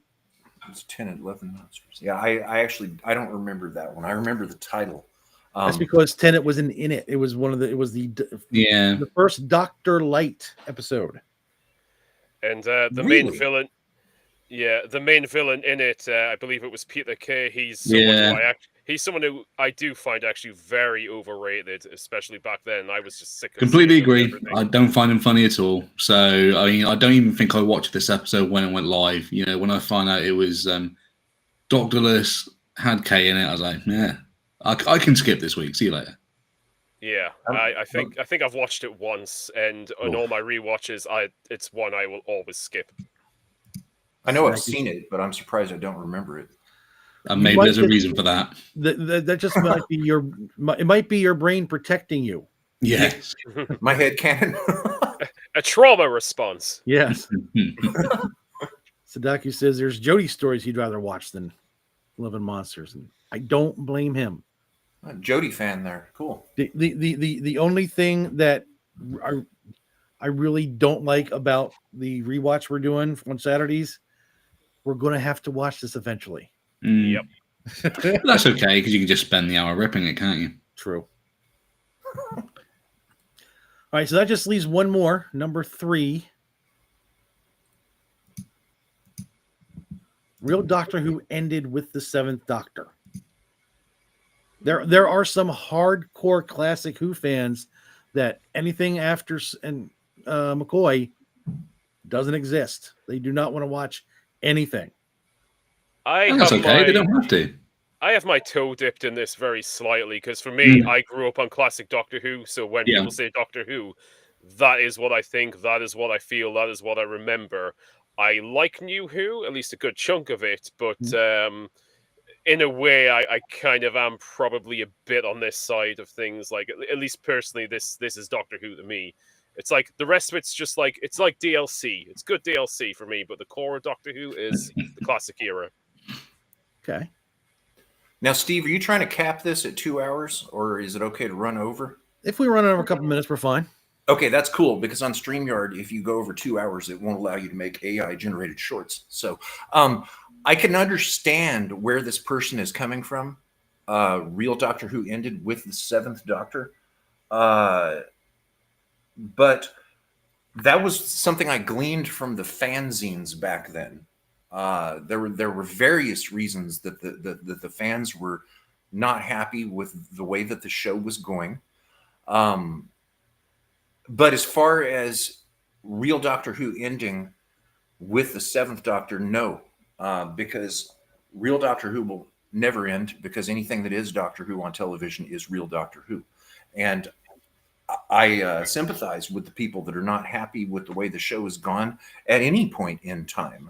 S3: was 10 and 11 Monsters. Yeah, I don't remember that one. I remember the title.
S1: That's because Tennant wasn't in it. It was the first Dr. Light episode.
S2: And the
S3: Really?
S2: main villain. Yeah, the main villain in it, I believe it was Peter Kay. He's someone who I do find actually very overrated, especially back then. I was just sick of
S4: Completely
S2: seeing him and
S4: agree.
S2: everything.
S4: I don't find him funny at all. So, I mean, I don't even think I watched this episode when it went live. You know, when I found out it was Doctorless, had K in it, I was like, yeah, I can skip this week. See you later.
S2: Yeah, I think I've watched it once, and on all my rewatches, it's one I will always skip.
S3: I know I've seen it, but I'm surprised I don't remember it.
S4: And maybe there's a reason for that.
S1: That just might be it might be your brain protecting you.
S4: Yes.
S3: My head canon.
S2: A trauma response.
S1: Yes. Sadaki says there's Jody stories he'd rather watch than Love and Monsters, and I don't blame him.
S3: Jody fan there. Cool.
S1: The only thing that I really don't like about the rewatch we're doing on Saturdays, we're going to have to watch this eventually.
S2: Yep.
S4: That's okay, because you can just spend the hour ripping it, can't you?
S1: True. All right, so that just leaves one more, number 3. Real Doctor Who ended with the 7th Doctor. There are some hardcore classic Who fans that anything after McCoy doesn't exist. They do not want to watch anything.
S4: That's okay. They don't have to.
S2: I have my toe dipped in this very slightly because for me, I grew up on classic Doctor Who. So when people say Doctor Who, that is what I think. That is what I feel. That is what I remember. I like New Who, at least a good chunk of it, but in a way, I kind of am probably a bit on this side of things. Like, at least personally, this is Doctor Who to me. It's like the rest of it's just like it's like DLC. It's good DLC for me, but the core of Doctor Who is the classic era.
S1: Okay.
S3: Now, Steve, are you trying to cap this at 2 hours, or is it okay to run over?
S1: If we run over a couple minutes, we're fine.
S3: Okay, that's cool, because on StreamYard, if you go over 2 hours, it won't allow you to make AI-generated shorts. So I can understand where this person is coming from. Real Doctor Who ended with the 7th Doctor. But that was something I gleaned from the fanzines back then. There were various reasons that the fans were not happy with the way that the show was going. But as far as Real Doctor Who ending with the 7th Doctor, no, because Real Doctor Who will never end, because anything that is Doctor Who on television is Real Doctor Who. And I sympathize with the people that are not happy with the way the show has gone at any point in time.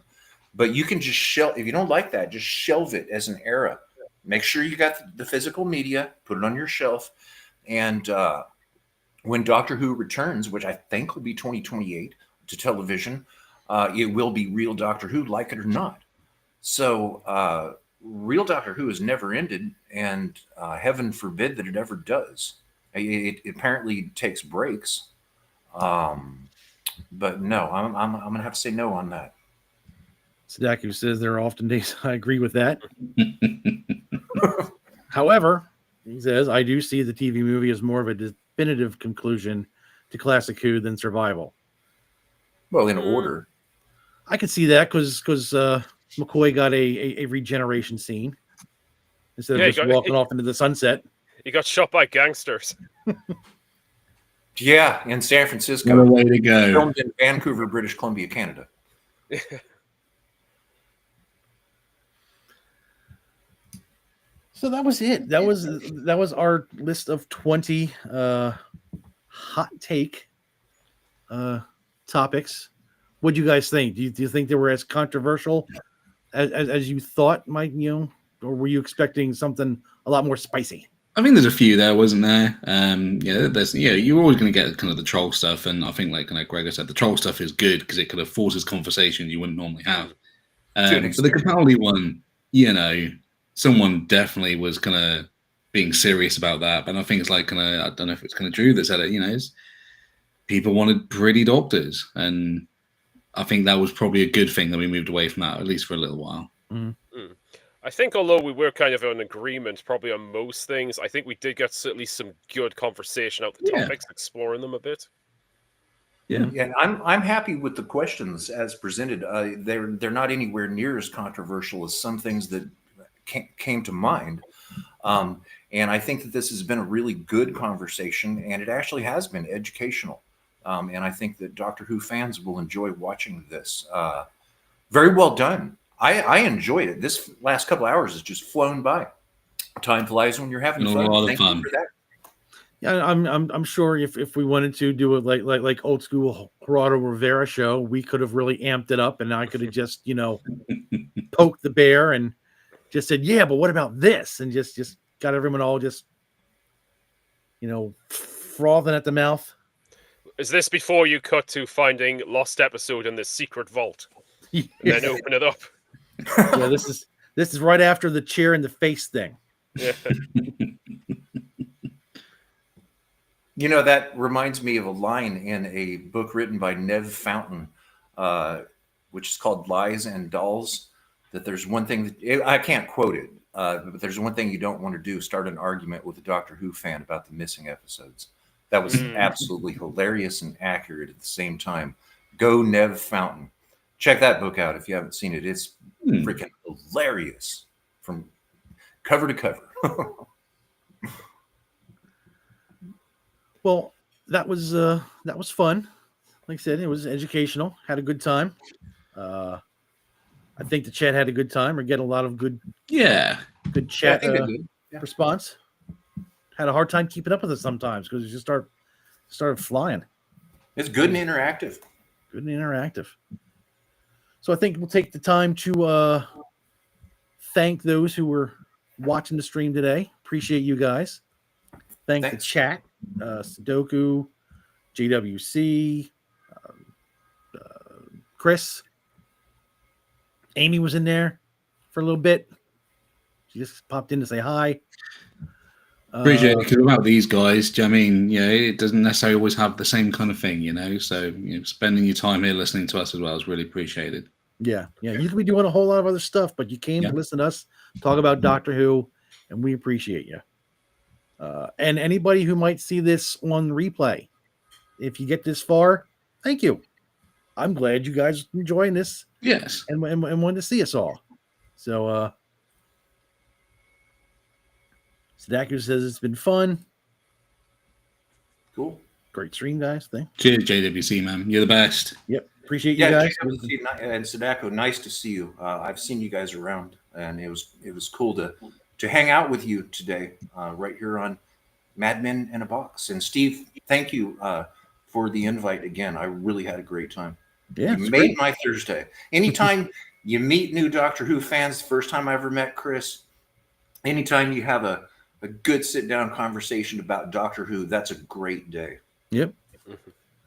S3: But you can just shelve, if you don't like that, just shelve it as an era. Make sure you got the physical media, put it on your shelf. And when Doctor Who returns, which I think will be 2028 to television, it will be real Doctor Who, like it or not. So real Doctor Who has never ended, and heaven forbid that it ever does. It apparently takes breaks, but no, I'm gonna have to say no on that.
S1: Sadaku says there are often days I agree with that. However, he says I do see the TV movie as more of a definitive conclusion to classic Who than Survival.
S3: Well, in order.
S1: I could see that because McCoy got a regeneration scene instead of just walking off into the sunset.
S2: He got shot by gangsters.
S3: Yeah, in San Francisco.
S4: What a way to go.
S3: Filmed in Vancouver, British Columbia, Canada.
S1: So that was it. That was our list of 20 hot take topics. What do you guys think? Do you think they were as controversial as you thought, Mike? Or were you expecting something a lot more spicy?
S4: I think there's a few there, wasn't there? You're always going to get kind of the troll stuff, and I think, like Gregor said, the troll stuff is good because it kind of forces conversations you wouldn't normally have. But the Capaldi one, someone definitely was kind of being serious about that, and I think it's like kind of, I don't know if it's kind of Drew that said it. People wanted pretty doctors, and I think that was probably a good thing that we moved away from that, at least for a little while.
S1: Mm-hmm.
S2: I think although we were kind of in agreement probably on most things, I think we did get at least some good conversation out the topics, exploring them a bit.
S3: Yeah, I'm happy with the questions as presented. They're not anywhere near as controversial as some things that came to mind. And I think that this has been a really good conversation, and it actually has been educational. And I think that Doctor Who fans will enjoy watching this. Very well done. I enjoyed it. This last couple hours has just flown by. Time flies when you're having fun.
S4: A lot of
S3: Thank
S4: fun.
S3: you for that.
S1: Yeah, I'm sure if we wanted to do it like old school Gerardo Rivera show, we could have really amped it up, and I could have just poked the bear and just said, yeah, but what about this, and just got everyone all just frothing at the mouth.
S2: Is this before you cut to finding lost episode in the secret vault and then open it up?
S1: Yeah, this is right after the chair in the face thing.
S2: Yeah.
S3: That reminds me of a line in a book written by Nev Fountain, which is called Lies and Dolls, that there's one thing that I can't quote it, but there's one thing you don't want to do: start an argument with a Doctor Who fan about the missing episodes. That was absolutely hilarious and accurate at the same time. Go Nev Fountain. Check that book out if you haven't seen it. It's freaking hilarious from cover to cover.
S1: Well, that was fun. Like I said, it was educational. Had a good time. I think the chat had a good time, or get a lot of good chat response. Had a hard time keeping up with it sometimes because it just started flying.
S3: It's good and interactive.
S1: Good and interactive. So I think we'll take the time to thank those who were watching the stream today. Appreciate you guys. Thanks. The chat, Sudoku, JWC, Chris. Amy was in there for a little bit. She just popped in to say hi.
S4: Appreciate it, because without these guys, do you know what I mean? It doesn't necessarily always have the same kind of thing, So spending your time here listening to us as well is really appreciated.
S1: Yeah. You could be doing a whole lot of other stuff, but you came to listen to us talk about Doctor Who, and we appreciate you. And anybody who might see this on replay, if you get this far, thank you. I'm glad you guys are enjoying this.
S4: Yes.
S1: And wanted to see us all. So, Sadaku says it's been fun.
S3: Cool.
S1: Great stream, guys.
S4: Cheers, JWC, man. You're the best.
S1: Yep. Appreciate you guys.
S3: JWC and Sadako, nice to see you. I've seen you guys around, and it was cool to hang out with you today, right here on Madmen in a Box. And Steve, thank you for the invite again. I really had a great time.
S1: Yeah,
S3: You made my Thursday. Anytime you meet new Doctor Who fans, the first time I ever met Chris, anytime you have a good sit-down conversation about Doctor Who, that's a great day.
S1: Yep.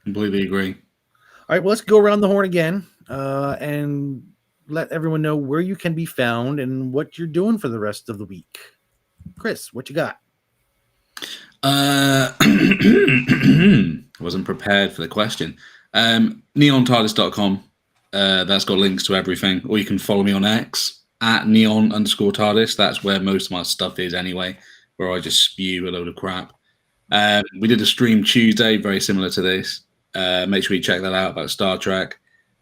S4: Completely agree.
S1: All right, well, let's go around the horn again and let everyone know where you can be found and what you're doing for the rest of the week. Chris, what you got?
S4: I wasn't prepared for the question. NeonTardis.com. That's got links to everything. Or you can follow me on X at neon_TARDIS. That's where most of my stuff is anyway, where I just spew a load of crap. We did a stream Tuesday, very similar to this. Make sure you check that out about Star Trek.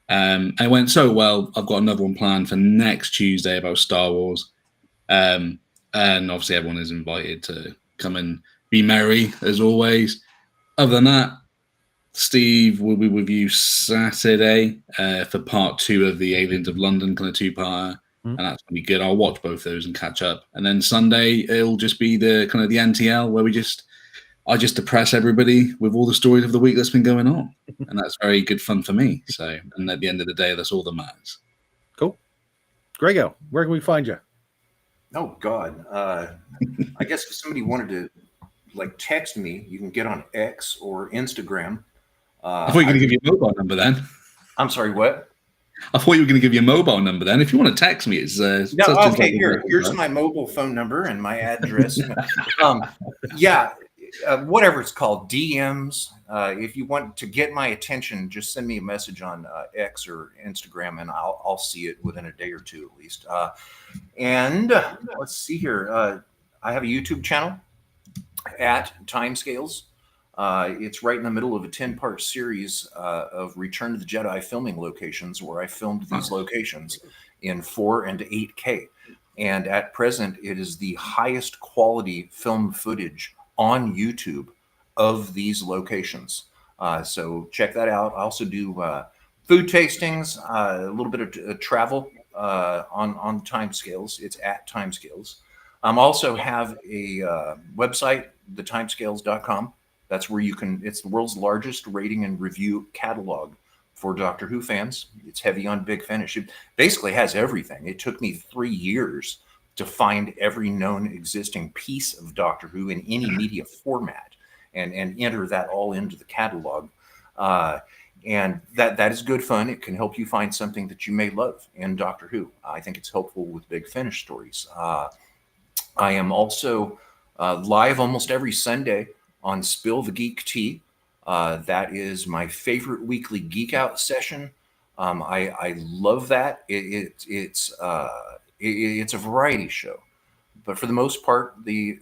S4: And it went so well. I've got another one planned for next Tuesday about Star Wars. And obviously everyone is invited to come and be merry as always. Other than that, Steve will be with you Saturday for part 2 of the Aliens of London kind of 2-parter. And that's going to be good. I'll watch both those and catch up. And then Sunday, it'll just be the kind of the NTL where I just depress everybody with all the stories of the week that's been going on. And that's very good fun for me. So, and at the end of the day, that's all that matters.
S1: Cool. Grego, where can we find you?
S3: Oh, God. I guess if somebody wanted to text me, you can get on X or Instagram.
S4: I thought you were going to give your mobile number then.
S3: I'm sorry, what?
S4: I thought you were going to give your mobile number then. If you want to text me, it's
S3: no. Okay, here's my mobile phone number and my address. Whatever it's called, DMs. If you want to get my attention, just send me a message on X or Instagram, and I'll see it within a day or two at least. And let's see here. I have a YouTube channel at Timescales. It's right in the middle of a 10-part series of Return of the Jedi filming locations where I filmed these locations in 4 and 8K. And at present, it is the highest quality film footage on YouTube of these locations. So check that out. I also do food tastings, a little bit of travel on Timescales. It's at Timescales. Also have a website, thetimescales.com. That's where it's the world's largest rating and review catalog for Doctor Who fans. It's heavy on Big Finish. It basically has everything. It took me 3 years to find every known existing piece of Doctor Who in any media format and enter that all into the catalog. And that is good fun. It can help you find something that you may love in Doctor Who. I think it's helpful with Big Finish stories. I am also live almost every Sunday on Spill the Geek Tea. That is my favorite weekly geek out session. I love that. It's a variety show, but for the most part, the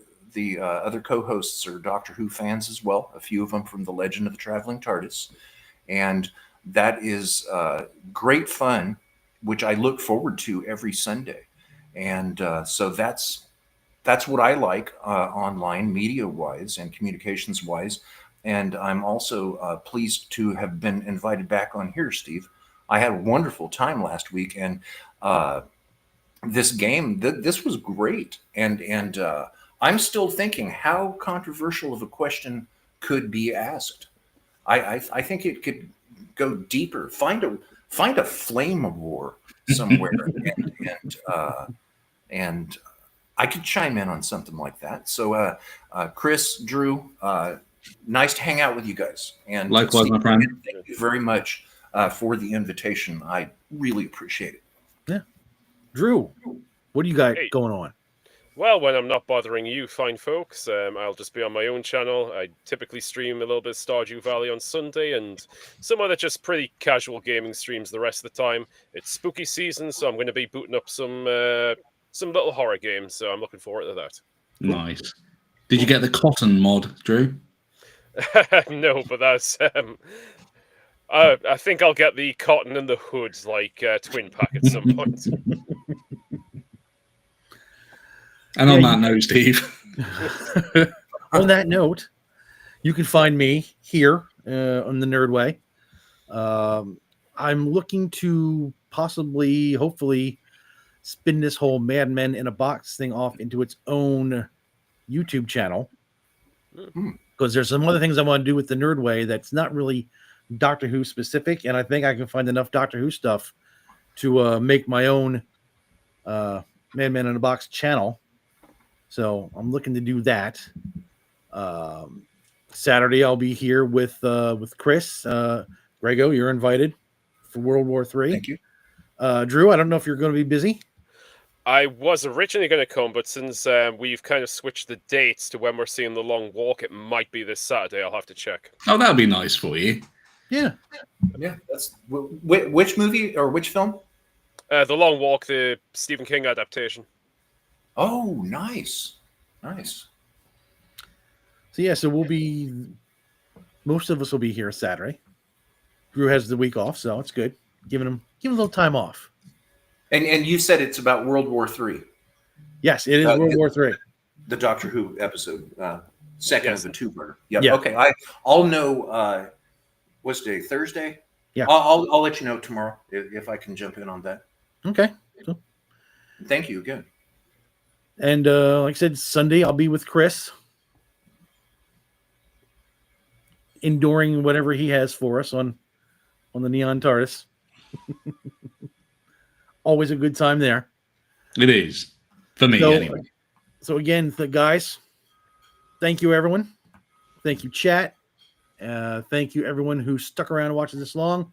S3: other co-hosts are Doctor Who fans as well. A few of them from the Legend of the Traveling TARDIS, and that is great fun, which I look forward to every Sunday. And so that's what I like online, media-wise and communications-wise. And I'm also pleased to have been invited back on here, Steve. I had a wonderful time last week, and this game, this was great. And I'm still thinking, how controversial of a question could be asked? I think it could go deeper. Find a flame of war somewhere, and I could chime in on something like that. So, Chris, Drew, nice to hang out with you guys. And
S4: likewise, my friend.
S3: Thank you very much for the invitation. I really appreciate it.
S1: Yeah. Drew, what do you got going on?
S2: Well, when I'm not bothering you fine folks, I'll just be on my own channel. I typically stream a little bit of Stardew Valley on Sunday and some other just pretty casual gaming streams the rest of the time. It's spooky season, so I'm going to be booting up some little horror games, so I'm looking forward to that.
S4: Nice. Did you get the cotton mod, Drew?
S2: No, but that's... I think I'll get the cotton and the hood, like Twin Pack at some point.
S4: And on that note, Steve.
S1: On that note, you can find me here on the Nerd Way. I'm looking to hopefully, spin this whole Madmen in a Box thing off into its own YouTube channel. because there's some other things I want to do with the Nerd Way that's not really Doctor Who specific, and I think I can find enough Doctor Who stuff to make my own Madman in a Box channel. So I'm looking to do that. Saturday I'll be here with Chris. Grego, you're invited for World War III.
S3: Thank you.
S1: Drew, I don't know if you're going to be busy.
S2: I was originally going to come, but since we've kind of switched the dates to when we're seeing the long walk, it might be this Saturday. I'll have to check.
S4: Oh, that'd be nice for you.
S1: Yeah.
S3: Yeah, that's which movie or which film?
S2: The Long Walk, the Stephen King adaptation.
S3: Oh, nice.
S1: So yeah, so most of us will be here Saturday. Drew has the week off, so it's good. Give him a little time off.
S3: And you said it's about World War III.
S1: Yes, it is World War III.
S3: The Doctor Who episode, second
S2: Yes.
S3: of the two-parter. Yep.
S1: Yeah.
S3: Okay. I'll know. What's today? Thursday.
S1: Yeah.
S3: I'll let you know tomorrow if I can jump in on that.
S1: Okay. Cool.
S3: Thank you again.
S1: And like I said, Sunday I'll be with Chris, enduring whatever he has for us on the Neon TARDIS. Always a good time there.
S4: It is. For me, anyway.
S1: So again, guys, thank you, everyone. Thank you, chat. Thank you, everyone who stuck around and watched this long.